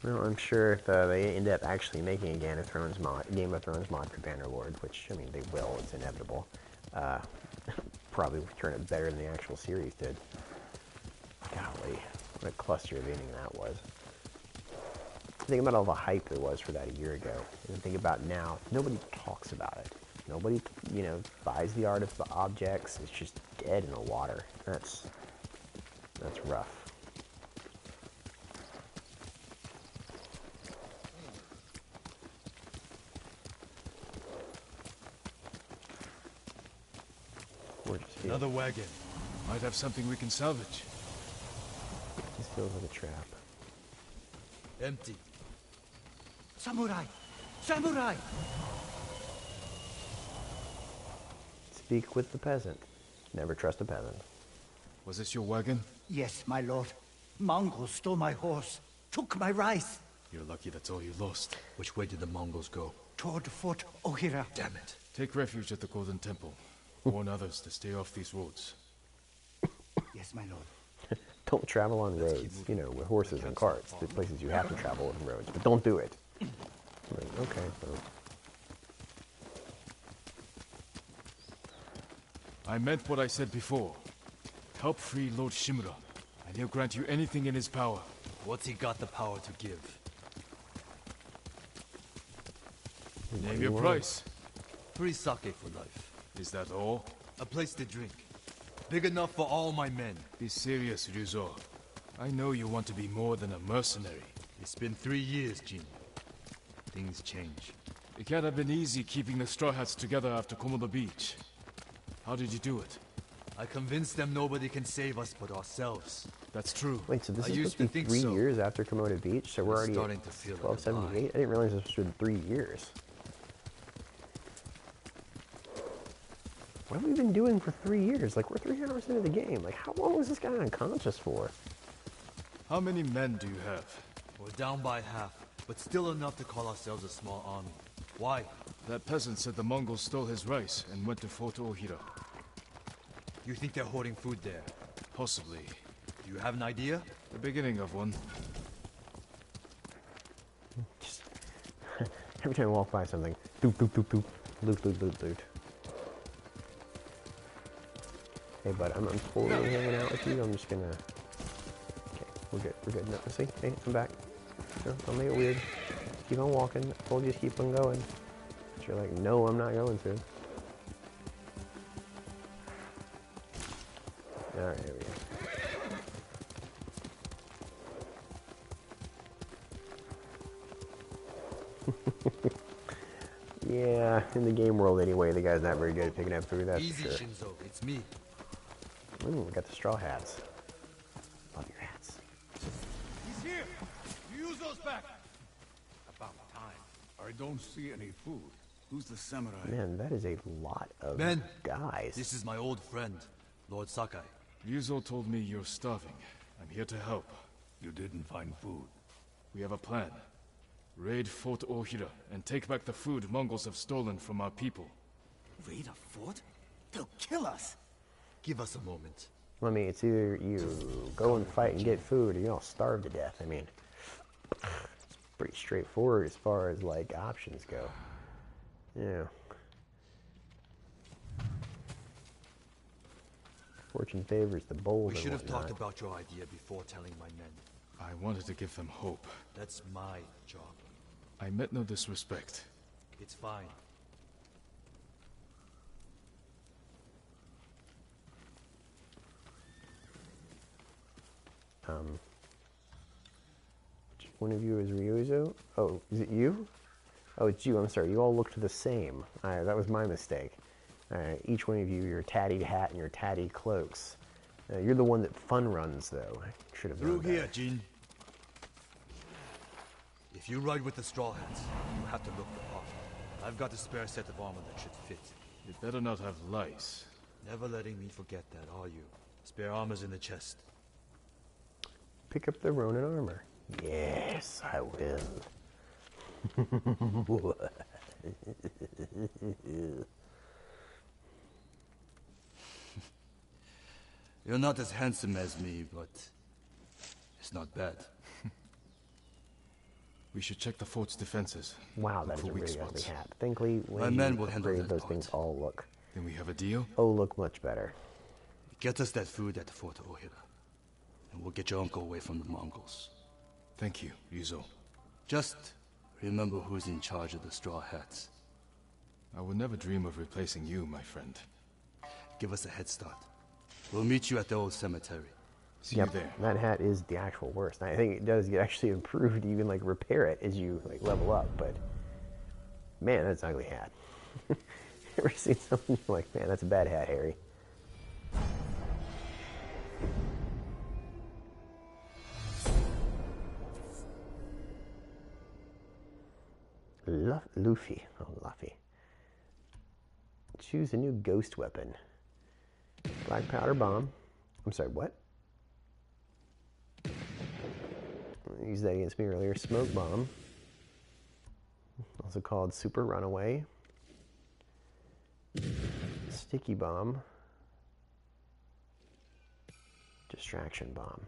Well, I'm sure if they end up actually making a Game of Thrones mod for Bannerlord, which, I mean, they will, it's inevitable, probably would turn it better than the actual series did. Golly, what a cluster of ending that was. Think about all the hype there was for that a year ago, and think about now, nobody talks about it. Nobody, you know, buys the art of the objects, it's just dead in the water. That's rough. Another wagon. Might have something we can salvage. This feels like a trap. Empty. Samurai! Samurai! Speak with the peasant. Never trust a peasant. Was this your wagon? Yes, my lord. Mongols stole my horse, took my rice. You're lucky that's all you lost. Which way did the Mongols go? Toward Fort Ohira. Damn it. Take refuge at the Golden Temple. Warn others to stay off these roads. Yes, my lord. Don't travel on roads, you know, with horses and carts. There's places you have to travel with roads, but don't do it. Like, okay, so. I meant what I said before. Help free Lord Shimura, and he'll grant you anything in his power. What's he got the power to give? Name your price. Free sake for life. Is that all? A place to drink. Big enough for all my men. Be serious, Ryuzo. I know you want to be more than a mercenary. It's been 3 years, Jin. Things change. It can't have been easy keeping the Straw Hats together after Komodo Beach. How did you do it? I convinced them nobody can save us but ourselves. That's true. Wait, so this I is used supposed to to be think 3 so. years after Komodo Beach, so we're already starting at to feel like 1278? a I didn't realize this was been 3 years. What have we been doing for 3 years? Like, we're 3 hours into the game. Like, how long was this guy unconscious for? How many men do you have? We're down by half, but still enough to call ourselves a small army. Why? That peasant said the Mongols stole his rice and went to Fort Ohira. You think they're hoarding food there? Possibly. Do you have an idea? The beginning of one. Just every time I walk by something, doop, doop, doop, doop, loot, loot, loot, loot. Hey, bud, I'm totally hanging out with you. I'm just gonna... Okay, we're good, we're good. No, see? Hey, I'm back. No, don't make it weird. Keep on walking. I told you to keep on going. But you're like, no, I'm not going to. Alright, here we go. Yeah, in the game world anyway, the guy's not very good at picking up food, that's Easy, for sure. Shinzo. It's me. Ooh, we got the straw hats. Love your hats. He's here! Ryuzo's back! About time. I don't see any food. Who's the samurai? Man, that is a lot of Men, guys. this is my old friend, Lord Sakai. Ryuzo told me you're starving. I'm here to help. You didn't find food. We have a plan. Raid Fort Ohira and take back the food Mongols have stolen from our people. Raid a fort? They'll kill us. Give us a moment. I mean, it's either you go and fight and get food, or you'll starve to death. I mean, it's pretty straightforward as far as, like, options go. Yeah. Fortune favors the bold. We should have whatnot. talked about your idea before telling my men. I wanted to give them hope. That's my job. I meant no disrespect. It's fine. Which one of you is Ryuzo? Oh, is it you? Oh, it's you. I'm sorry. You all looked the same. That was my mistake. Each one of you, your tatty hat and your tatty cloaks. You're the one that fun runs, though. I should have known Through here, better. Jin. If you ride with the Straw Hats, you have to look the part. I've got a spare set of armor that should fit. You better not have lice. Never letting me forget that, are you? Spare armor's in the chest. Pick up the Ronin armor. Yes, I will. You're not as handsome as me, but it's not bad. We should check the fort's defenses. Wow, Look that is for a weak really ugly spots. hat. Thankfully, My when men you will handle upgrade, that those part. things all look. Then we have a deal? Oh, look much better. Get us that food at Fort Ohira, and we'll get your uncle away from the Mongols. Thank you, Ryuzo. Just remember who's in charge of the Straw Hats. I would never dream of replacing you, my friend. Give us a head start. We'll meet you at the old cemetery. See Yep, you there. that hat is the actual worst. I think it does get actually improved, even like repair it as you like level up. But man, that's an ugly hat. Ever seen something you're like, man, that's a bad hat, Harry? Luffy. Oh, Luffy. Choose a new ghost weapon. Black powder bomb. I'm sorry, what? Used that against me earlier. Smoke bomb. Also called super runaway. Sticky bomb. Distraction bomb.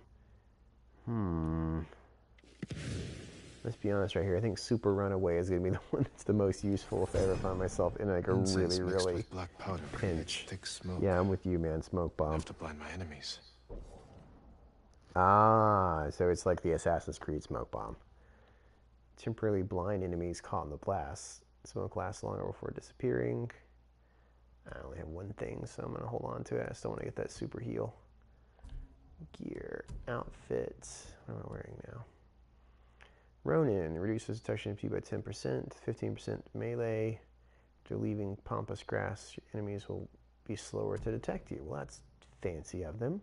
Let's be honest right here. I think super runaway is going to be the one that's the most useful if I ever find myself in like a Incense mixed really with black powder pinch. thick smoke. Yeah, I'm with you, man. Smoke bomb. Enough to blind my enemies. Ah, so it's like the Assassin's Creed smoke bomb. Temporarily blind enemies caught in the blast. Smoke lasts longer before disappearing. I only have one thing, so I'm going to hold on to it. I still want to get that super heal. Gear, outfits. What am I wearing now? Ronin reduces detection MP by 10%, 15% melee. After leaving pampas grass, enemies will be slower to detect you. Well, that's fancy of them.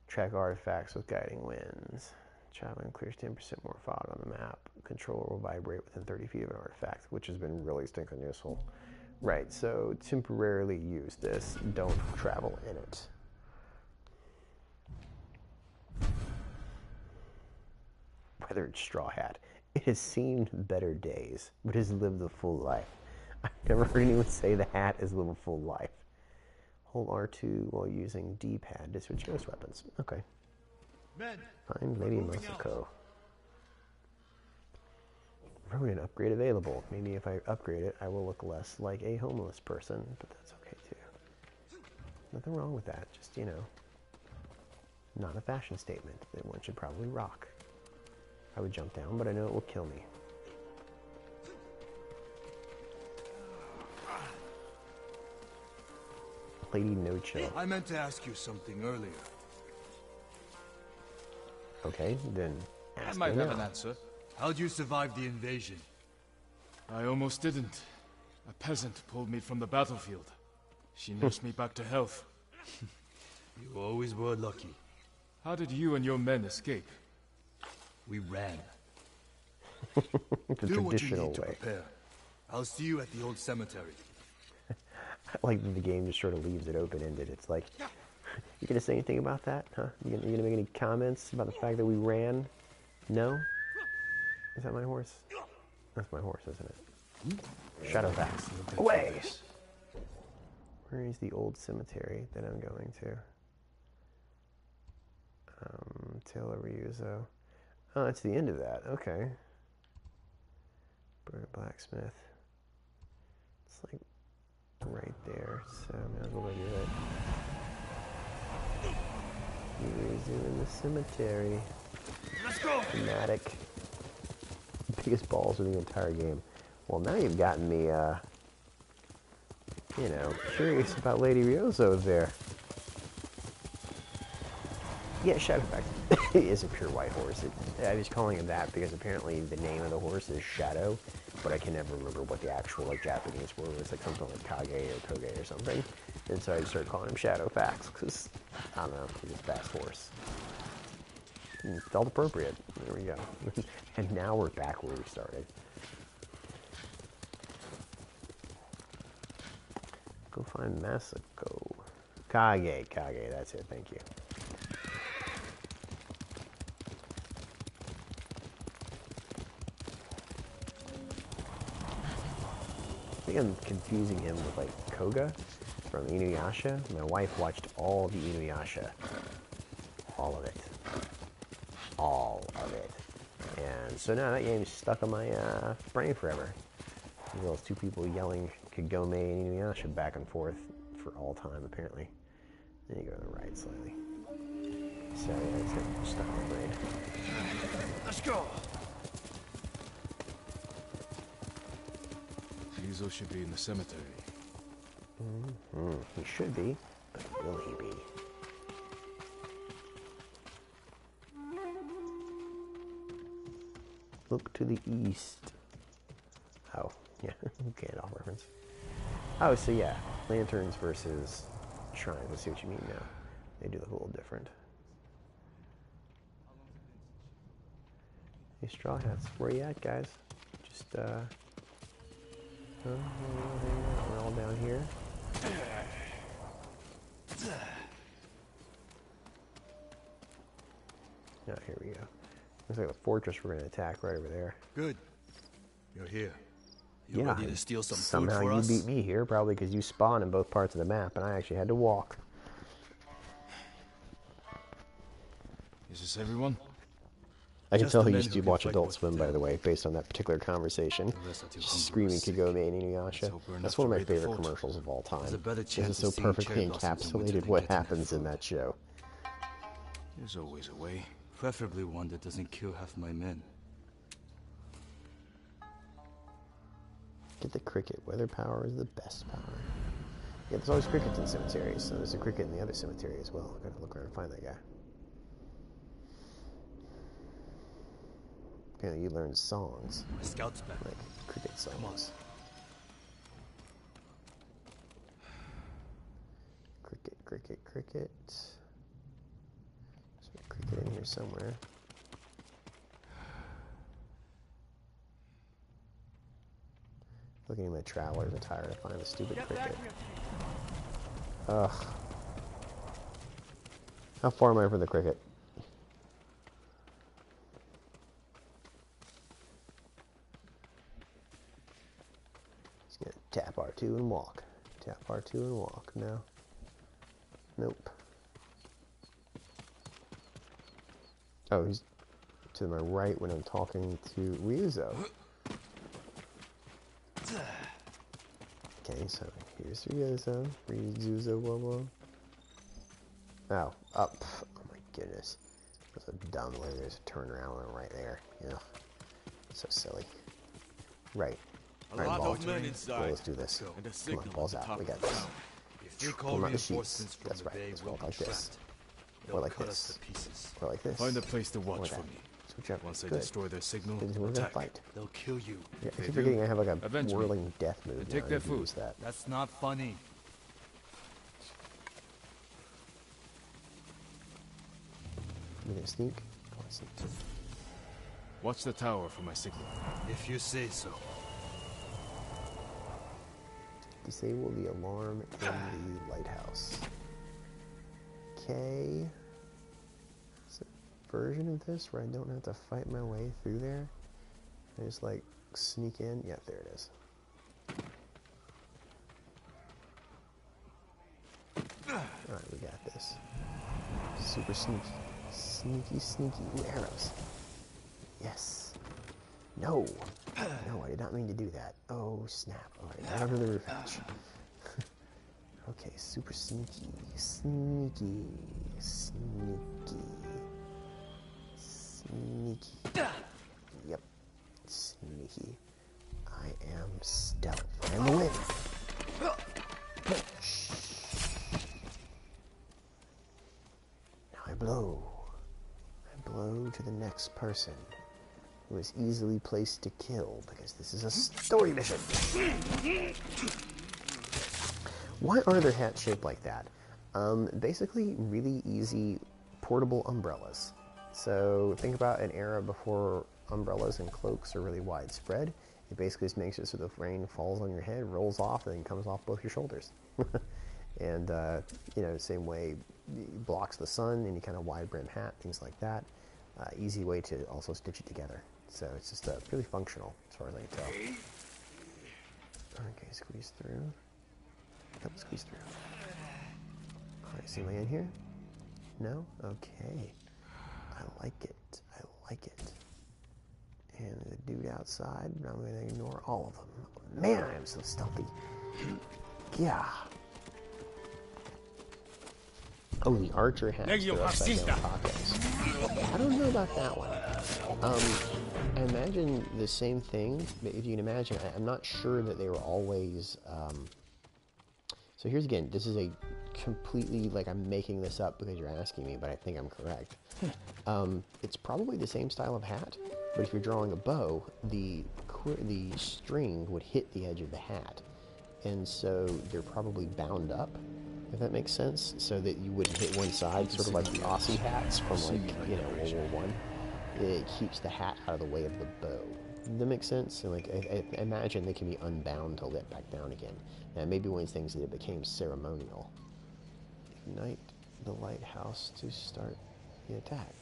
Track artifacts with guiding winds. Traveling clears 10% more fog on the map. Controller will vibrate within 30 feet of an artifact, which has been really stinking useful. Right, so temporarily use this. Don't travel in it. Whether it's Straw Hat, it has seen better days, but has lived a full life. I've never heard anyone say the hat has lived a full life. Hold R2 while using D-pad to switch ghost weapons. Okay. Find Lady Masako. Ronin upgrade available. Maybe if I upgrade it, I will look less like a homeless person, but that's okay too. Nothing wrong with that. Just, you know, not a fashion statement that one should probably rock. I would jump down, but I know it will kill me. Lady No Chill. I meant to ask you something earlier. Okay, then ask I might me have now. an answer. How'd you survive the invasion? I almost didn't. A peasant pulled me from the battlefield. She nursed me back to health. You always were lucky. How did you and your men escape? We ran. The Do what you traditional need to way. prepare. I'll see you at the old cemetery. I like that the game just sort of leaves it open-ended. It's like, you gonna say anything about that, huh? You gonna make any comments about the fact that we ran? No? Is that my horse? That's my horse, isn't it? Shadowfax. Away! Where is the old cemetery that I'm going to? Taylor Ryuzo. Oh, that's the end of that. Okay. Bird Blacksmith. It's like right there, so I may as well do it. He's in the cemetery. Let's go! Dramatic. Biggest balls of the entire game. Well, now you've gotten me, you know, curious about Lady Ryuzo there. Yeah, Shadowfax is a pure white horse. I was calling him that because apparently the name of the horse is Shadow, but I can never remember what the actual like Japanese word was. Like something like Kage or Toge or something. And so I just started calling him Shadowfax because, I don't know, he's a fast horse. And it felt appropriate. There we go. And now we're back where we started. Go find Masako. Kage, that's it, thank you. I think I'm confusing him with like Koga from Inuyasha. My wife watched all the Inuyasha. All of it. All of it. And so now that game's stuck on my brain forever. As well as two people yelling Kagome and Inuyasha back and forth for all time, apparently. Then you go to the right slightly. So yeah, it's getting stuck on my brain. Let's go! Ryuzo should be in the cemetery. He should be, but will he be? Look to the east. Oh, yeah, Gandalf reference. Oh, so yeah, lanterns versus shrines. I see what you mean now. They do look a little different. Hey, Straw Hats, where you at, guys? Just, we're all down here. Oh, here we go. Looks like the fortress we're going to attack right over there. Good. You're here. You Yeah, ready to steal some somehow food for you us? beat me here, probably because you spawn in both parts of the map, and I actually had to walk. Is this everyone? I can Just tell the he men used who to can watch fight Adult with Swim, the by the devil. way, based on that particular conversation. The rest are too Just hungry screaming or sick. Kagome and Inuyasha. hope we're enough That's to one of my raid the favorite fort. commercials of all time. There's a better This chance is so of seeing perfectly cherry blossoms in winter encapsulated than what getting happens their in food. that show. There's always a way. Preferably one that doesn't kill half my men. Get the cricket. Weather power is the best power. Yeah, there's always crickets in cemeteries, so there's a cricket in the other cemetery as well. Gotta look around and find that guy. Okay, you learn songs. My scout's back. Like cricket songs. Cricket, cricket, cricket. There's a cricket in here somewhere. Looking at my traveler's attire to find the stupid cricket. Ugh. How far am I from the cricket? Just gonna tap R2 and walk. Tap R2 and walk. No. Nope. Oh, he's to my right when I'm talking to Ryuzo. Okay, so here's Ryuzo. Ryuzo, blah, blah. Oh, up. Oh my goodness. That's a dumb way. There's a turnaround right there. Yeah. So silly. Right. Alright, ball. Well, let's do this. Come on, balls out. We got this. Pull out the sheets. That's right. Let's walk like this. Or like this. Or like this. Find a place to watch for me. Whichever. Once they destroy their signal, we're gonna fight. They'll kill you. Yeah, I keep forgetting I have like a whirling death move. Take their food. That. That's not funny. You gonna sneak? Come on, sneak. Watch the tower for my signal. If you say so. Disable the alarm in the lighthouse. Okay. Is there a version of this where I don't have to fight my way through there? I just like sneak in. Yeah, there it is. Alright, we got this. Super sneaky. Sneaky, sneaky. Ooh, arrows. Yes. No. No, I did not mean to do that. Oh, snap. Alright, out of the revenge. Okay, super sneaky. Sneaky. Sneaky. Sneaky. Yep. Sneaky. I am stealth. I'm the win. Now I blow. I blow to the next person who is easily placed to kill because this is a story mission. Why are there hats shaped like that? Basically, really easy portable umbrellas. So think about an era before umbrellas and cloaks are really widespread. It basically just makes it so the rain falls on your head, rolls off, and then comes off both your shoulders. And, you know, same way it blocks the sun, any kind of wide brim hat, things like that. Easy way to also stitch it together. So it's just really functional as far as I can tell. Okay, squeeze through. Yep, squeeze through. Alright, is anybody in here? No? Okay. I like it. I like it. And the dude outside, I'm going to ignore all of them. Man, I am so stealthy. Yeah. Oh, the archer has the upside down tacos. I don't know about that one. I imagine the same thing, but if you can imagine, I'm not sure that they were always... So here's again, this is a completely, like I'm making this up because you're asking me, but I think I'm correct. It's probably the same style of hat, but if you're drawing a bow, the string would hit the edge of the hat. And so they're probably bound up, if that makes sense, so that you wouldn't hit one side, sort of like the Aussie hats from like, you know, World War I. It keeps the hat out of the way of the bow. Does that make sense? And like, I imagine they can be unbound to let back down again. Now, maybe one of the things that it became ceremonial. Ignite the lighthouse to start the attack.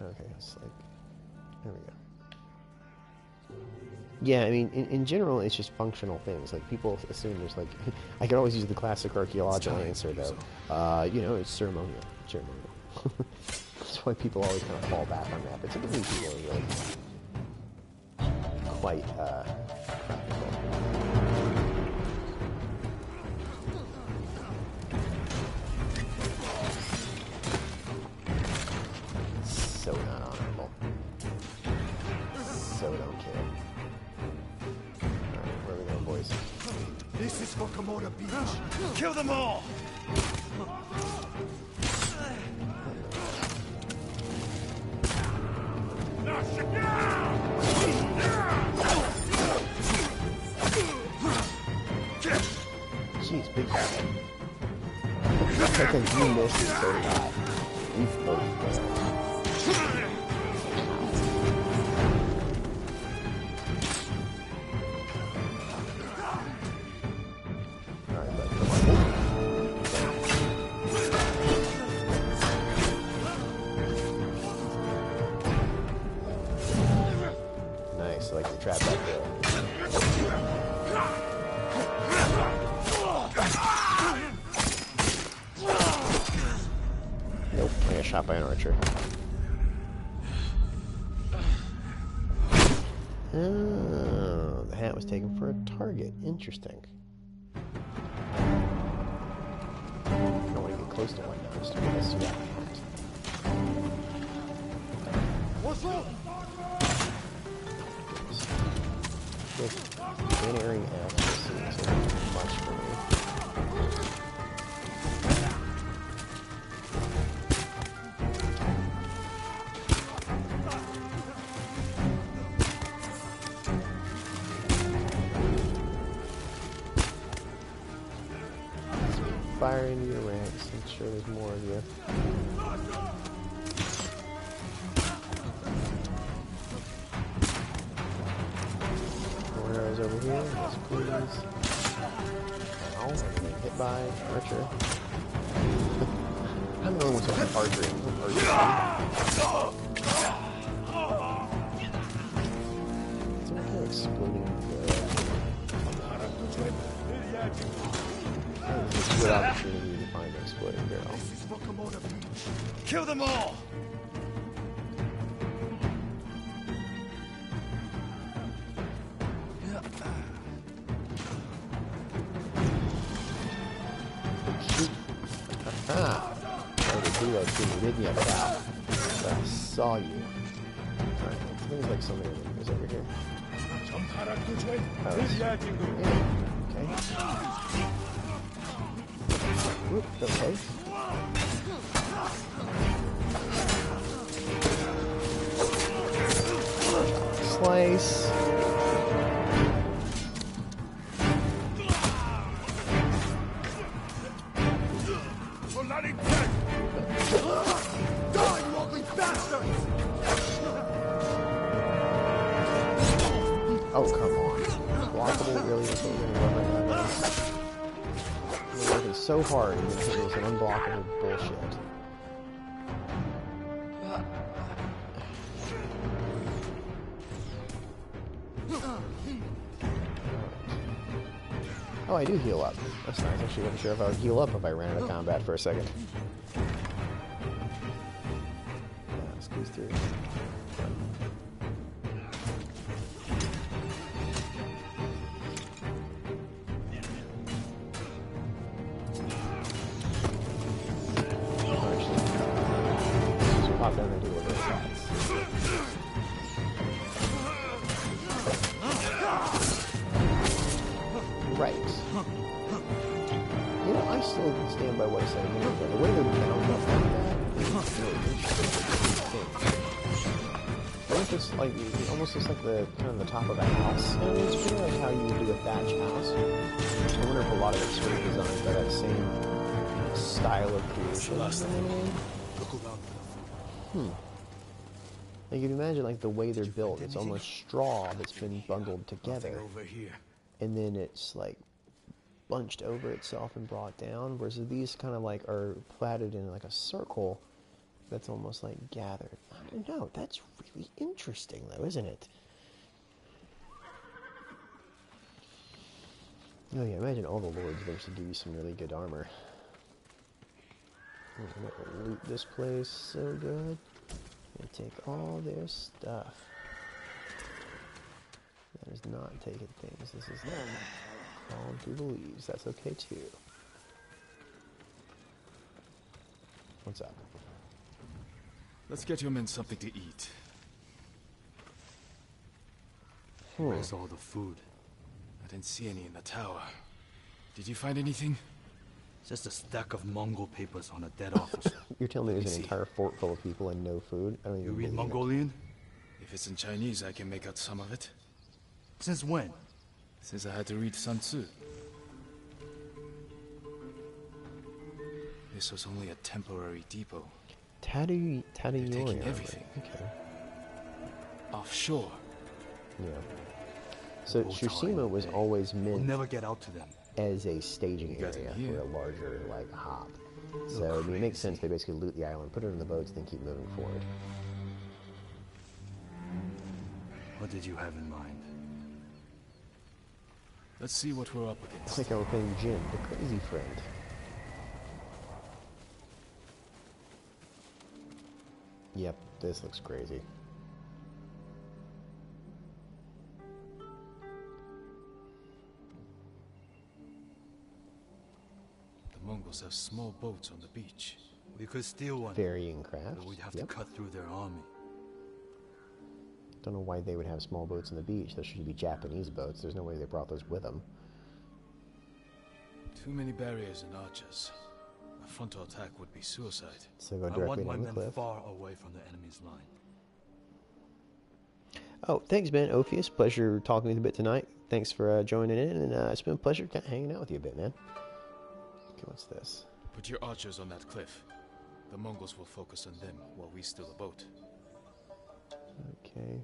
Okay, it's like, there we go. Yeah, I mean, in general, it's just functional things. Like, people assume there's like, I can always use the classic archaeological answer, though. You know, it's ceremonial. Ceremonial. That's why people always kind of fall back on that. But typically people are really quite practical. So not honorable. So don't care. Alright, This is for Komoda Beach. Kill them all! Jeez, big guy. I think you missed so bad. You both failed. Alright, but come on. Nice, I like the trap back there. Nope, I got shot by an archer. Oh, the hat was taken for a target. Interesting. I don't want to get close to one now. Just let's do that hat. What's up? This entering accuracy is a little much for me. Fire into your ranks. I'm sure there's more of you. More arrows over here. Yes, please. Ow, I'm getting hit by archer. I'm the only one with archery. It's okay, exploding. It's a good opportunity to find an exploding barrel. Kill them all! Aha! Tried to do that to me, didn't you, pal? I saw you. Alright, I think there's like so many enemies over here. Oh, yeah, okay. Whoop, okay. Slice. Die, you ugly bastard! Oh, come on. Blockable, really? That's what we're gonna run right at. We're working so hard to get this an unblockable bullshit. Oh, I do heal up. That's nice. Actually, I wasn't sure if I would heal up if I ran out of combat for a second. Yeah, squeeze through. Pop down and do a little shots. Right. You know, I still stand by what I said a minute ago. The way they're bound up like that is really interesting. I think it's like, it almost looks like the kind of the top of a house. I mean, it's pretty like how you would do a thatch house. I wonder if a lot of it's sort of designed by that same style of creation. Like, you can imagine, like, the way they're built. It's almost straw that's been bundled together. Over here. And then it's, like, bunched over itself and brought down. Whereas these kind of, like, are platted in, like, a circle that's almost, like, gathered. I don't know. That's really interesting, though, isn't it? Oh, yeah, imagine all the lords there should give you some really good armor. I'm gonna loot this place so good. And take all their stuff. That is not taking things. This is crawling through the leaves. That's okay too. What's up? Let's get your men something to eat. Where's all the food? I didn't see any in the tower. Did you find anything? Just a stack of Mongol papers on a dead officer. You're telling me there's an entire fort full of people and no food? I don't even You read believe it. Mongolian? If it's in Chinese, I can make out some of it. Since when? Since I had to read Sun Tzu. This was only a temporary depot. Tattoo taking everything. Okay. Offshore. Yeah. So Tsushima was always We'll meant never get out to them. as a staging area for a larger, like, hop. So I mean, it makes sense. They basically loot the island, put it in the boats, then keep moving forward. What did you have in mind? Let's see what we're up It's against. like our friend Jim, the crazy friend. Yep, this looks crazy. The Mongols have small boats on the beach. We could steal one. Varying crafts. But we'd have Yep. to cut through their army. Don't know why they would have small boats on the beach. Those should be Japanese boats. There's no way they brought those with them. Too many barriers and archers. A frontal attack would be suicide. So go I directly want my down the men cliff. far away from the enemy's line. Oh, thanks, man. Ophius, pleasure talking with you a bit tonight. Thanks for joining in, and it's been a pleasure kind of hanging out with you a bit, man. Okay, what's this? Put your archers on that cliff. The Mongols will focus on them while we steal a boat. Okay.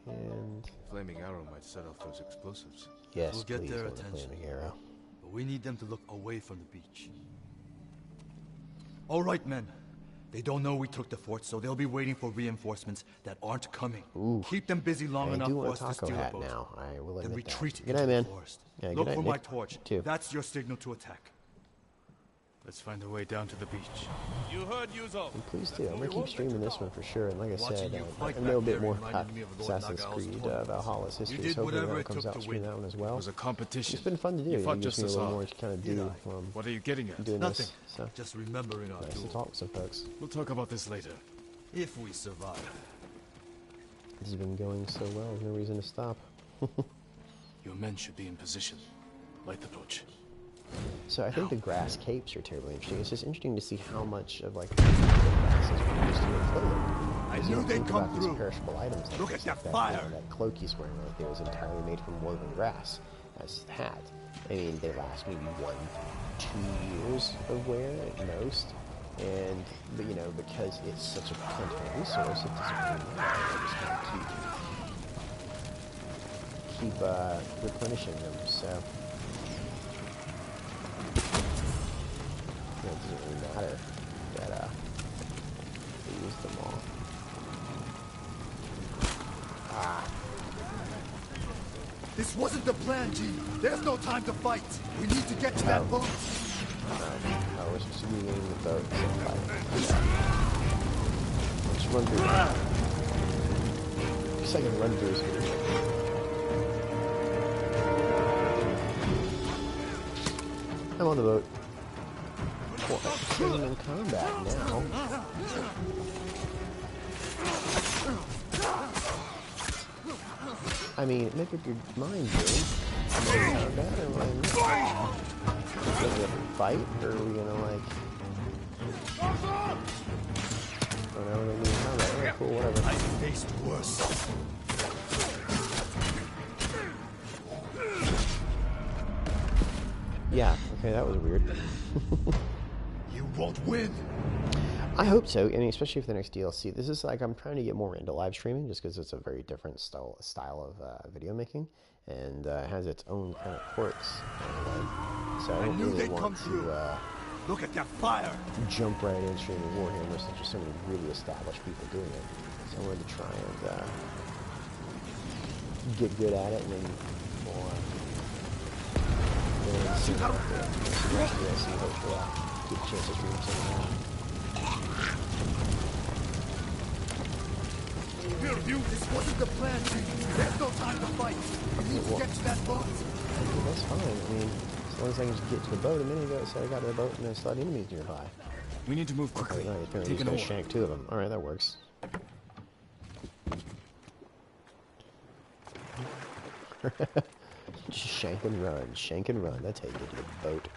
And Flaming arrow might set off those explosives. yes, We'll get please, their hold the attention. flaming arrow. But we need them to look away from the beach. All right, men. They don't know we took the fort, so they'll be waiting for reinforcements that aren't coming. Ooh. Keep them busy long I enough do for want us a to taco steal a hat boat. now. I will Then admit retreat that. into Good night, the man. forest. Yeah, good Look night, for my Nick. torch. Too. That's your signal to attack. Let's find a way down to the beach. You heard Yuzo. And please do. I'm going to keep streaming this one for sure. And like I Watching said, you I fight know a back bit there more reminded about me of Lord Assassin's Nagao's Creed tournament. Valhalla's You history. did So hopefully whatever that it comes took out to stream win. that one as It well. was a competition. It's been fun to do. You It fought gives just me a as little hard. more to kind of do while I'm What are you getting at? doing Nothing. this. So Just remembering our nice to duel. talk with some folks. We'll talk about this later. If we survive. This has been going so well. There's no reason to stop. Your men should be in position. Light the torch. So I think the grass capes are terribly interesting. It's just interesting to see how much of like the grass is used to a clothing. I knew they'd come These through. perishable items. Like Look this, at like that fire. That cloak he's wearing right there is entirely made from woven grass. As the hat. I mean, they last maybe 1-2 years of wear at most. And but you know, because it's such a plentiful resource, it doesn't really matter. They just kind of keep replenishing them. So. It doesn't really matter that they use them all. This wasn't the plan, G. There's no time to fight. We need to get to that boat. I was just getting the boat. Let's run through. Just like I can run through this video. I'm on the boat. Well, I'm in combat now. I mean, make up your mind, dude. Am I in combat or am I in this? Are we have to fight or are we gonna like... Oh no, we're gonna be in combat. Alright, cool, whatever. I faced worse. Yeah, okay, that was weird. You won't win. I hope so. I mean, especially for the next DLC. This is like I'm trying to get more into live streaming, just because it's a very different style of video making, and it has its own kind of quirks. So I don't really want to Look at that fire. jump right in streaming Warhammer, since there's so many really established people doing it. So I wanted to try and get good at it, and then more. See how DLC hopefully get a chance to stream some of that. This wasn't the plan, G. There's no time to fight. We need to get to that boat. Okay, that's fine. I mean, as long as I can just get to the boat. A minute ago it said I got to the boat and then saw enemies nearby. We need to move quickly. Okay, no, apparently Take he's an gonna oar. shank 2 of them. Alright, that works. Shank and run, shank and run. That's how you get to the boat.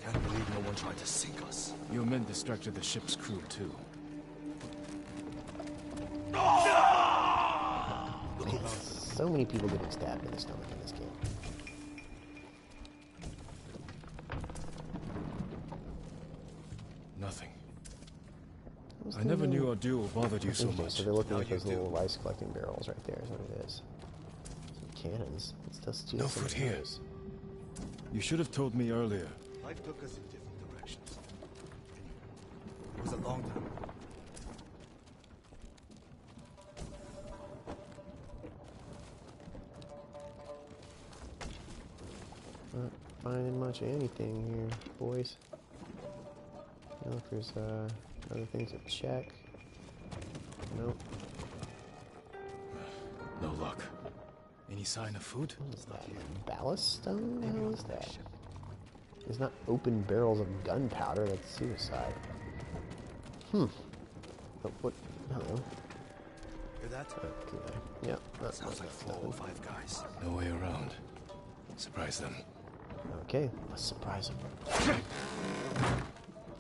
Can't believe no one tried to sink us. Your men distracted the ship's crew, too. So many people getting stabbed in the stomach in this game. Nothing. I never knew our duel bothered you so much. So they're looking at those little rice collecting barrels right there is what it is. Some cannons. Let's just do No food here. You should have told me earlier. Life took us in different directions. It was a long time ago. Not finding much of anything here, boys. I don't know if there's other things to check. Nope. No luck. Any sign of food? What is that? Ballast stone? What the hell is that? It's not open barrels of gunpowder, that's suicide. Oh, what? Hello. Hear that? Okay. Yep. That sounds like 4 or 5 guys. No way around. Surprise them. Okay, let's surprise them.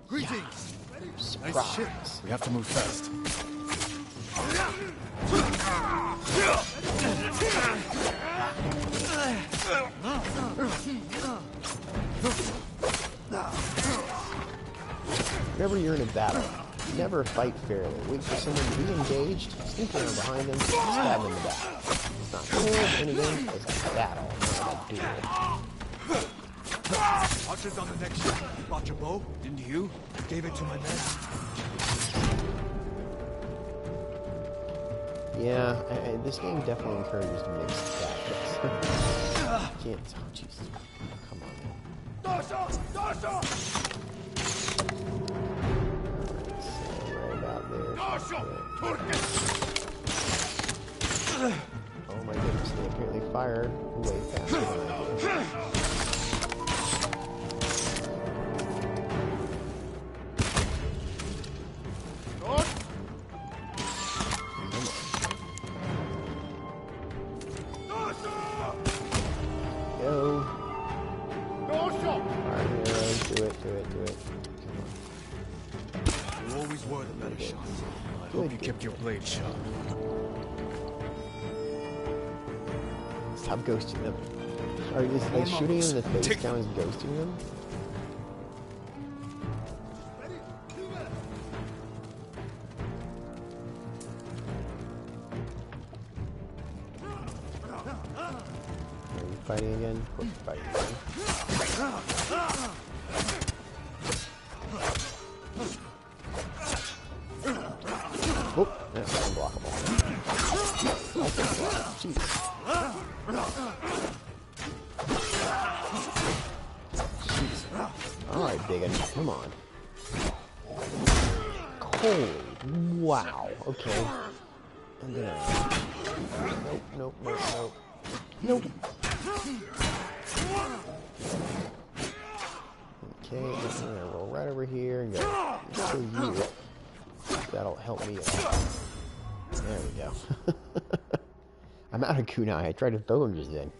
Greetings! Surprise! Nice ship. We have to move fast. Whenever you're in a battle, never fight fairly. Wait for someone to be engaged, sneak around behind them, stab them in the back. It's not cool, and again, it's a battle, not a duel. Archers on the next ship. Brought your bow? Didn't you? Gave it to my men. Yeah, this game definitely encourages mixed tactics. Can't. Oh, Jesus. Come on, man. Right about there. Oh my goodness, they apparently fire way faster than I do. Your blade sharp. Stop ghosting them. Is shooting them in the face count as ghosting them? Are you fighting again? Of course you're fighting again. Oh, that's unblockable. Jeez. Jeez. Alright, big one. Come on. Holy wow. Okay. I'm gonna... Nope. Nope. Okay, I'm gonna roll right over here and go kill you. That'll help me out. There we go. I'm out of kunai. I tried to throw him just then.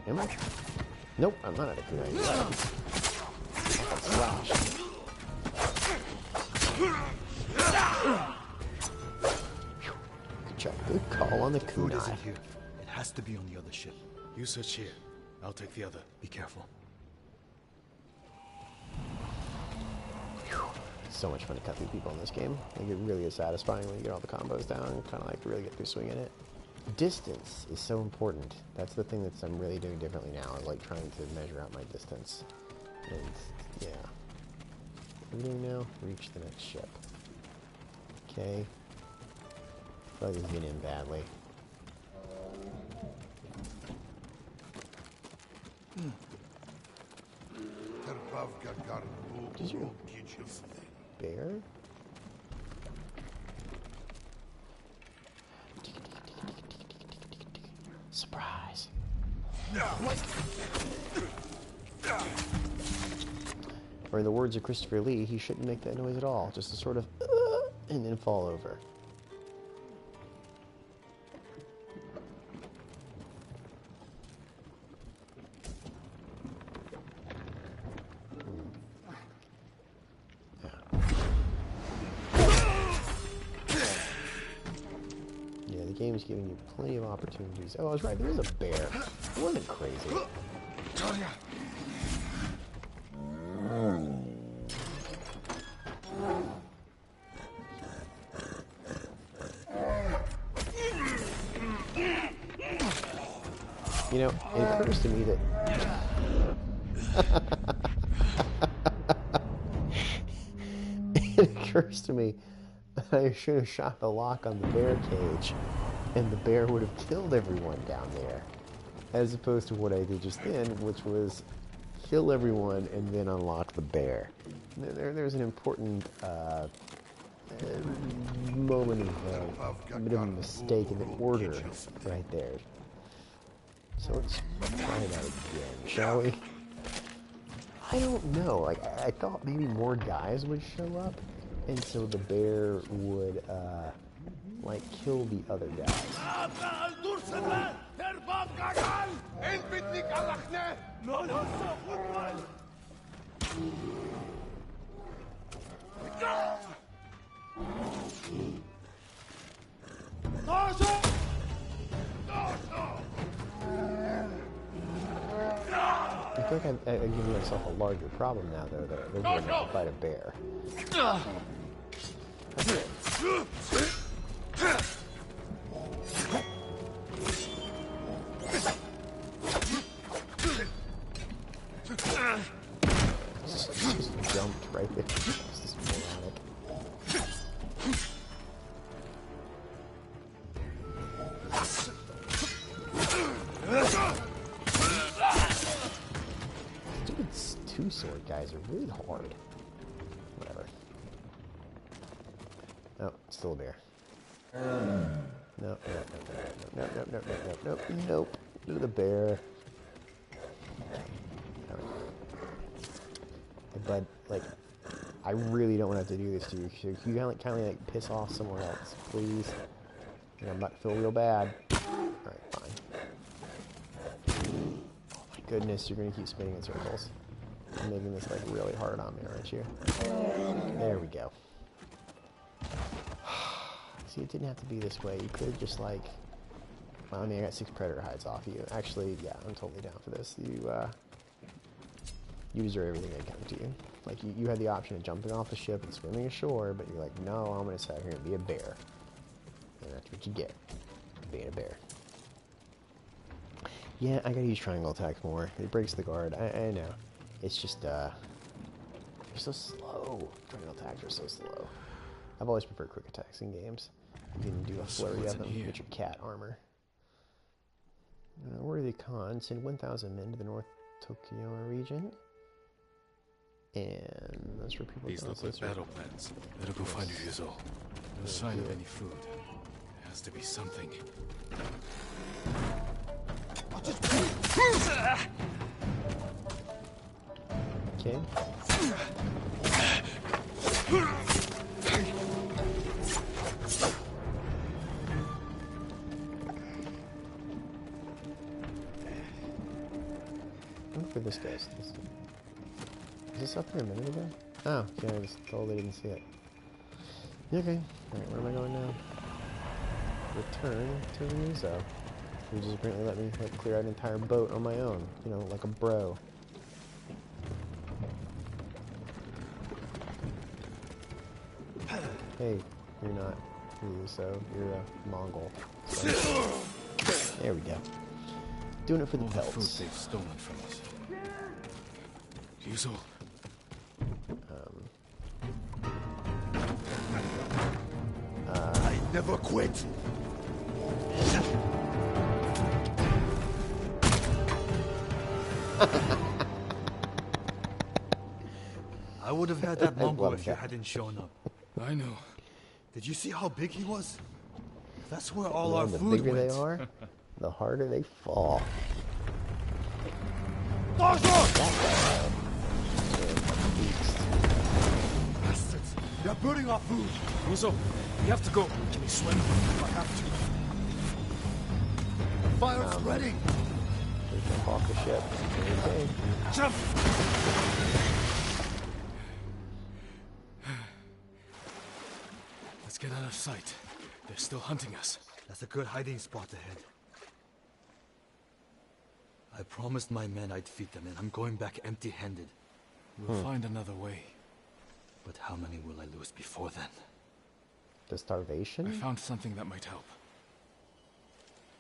Am I? Nope, I'm not out of kunai. Slash. Good job. Good call on the Food kunai. isn't here. It has to be on the other ship. You search here. I'll take the other. Be careful. So much fun to cut through people in this game. Like, it really is satisfying when you get all the combos down and kind of like really get through swinging it. Distance is so important. That's the thing that I'm really doing differently now, is like trying to measure out my distance. And yeah. What are we doing now? Reach the next ship. Okay. I feel like this is getting in badly. Did you bear? Surprise. Or in the words of Christopher Lee, he shouldn't make that noise at all. Just a sort of, and then fall over. Yeah, the game is giving you plenty of opportunities. Oh, I was right, there is a bear. It wasn't crazy. You know, it occurs to me that it occurs to me that I should have shot the lock on the bear cage, and the bear would have killed everyone down there, as opposed to what I did just then, which was kill everyone and then unlock the bear. There's an important moment of a bit of a mistake in the order right there. So let's try that again, shall we? I don't know. Like, I thought maybe more guys would show up, and so the bear would, like, kill the other guys. I feel like I'm giving myself a larger problem now, though, that they're going to fight a bear. Just jumped right there. This is moronic. Two-sword guys are really hard. Whatever. Oh, still a bear. Nope. Do the bear. But, like, I really don't want to have to do this to you. Can you kind of like piss off somewhere else, please? I'm about to feel real bad. Alright, fine. Oh my goodness, you're going to keep spinning in circles. You're making this, like, really hard on me, aren't you? There we go. See, it didn't have to be this way. You could just, like... Well, I mean, I got 6 predator hides off you. Actually, yeah, I'm totally down for this. You deserve everything that comes to you. Like, you had the option of jumping off the ship and swimming ashore, but you're like, no, I'm going to sit here and be a bear. And that's what you get. Being a bear. Yeah, I gotta use triangle attacks more. It breaks the guard. I know. It's just, they're so slow. Triangle attacks are so slow. I've always preferred quick attacks in games. You can do a flurry of them, get your cat armor. Worthy Khan, send 1,000 men to the North Tokyo region. And that's where people... These look like battle plans. Better go find Ryuzo. No sign of any food. There has to be something. Okay. Look for this guy. Is this up there a minute ago? Oh, yeah, I just totally didn't see it. Okay. Alright, where am I going now? Return to Ryuzo. You just apparently let me clear out an entire boat on my own. You know, like a bro. Hey, you're not Ryuzo, you're a Mongol. So. There we go. Doing it for the pelts. All the food they've stolen from us. Ryuzo. I never quit. I would have had that Mongol if you hadn't shown up. I know. Did you see how big he was? That's where all Man, our the food bigger went. they are, the harder they fall. running off food. Uzo, we have to go. Can you swim? I have to. Fire's ready. We can park the ship. Okay. Jump! Let's get out of sight. They're still hunting us. That's a good hiding spot ahead. I promised my men I'd feed them, and I'm going back empty-handed. We'll find another way. But how many will I lose before then? The starvation? I found something that might help.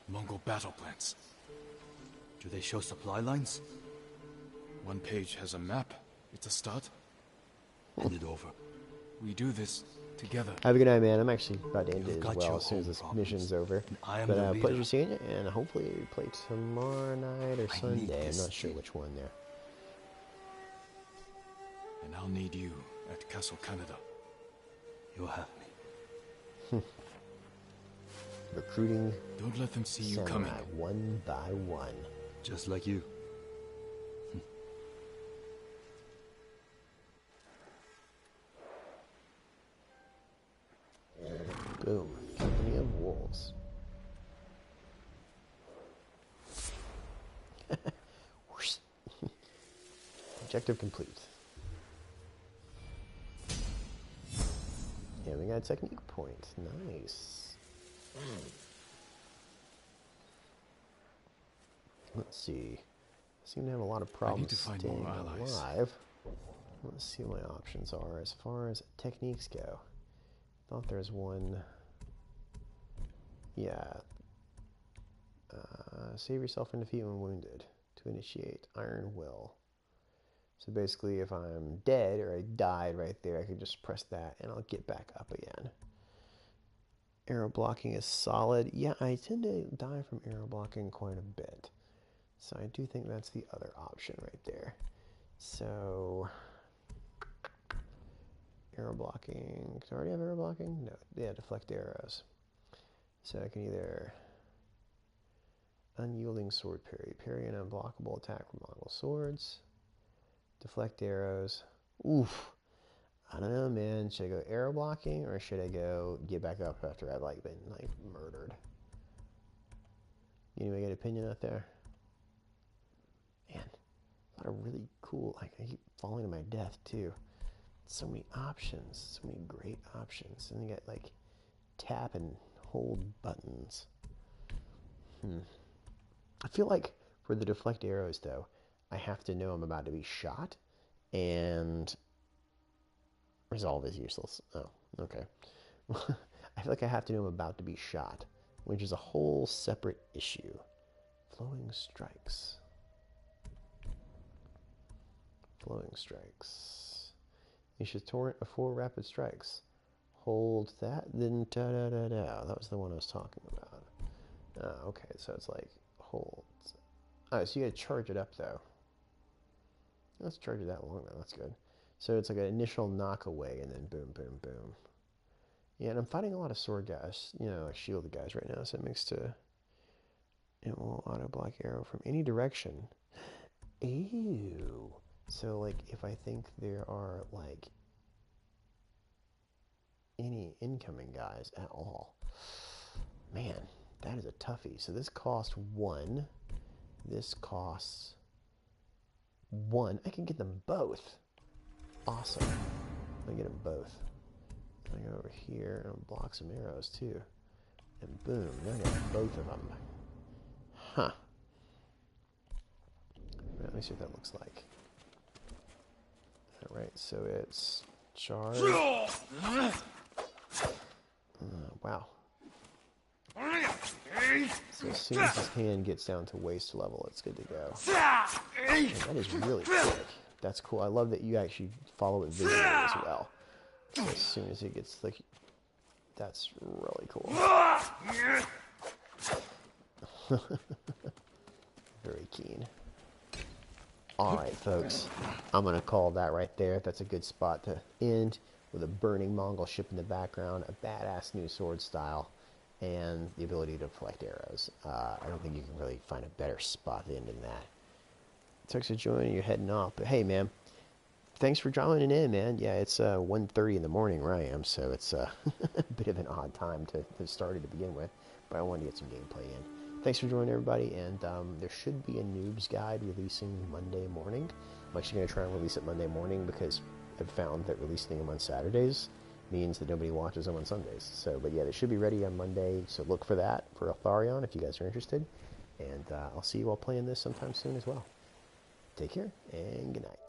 Mongol battle plans. Do they show supply lines? One page has a map. It's a start. Hand it over. We do this together. Have a good night, man. I'm actually about to end it You've as got well your as soon as own this problems. mission's over. I am But the leader. pleasure seeing you, and hopefully we play tomorrow night or I need Sunday. I'm this not sure thing. which one there. And I'll need you at Castle Canada. You'll have me. Recruiting Don't let them see you samurai coming. one by one. Just like you. Boom. Company of Wolves. Objective complete. Yeah, we got a technique point. Nice. Let's see. Seem to have a lot of problems to find staying more allies. alive. Let's see what my options are as far as techniques go. Thought there's one. Yeah. Save yourself from defeat when wounded. To initiate Iron Will. So basically, if I'm dead or I died right there, I can just press that and I'll get back up again. Arrow blocking is solid. Yeah, I tend to die from arrow blocking quite a bit. So I do think that's the other option right there. So, arrow blocking. Do I already have arrow blocking? No. Yeah, deflect arrows. So I can either unyielding sword parry. Parry an unblockable attack from Mongol swords. Deflect arrows. Oof. I don't know, man. Should I go arrow blocking or should I go get back up after I've like been like murdered? Anybody got an opinion out there? Man, a lot of really cool. Like I keep falling to my death too. So many options. So many great options. And you got like tap and hold buttons. I feel like for the deflect arrows though, I have to know I'm about to be shot, and resolve is useless. Oh, okay. I feel like I have to know I'm about to be shot, which is a whole separate issue. Flowing strikes. Flowing strikes. You should torrent of 4 rapid strikes. Hold that, then da-da-da-da. That was the one I was talking about. Okay, so it's like hold. Oh, so you gotta charge it up though. Let's charge it that long though, that's good. So it's like an initial knock away and then boom, boom, boom. Yeah, and I'm fighting a lot of sword guys, you know, like shielded guys right now, so it makes to it will auto block arrow from any direction. Ew. So like if I think there are like any incoming guys at all. Man, that is a toughie. So this costs 1. This costs 1. I can get them both. Awesome. I get them both. I go over here and block some arrows too. And boom, now I got both of them. Huh. Let me see what that looks like. Alright, so it's charge. Wow. So as soon as his hand gets down to waist level, it's good to go. Man, that is really quick. That's cool. I love that you actually follow it visually as well. So as soon as it gets like, that's really cool. Very keen. Alright folks, I'm going to call that right there. That's a good spot to end with a burning Mongol ship in the background, a badass new sword style, and the ability to deflect arrows. I don't think you can really find a better spot to end than that. Thanks for joining. You're heading off. But hey, man, thanks for joining in, man. Yeah, it's 1:30 in the morning where I am, so it's a bit of an odd time to start it to begin with, but I wanted to get some gameplay in. Thanks for joining, everybody, and there should be a noob's guide releasing Monday morning. I'm actually going to try and release it Monday morning because I've found that releasing them on Saturdays means that nobody watches them on Sundays. So, but yeah, they should be ready on Monday, so look for that for Atharion if you guys are interested. And I'll see you all playing this sometime soon as well. Take care, and good night.